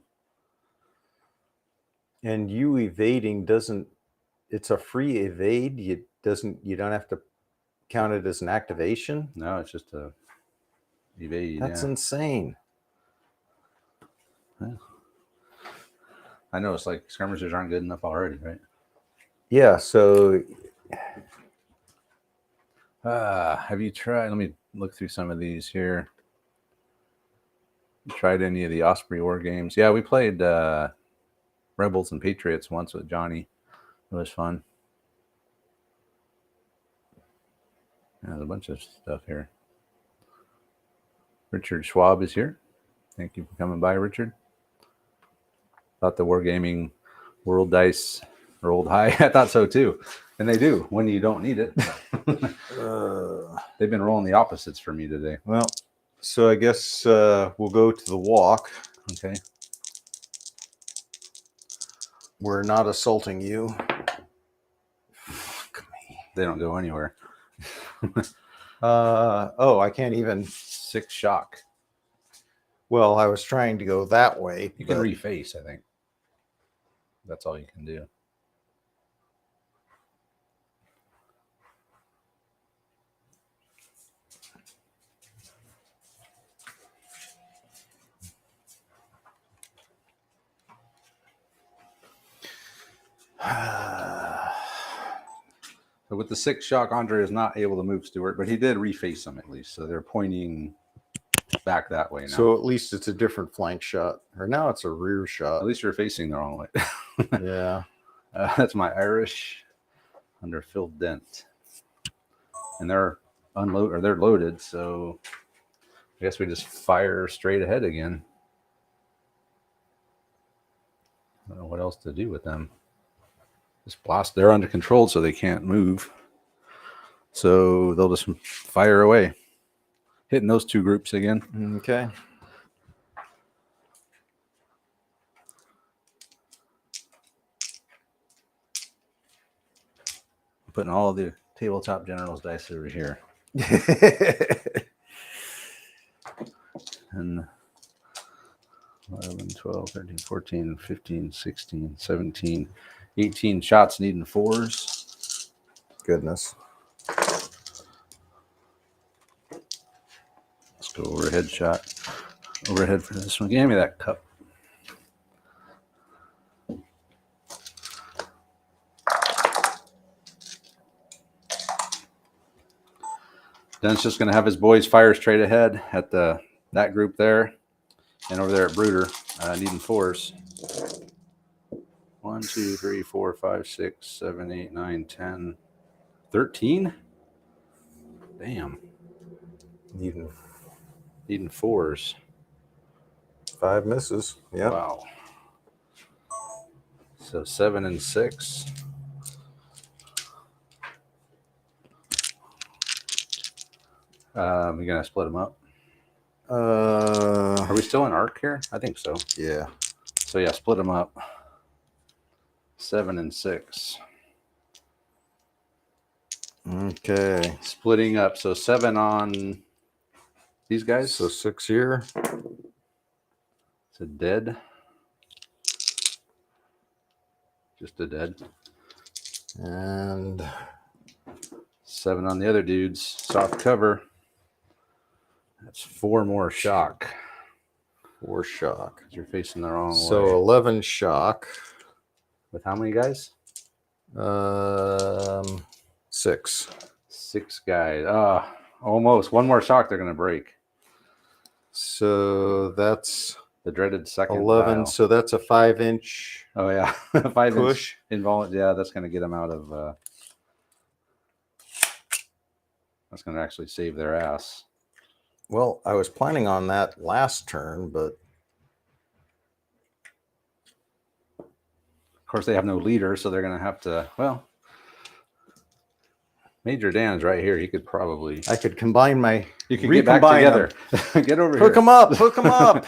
And you evading doesn't, it's a free evade. You don't have to count it as an activation. No, it's just a evade. That's yeah. insane. Yeah. I know it's like skirmishers aren't good enough already, right? Yeah, so have you tried? Let me look through some of these here. You tried any of the Osprey War games? Yeah, we played Rebels and Patriots once with Johnny. It was fun. Yeah, there's a bunch of stuff here. Richard Schwab is here. Thank you for coming by, Richard. Thought the Wargaming World Dice rolled high. I thought so too. And they do when you don't need it. They've been rolling the opposites for me today. Well, so I guess we'll go to the walk. Okay. We're not assaulting you. Fuck me. They don't go anywhere. Oh, I can't even. 6 shock. Well, I was trying to go that way. You can reface, I think. That's all you can do. So with the 6 shock, Andre is not able to move Stewart, but he did reface them at least. So they're pointing back that way now. So at least it's a different flank shot. Or now it's a rear shot. At least you're facing the wrong way. Yeah. That's my Irish under Phil Dent. And they're they're loaded, so I guess we just fire straight ahead again. I don't know what else to do with them. Just blast. They're under control, so they can't move. So they'll just fire away. Hitting those 2 groups again. Okay. Putting all the tabletop generals dice over here. And 11, 12, 13, 14, 15, 16, 17, 18 shots needing 4s. Goodness. Let's go overhead shot. Overhead for this one. Give me that cup. Den's just going to have his boys fire straight ahead at that group there, and over there at Brooder, needing 4s. 1, 2, 3, 4, 5, 6, 7, 8, 9, 10, 13. Damn. Needing Needing 4s. 5 misses. Yeah. Wow. So 7 and 6. We're gonna split them up. Are we still in arc here? I think so. Yeah. So yeah, split them up. 7 and 6. Okay. Splitting up. So 7 on these guys. So 6 here. It's a dead. Just a dead. And 7 on the other dudes. Soft cover. That's 4 more shock. 4 shock. You're facing the wrong So way. 11 shock. With how many guys? 6. 6 guys. Almost. 1 more shock, they're going to break. So that's The dreaded second 11. dial. So that's a 5-inch Oh, yeah. 5 push. inch yeah, that's going to get them out of... that's going to actually save their ass. Well, I was planning on that last turn, but Of course, they have no leader, so they're going to have to... Well, Major Dan's right here. He could probably... I could combine my. You can get back recombine together. Get over Hook here. them up. Hook them up.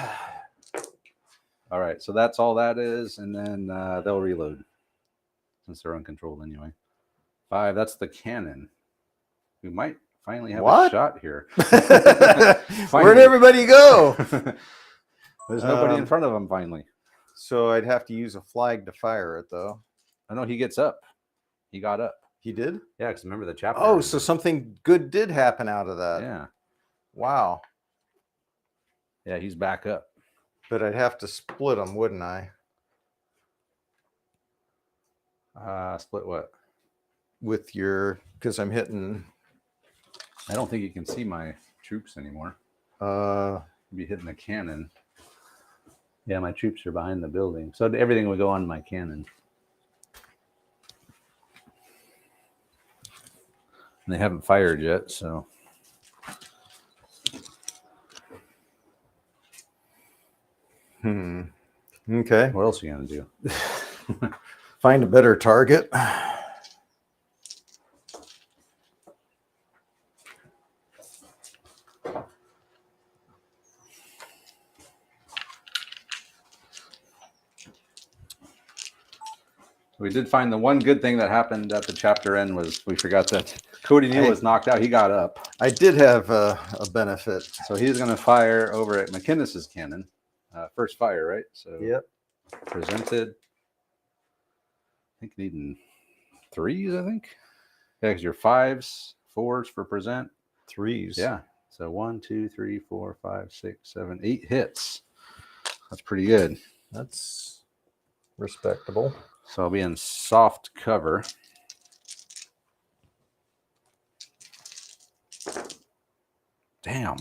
All right, so that's all that is, and then they'll reload since they're uncontrolled anyway. 5, that's the cannon. We might finally have a shot here. Where'd everybody go? There's nobody in front of them finally. So I'd have to use a flag to fire it, though. I know he gets up. He got up. He did? Yeah, because remember the chapter. Oh, so something good did happen out of that. Yeah. Wow. Yeah, he's back up. But I'd have to split them, wouldn't I? Split what? With your, because I'm hitting. I don't think you can see my troops anymore. Uh, You'd be hitting the cannon. Yeah, my troops are behind the building. So everything would go on my cannon. And they haven't fired yet, so. Okay. What else are you going to do? Find a better target. We did find the one good thing that happened at the chapter end was we forgot that Cody Neal was knocked out. He got up. I did have a benefit. So he's going to fire over at McInnes's cannon. First fire, right? So Yep. presented. I think needing 3s, I think. Yeah, because your 5s, 4s for present. 3s. Yeah. So 1, 2, 3, 4, 5, 6, 7, 8 hits. That's pretty good. That's respectable. So I'll be in soft cover. Damn.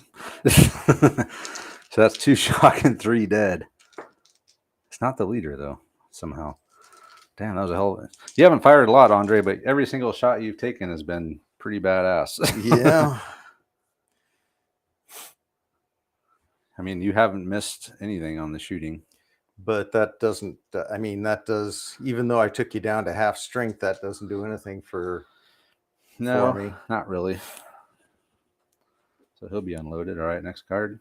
So that's 2 shock and 3 dead. It's not the leader, though, somehow. Damn, that was a hell of a... You haven't fired a lot, Andre, but every single shot you've taken has been pretty badass. Yeah. I mean, you haven't missed anything on the shooting. But that doesn't, I mean, that does, even though I took you down to half strength, that doesn't do anything for me. Not really. So he'll be unloaded. All right, next card.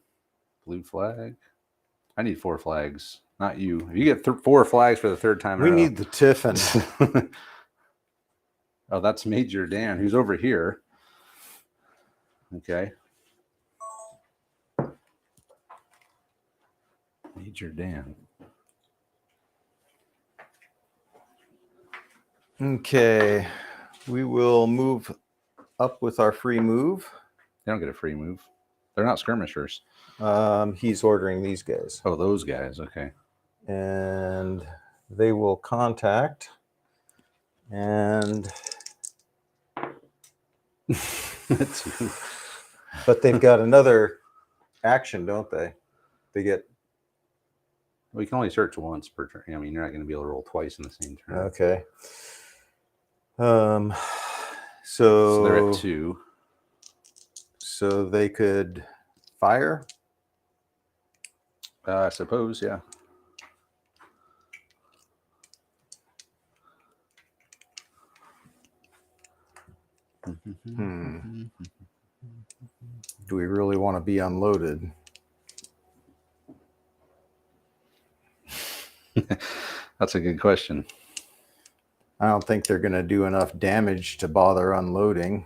Blue flag. I need 4 flags, not you. If you get 4 flags for the 3rd time in We a row. need the Tiffin. Oh, that's Major Dan, who's over here. Okay. Major Dan. Okay. We will move up with our free move. They don't get a free move. They're not skirmishers. He's ordering these guys. Oh, those guys. Okay. And they will contact. And That's you. But they've got another action, don't they? They get We can only search once per turn. I mean, you're not going to be able to roll twice in the same turn. okay. So they're at 2. So they could fire. I suppose, yeah. Do we really want to be unloaded? That's a good question. I don't think they're going to do enough damage to bother unloading.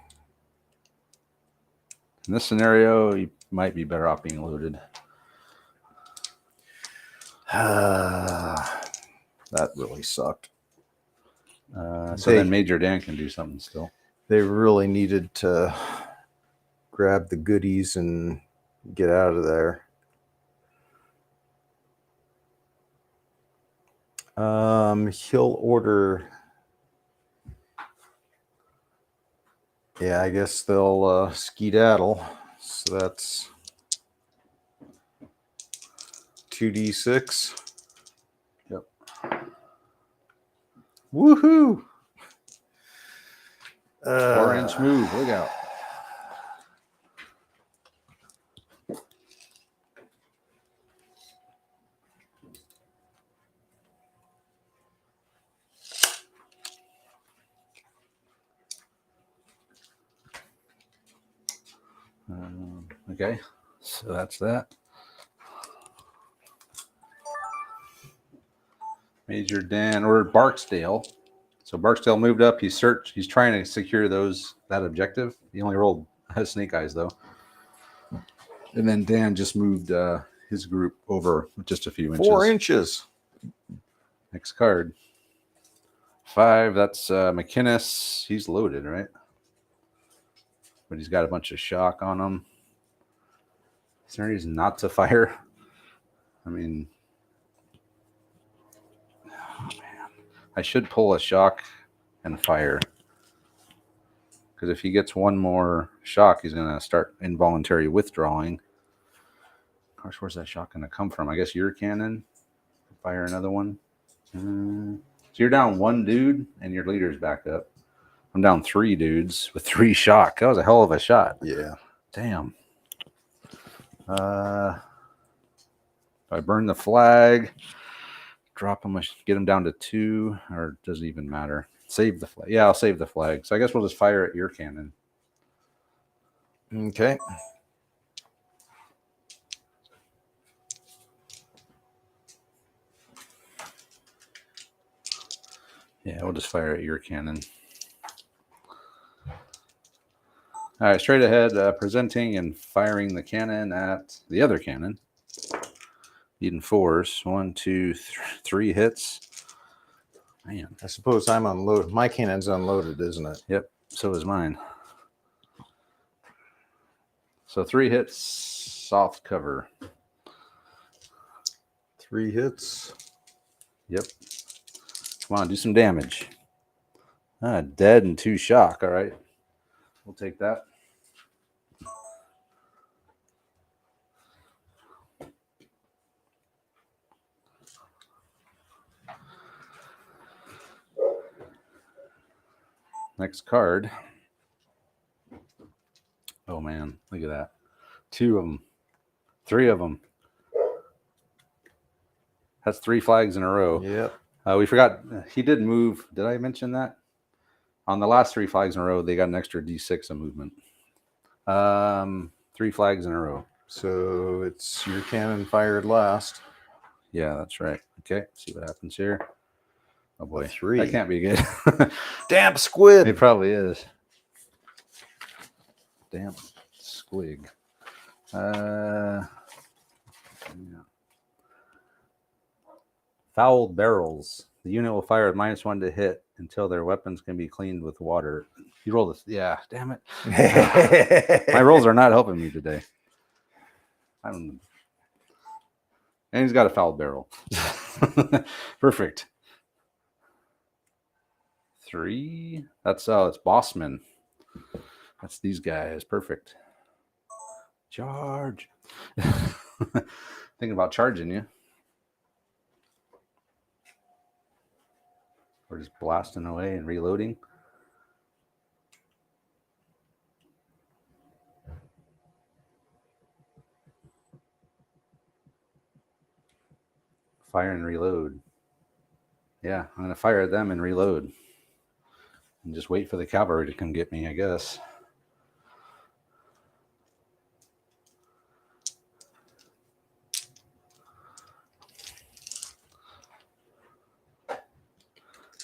In this scenario, you might be better off being loaded. That really sucked. So then Major Dan can do something still. They really needed to grab the goodies and get out of there. He'll order. Yeah, I guess they'll skedaddle. So that's 2d6. Yep. Woohoo! 4-inch move. Look out. Okay, so that's that. Major Dan or Barksdale. So Barksdale moved up. He's trying to secure that objective. He only rolled snake eyes though. And then Dan just moved his group over just a few inches. 4 inches. Next card. 5. That's McInnes. He's loaded, right? But he's got a bunch of shock on him. Is there any reason not to fire? I mean, oh man, I should pull a shock and fire. Because if he gets one more shock, he's going to start involuntary withdrawing. Of course, where's that shock going to come from? I guess your cannon. Fire another one. So you're down 1 dude, and your leader's back up. I'm down 3 dudes with 3 shock. That was a hell of a shot. Yeah. Damn. If I burn the flag, drop him, get him down to 2, or does it even matter? Save the flag. Yeah, I'll save the flag. So I guess we'll just fire at your cannon. Okay. Yeah, we'll just fire at your cannon. All right, straight ahead, presenting and firing the cannon at the other cannon. Needing 4s. 1, 2, 3 hits. Man. I suppose I'm unloaded. My cannon's unloaded, isn't it? Yep, so is mine. So 3 hits, soft cover. 3 hits. Yep. Come on, do some damage. Dead and 2 shock. All right. We'll take that. Next card. Oh, man. Look at that. 2 of them. 3 of them. That's 3 flags in a row. Yep. We forgot. He did move. Did I mention that? On the last 3 flags in a row, they got an extra D6 of movement. 3 flags in a row. So it's your cannon fired last. Yeah, that's right. Okay, see what happens here. Oh boy, 3. That can't be good. Damp squid. It probably is. Damp squig. Yeah. Foul barrels. The unit will fire at -1 to hit until their weapons can be cleaned with water. You roll this. Yeah, damn it. My rolls are not helping me today. And he's got a foul barrel. Perfect. 3. That's it's Bossman. That's these guys. Perfect. Charge. Thinking about charging you. We're just blasting away and reloading. Fire and reload. Yeah, I'm going to fire at them and reload. And just wait for the cavalry to come get me, I guess.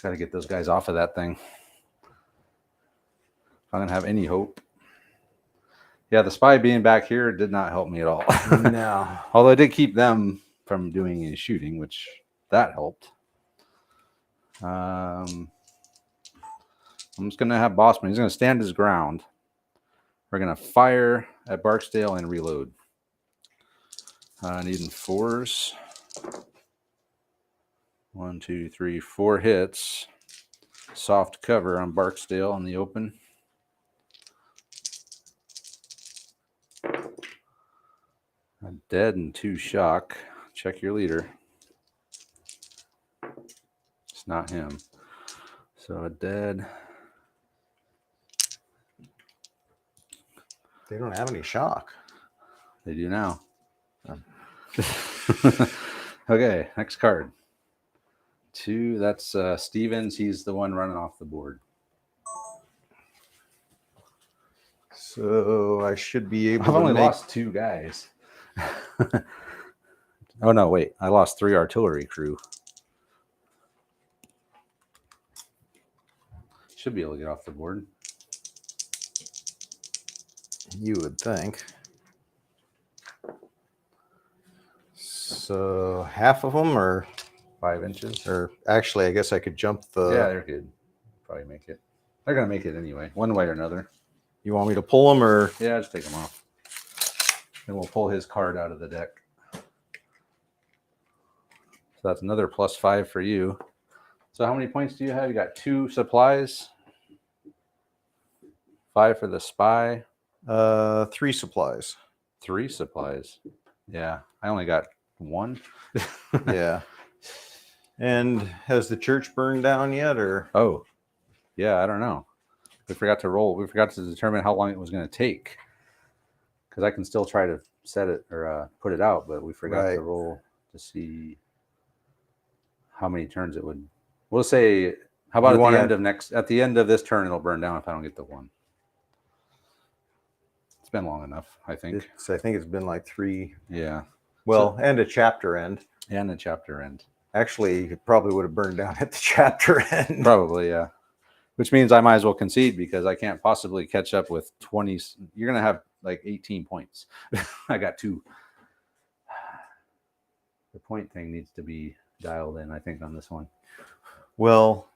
Got to get those guys off of that thing. If I'm going to have any hope. Yeah, the spy being back here did not help me at all. No. Although I did keep them from doing any shooting, which that helped. I'm just going to have Bossman. He's going to stand his ground. We're going to fire at Barksdale and reload. Needing 4s. 1, 2, 3, 4 hits. Soft cover on Barksdale in the open. A dead and 2 shock. Check your leader. It's not him. So a dead. They don't have any shock. They do now. Okay, next card. 2, that's Stevens. He's the one running off the board. So I should be able I've to only make... lost 2 guys. Oh, no, wait. I lost 3 artillery crew. Should be able to get off the board. You would think. So half of them, or 5 inches. or actually, I guess I could jump the... Yeah, they're good. Probably make it. They're going to make it anyway, one way or another. You want me to pull them, or... Yeah, just take them off. Then we'll pull his card out of the deck. So that's another +5 for you. So how many points do you have? You got 2 supplies. 5 for the spy. 3 supplies. 3 supplies. Yeah, I only got 1. Yeah. And has the church burned down yet, or? Oh, yeah, I don't know. We forgot to roll. We forgot to determine how long it was going to take. Because I can still try to set it or put it out, but we forgot to roll to see how many turns it would. We'll say, how about at the end of this turn, it'll burn down if I don't get the 1. It's been long enough, I think. I think it's been like 3. Yeah. Well, and a chapter end. And a chapter end. Actually, it probably would have burned down at the chapter end. Probably, yeah. Which means I might as well concede because I can't possibly catch up with 20. You're going to have like 18 points. I got 2. The point thing needs to be dialed in, I think, on this one. Well,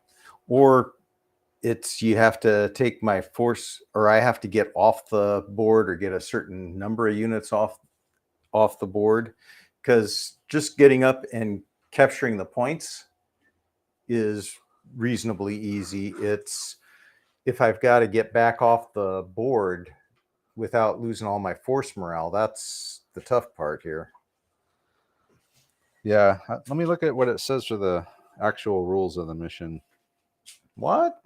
or it's you have to take my force, or I have to get off the board or get a certain number of units off the board, because just getting up and capturing the points is reasonably easy. It's if I've got to get back off the board without losing all my force morale, that's the tough part here. Yeah, let me look at what it says for the actual rules of the mission. What?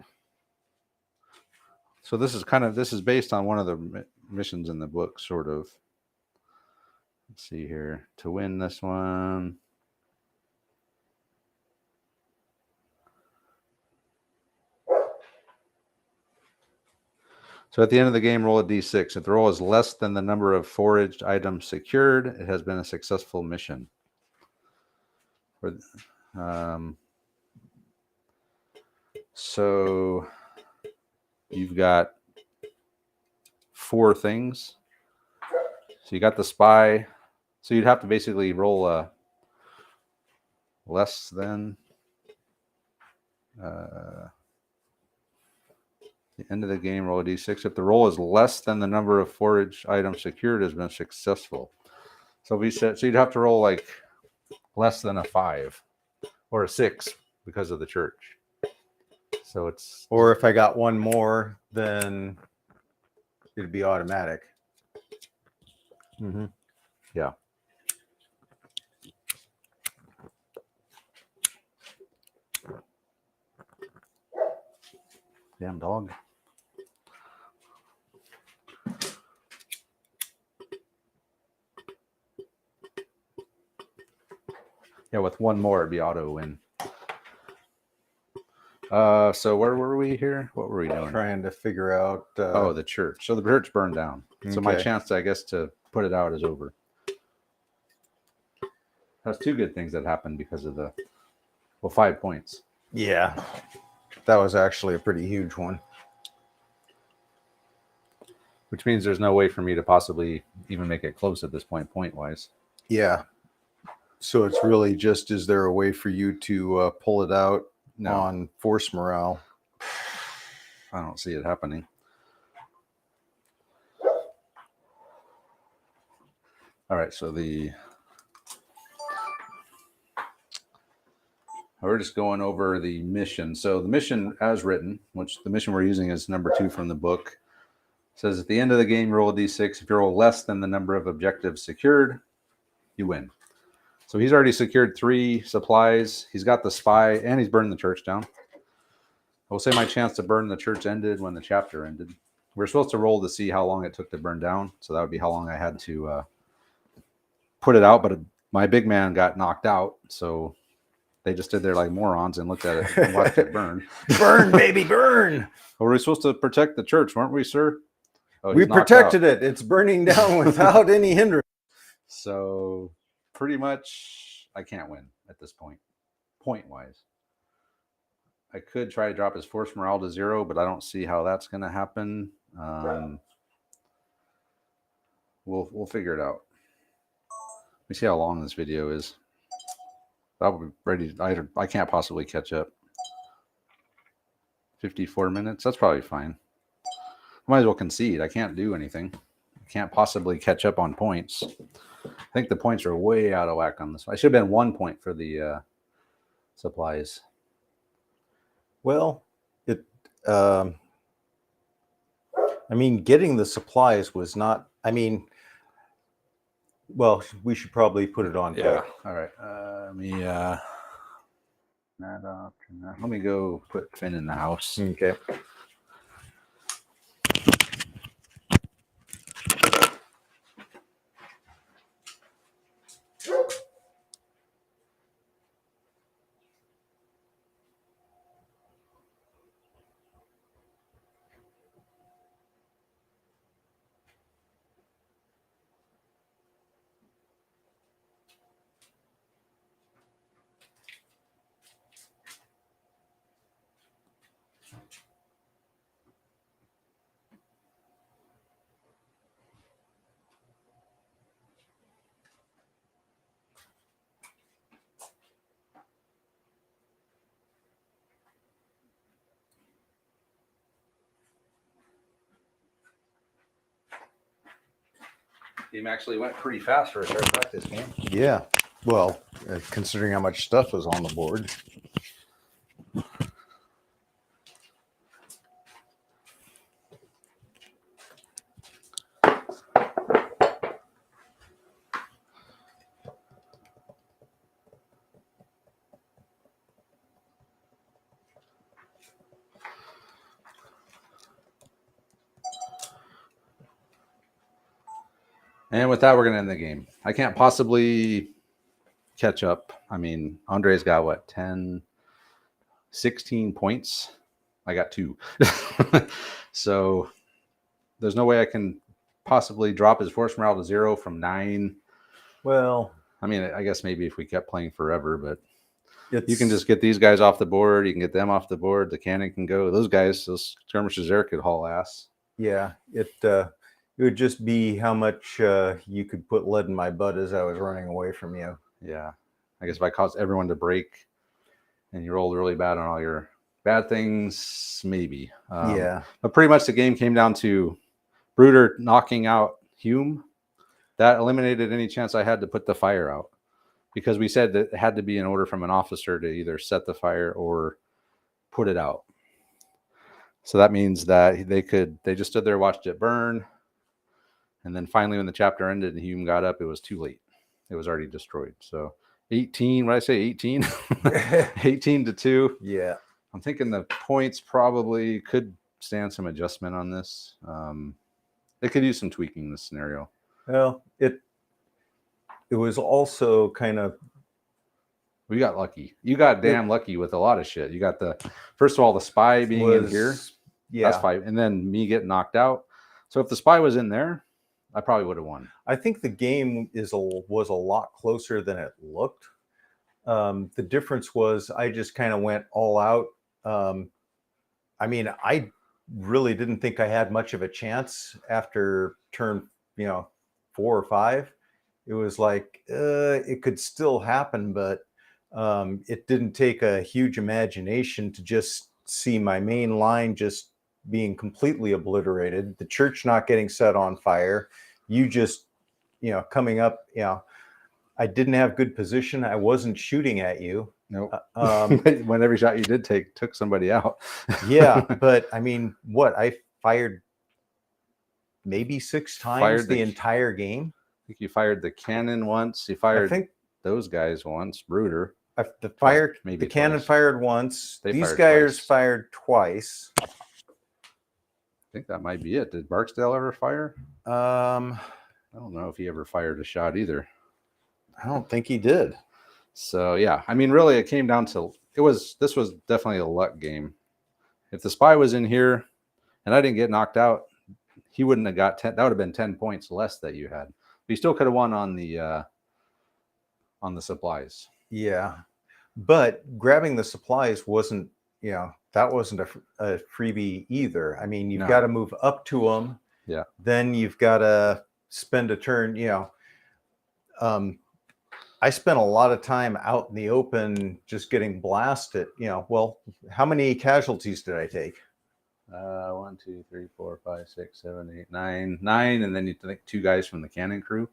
So this is based on one of the missions in the book, sort of. Let's see here. To win this one. So at the end of the game, roll a d6. If the roll is less than the number of foraged items secured, it has been a successful mission. So you've got 4 things. So you got the spy. So you'd have to basically roll a less than the end of the game, roll a d6. If the roll is less than the number of forage items secured, has been successful. So you'd have to roll like less than a 5 or a 6 because of the church. So it's, or if I got 1 more, then it'd be automatic. Mm-hmm. Yeah. Damn dog. Yeah, with one more, it'd be auto win. So where were we here? What were we doing? Trying to figure out. Oh, the church. So the church burned down. So my Okay. chance, I guess, to put it out is over. That's two good things that happened because of 5 points. Yeah, that was actually a pretty huge one. Which means there's no way for me to possibly even make it close at this point wise. Yeah. So it's really just, is there a way for you to pull it out on force morale? I don't see it happening. All right, so we're just going over the mission. So the mission as written, which the mission we're using is number 2 from the book, says at the end of the game, roll a d6. If you roll less than the number of objectives secured, you win. So he's already secured 3 supplies. He's got the spy, and he's burned the church down. I will say my chance to burn the church ended when the chapter ended. We're supposed to roll to see how long it took to burn down. So that would be how long I had to put it out. But my big man got knocked out. So they just stood there like morons and looked at it and watched it burn. Burn, baby, burn. Well, were we supposed to protect the church, weren't we, sir? Oh, We he's knocked protected out. it. It's burning down without any hindrance. So pretty much I can't win at this point-wise. I could try to drop his force morale to 0, but I don't see how that's going to happen. We'll figure it out. Let me see how long this video is. I'll be ready. I can't possibly catch up. 54 minutes. That's probably fine. I might as well concede. I can't do anything. I can't possibly catch up on points. I think the points are way out of whack on this. I should have been 1 point for the supplies. Well, I mean, getting the supplies was not, well, we should probably put it on. Yeah. All right. Let me let me go put Finn in the house. Okay. Game actually went pretty fast for a start practice game. Yeah. Well, considering how much stuff was on the board. And with that, we're going to end the game. I can't possibly catch up. I mean, Andre's got what, 10, 16 points? I got 2. So there's no way I can possibly drop his force morale to 0 from 9. Well, I mean, I guess maybe if we kept playing forever, but you can just get these guys off the board. You can get them off the board. The cannon can go. Those guys, those skirmishers there could haul ass. Yeah, it would just be how much you could put lead in my butt as I was running away from you. Yeah. I guess if I caused everyone to break and you rolled really bad on all your bad things, maybe. Yeah. But pretty much the game came down to Bruder knocking out Hume. That eliminated any chance I had to put the fire out, because we said that it had to be an order from an officer to either set the fire or put it out. So that means that they just stood there, watched it burn. And then finally, when the chapter ended and Hume got up, it was too late. It was already destroyed. So 18, what did I say? 18? 18-2. Yeah. I'm thinking the points probably could stand some adjustment on this. They could use some tweaking in this scenario. Well, it was also kind of, We got lucky. You got damn lucky with a lot of shit. You got first of all, the spy being in here. Yeah. That's 5. And then me getting knocked out. So if the spy was in there, I probably would have won. I think the game was a lot closer than it looked. The difference was I just kind of went all out. I mean, I really didn't think I had much of a chance after turn, 4 or 5. It was like, it could still happen, but it didn't take a huge imagination to just see my main line just being completely obliterated, the church not getting set on fire, you just, coming up, I didn't have good position. I wasn't shooting at you. Nope. When every shot you did take took somebody out. Yeah, but I mean, I fired maybe 6 times the entire game. I think you fired the cannon once. You fired those guys once. Bruder. The cannon fired once. These guys fired twice. I think that might be it. Did Barksdale ever fire? I don't know if he ever fired a shot either. I don't think he did. So yeah, I mean, really, it came down to this was definitely a luck game. If the spy was in here, and I didn't get knocked out, he wouldn't have got 10. That would have been 10 points less that you had. But you still could have won on the supplies. Yeah, but grabbing the supplies wasn't, that wasn't a freebie either. I mean, you've got to move up to them. Yeah. Then you've got to spend a turn. I spent a lot of time out in the open just getting blasted. Well, how many casualties did I take? 1, 2, 3, 4, 5, 6, 7, 8, 9, 9, and then you think 2 guys from the cannon crew,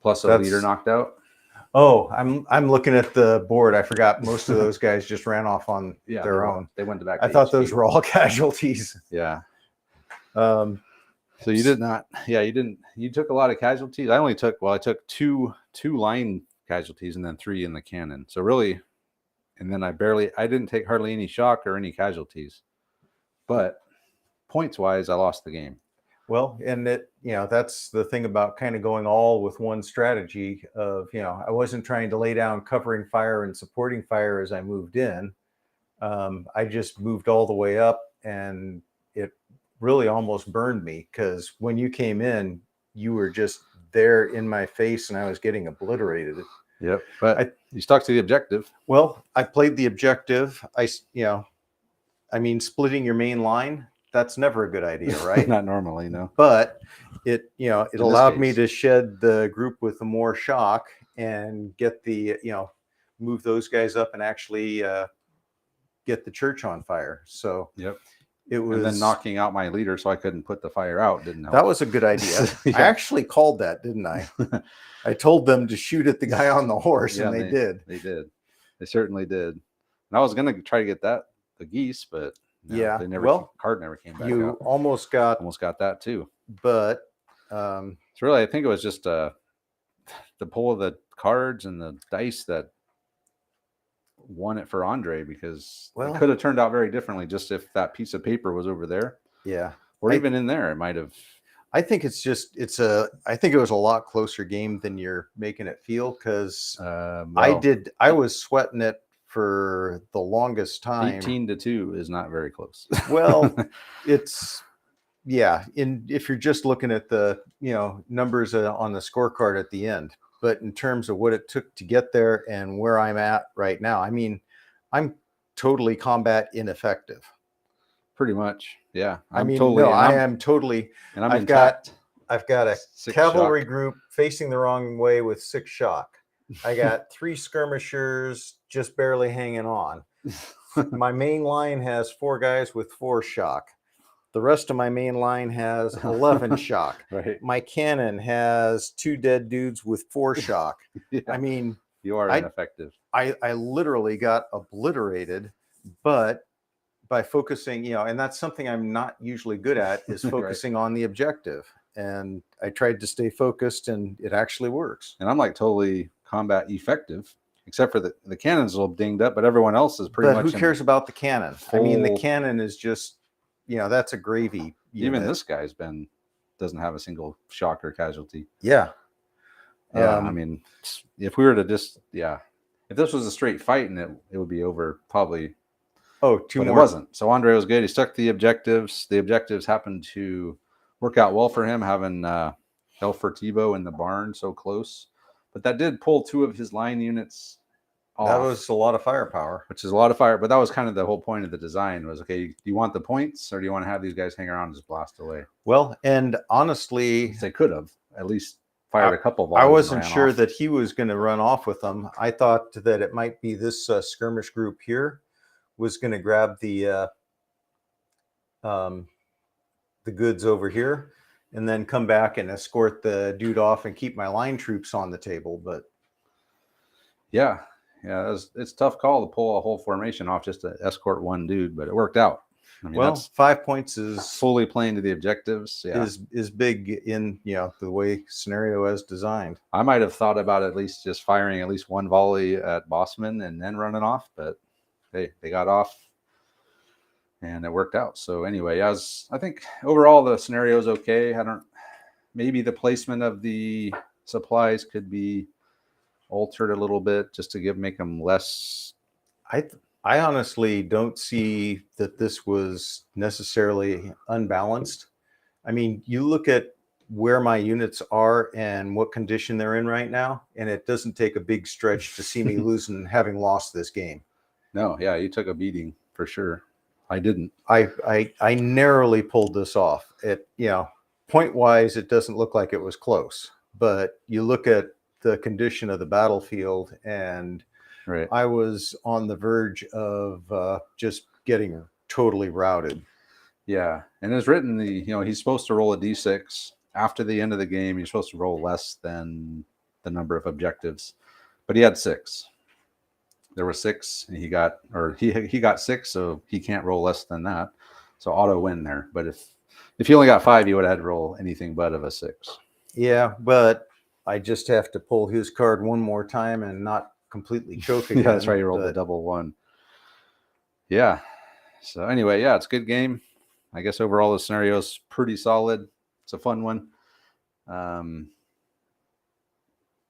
plus a leader knocked out. Oh, I'm looking at the board. I forgot most of those guys just ran off on their own. They went back. I thought those were all casualties. Yeah. So you did not. Yeah, you didn't. You took a lot of casualties. I took two line casualties and then 3 in the cannon. So really, and then I didn't take hardly any shock or any casualties. But points wise, I lost the game. Well, and that's the thing about kind of going all with one strategy of, I wasn't trying to lay down covering fire and supporting fire as I moved in. I just moved all the way up, and it really almost burned me because when you came in, you were just there in my face and I was getting obliterated. Yep. But you stuck to the objective. Well, I played the objective. Splitting your main line, that's never a good idea, right? Not normally, no. But it allowed me to shed the group with the more shock and get the, move those guys up and actually get the church on fire. So yep. It was, and then knocking out my leader so I couldn't put the fire out didn't help. That was a good idea. Yeah. I actually called that, didn't I? I told them to shoot at the guy on the horse, and they did. They did. They certainly did. And I was going to try to get the geese, but no, they never. Card never came back. You out. almost got that too. But it's really, I think it was just the pull of the cards and the dice that won it for Andre, because it could have turned out very differently just if that piece of paper was over there. Yeah. Or even in there, it might have. I think I think it was a lot closer game than you're making it feel, because I was sweating it for the longest time. 18-2 is not very close. Well, it's if you're just looking at the numbers on the scorecard at the end. But in terms of what it took to get there and where I'm at right now, I mean, I'm totally combat ineffective. Pretty much, yeah. I am totally. And I've got a cavalry group facing the wrong way with 6 shock. I got 3 skirmishers just barely hanging on. My main line has 4 guys with 4 shock. The rest of my main line has 11 shock. Right. My cannon has 2 dead dudes with 4 shock. Yeah. I mean, you are ineffective. I literally got obliterated, but by focusing, and that's something I'm not usually good at, is focusing on the objective. and I tried to stay focused, and it actually works. And I'm like totally combat effective, except for the cannon's a little dinged up, but everyone else is pretty But much. who cares about the cannon? I mean, the full- cannon is just, that's a gravy unit. Even this guy's doesn't have a single shock or casualty. Yeah. Yeah, I mean, if we were to just, if this was a straight fight, and it would be over probably. Oh, two but more. It wasn't. So Andre was good. He stuck the objectives. The objectives happened to work out well for him, having El Furtivo in the barn so close. But that did pull 2 of his line units off. That was a lot of firepower. Which is a lot of fire. But that was kind of the whole point of the design was, okay, do you want the points, or do you want to have these guys hang around and just blast away? Well, and honestly, they could have at least fired a couple volleys. I wasn't sure that he was going to run off with them. I thought that it might be this skirmish group here was going to grab the goods over here and then come back and escort the dude off and keep my line troops on the table. But yeah, it's a tough call to pull a whole formation off just to escort one dude, but it worked out. I mean, well, 5 points is fully playing to the objectives. Yeah. Is big in the way scenario as designed. I might have thought about at least just firing at least one volley at Bossman and then running off, but they got off and it worked out. So anyway, I think overall the scenario is okay. Maybe the placement of the supplies could be altered a little bit just to make them less. I honestly don't see that this was necessarily unbalanced. I mean, you look at where my units are and what condition they're in right now, and it doesn't take a big stretch to see me losing, having lost this game. No, yeah, you took a beating for sure. I didn't. I narrowly pulled this off. It, point wise, it doesn't look like it was close, but you look at the condition of the battlefield, and right. I was on the verge of just getting totally routed. Yeah, and it's written he's supposed to roll a d6 after the end of the game. You're supposed to roll less than the number of objectives, but he had 6. There were 6, and he got 6, so he can't roll less than that. So auto win there. But if he only got 5, he would have had to roll anything but of a 6. Yeah, but I just have to pull his card one more time and not completely choke again. Yeah, that's right. You rolled the double 1. Yeah. So anyway, yeah, it's a good game. I guess overall the scenario is pretty solid. It's a fun one.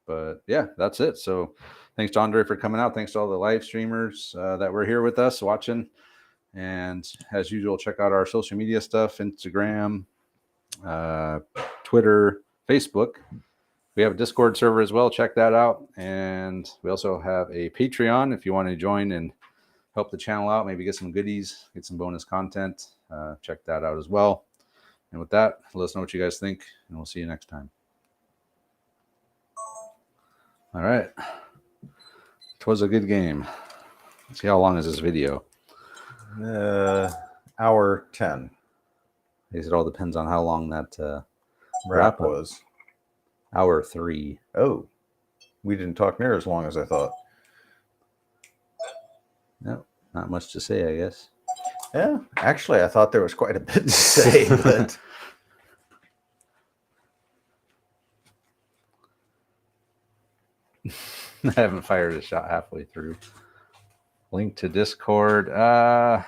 But yeah, that's it. So thanks to Andre for coming out. Thanks to all the live streamers that were here with us watching. And as usual, check out our social media stuff, Instagram, Twitter, Facebook. We have a Discord server as well. Check that out. And we also have a Patreon if you want to join and help the channel out, maybe get some goodies, get some bonus content. Check that out as well. And with that, let us know what you guys think, and we'll see you next time. All right. It was a good game. Let's see how long is this video? Hour 10. I guess it all depends on how long that wrap was. Hour 3. Oh, we didn't talk near as long as I thought. No, not much to say, I guess. Yeah, actually, I thought there was quite a bit to say, but I haven't fired a shot halfway through. Link to Discord. If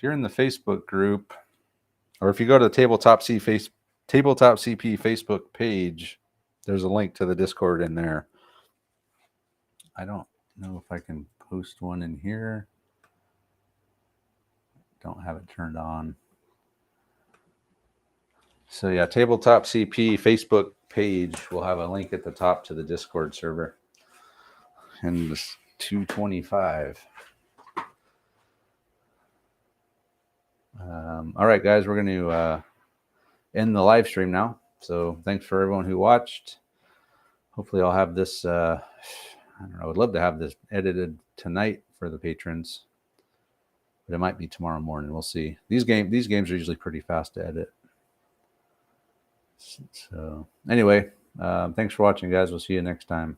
you're in the Facebook group, or if you go to the Tabletop CP Facebook page, there's a link to the Discord in there. I don't know if I can post one in here. Don't have it turned on. So yeah, Tabletop CP Facebook page will have a link at the top to the Discord server. And it's 225. All right, guys, we're going to end the live stream now. So thanks for everyone who watched. Hopefully I'll have this, I don't know, I'd love to have this edited tonight for the patrons. But it might be tomorrow morning. We'll see. These games are usually pretty fast to edit. So anyway, thanks for watching, guys. We'll see you next time.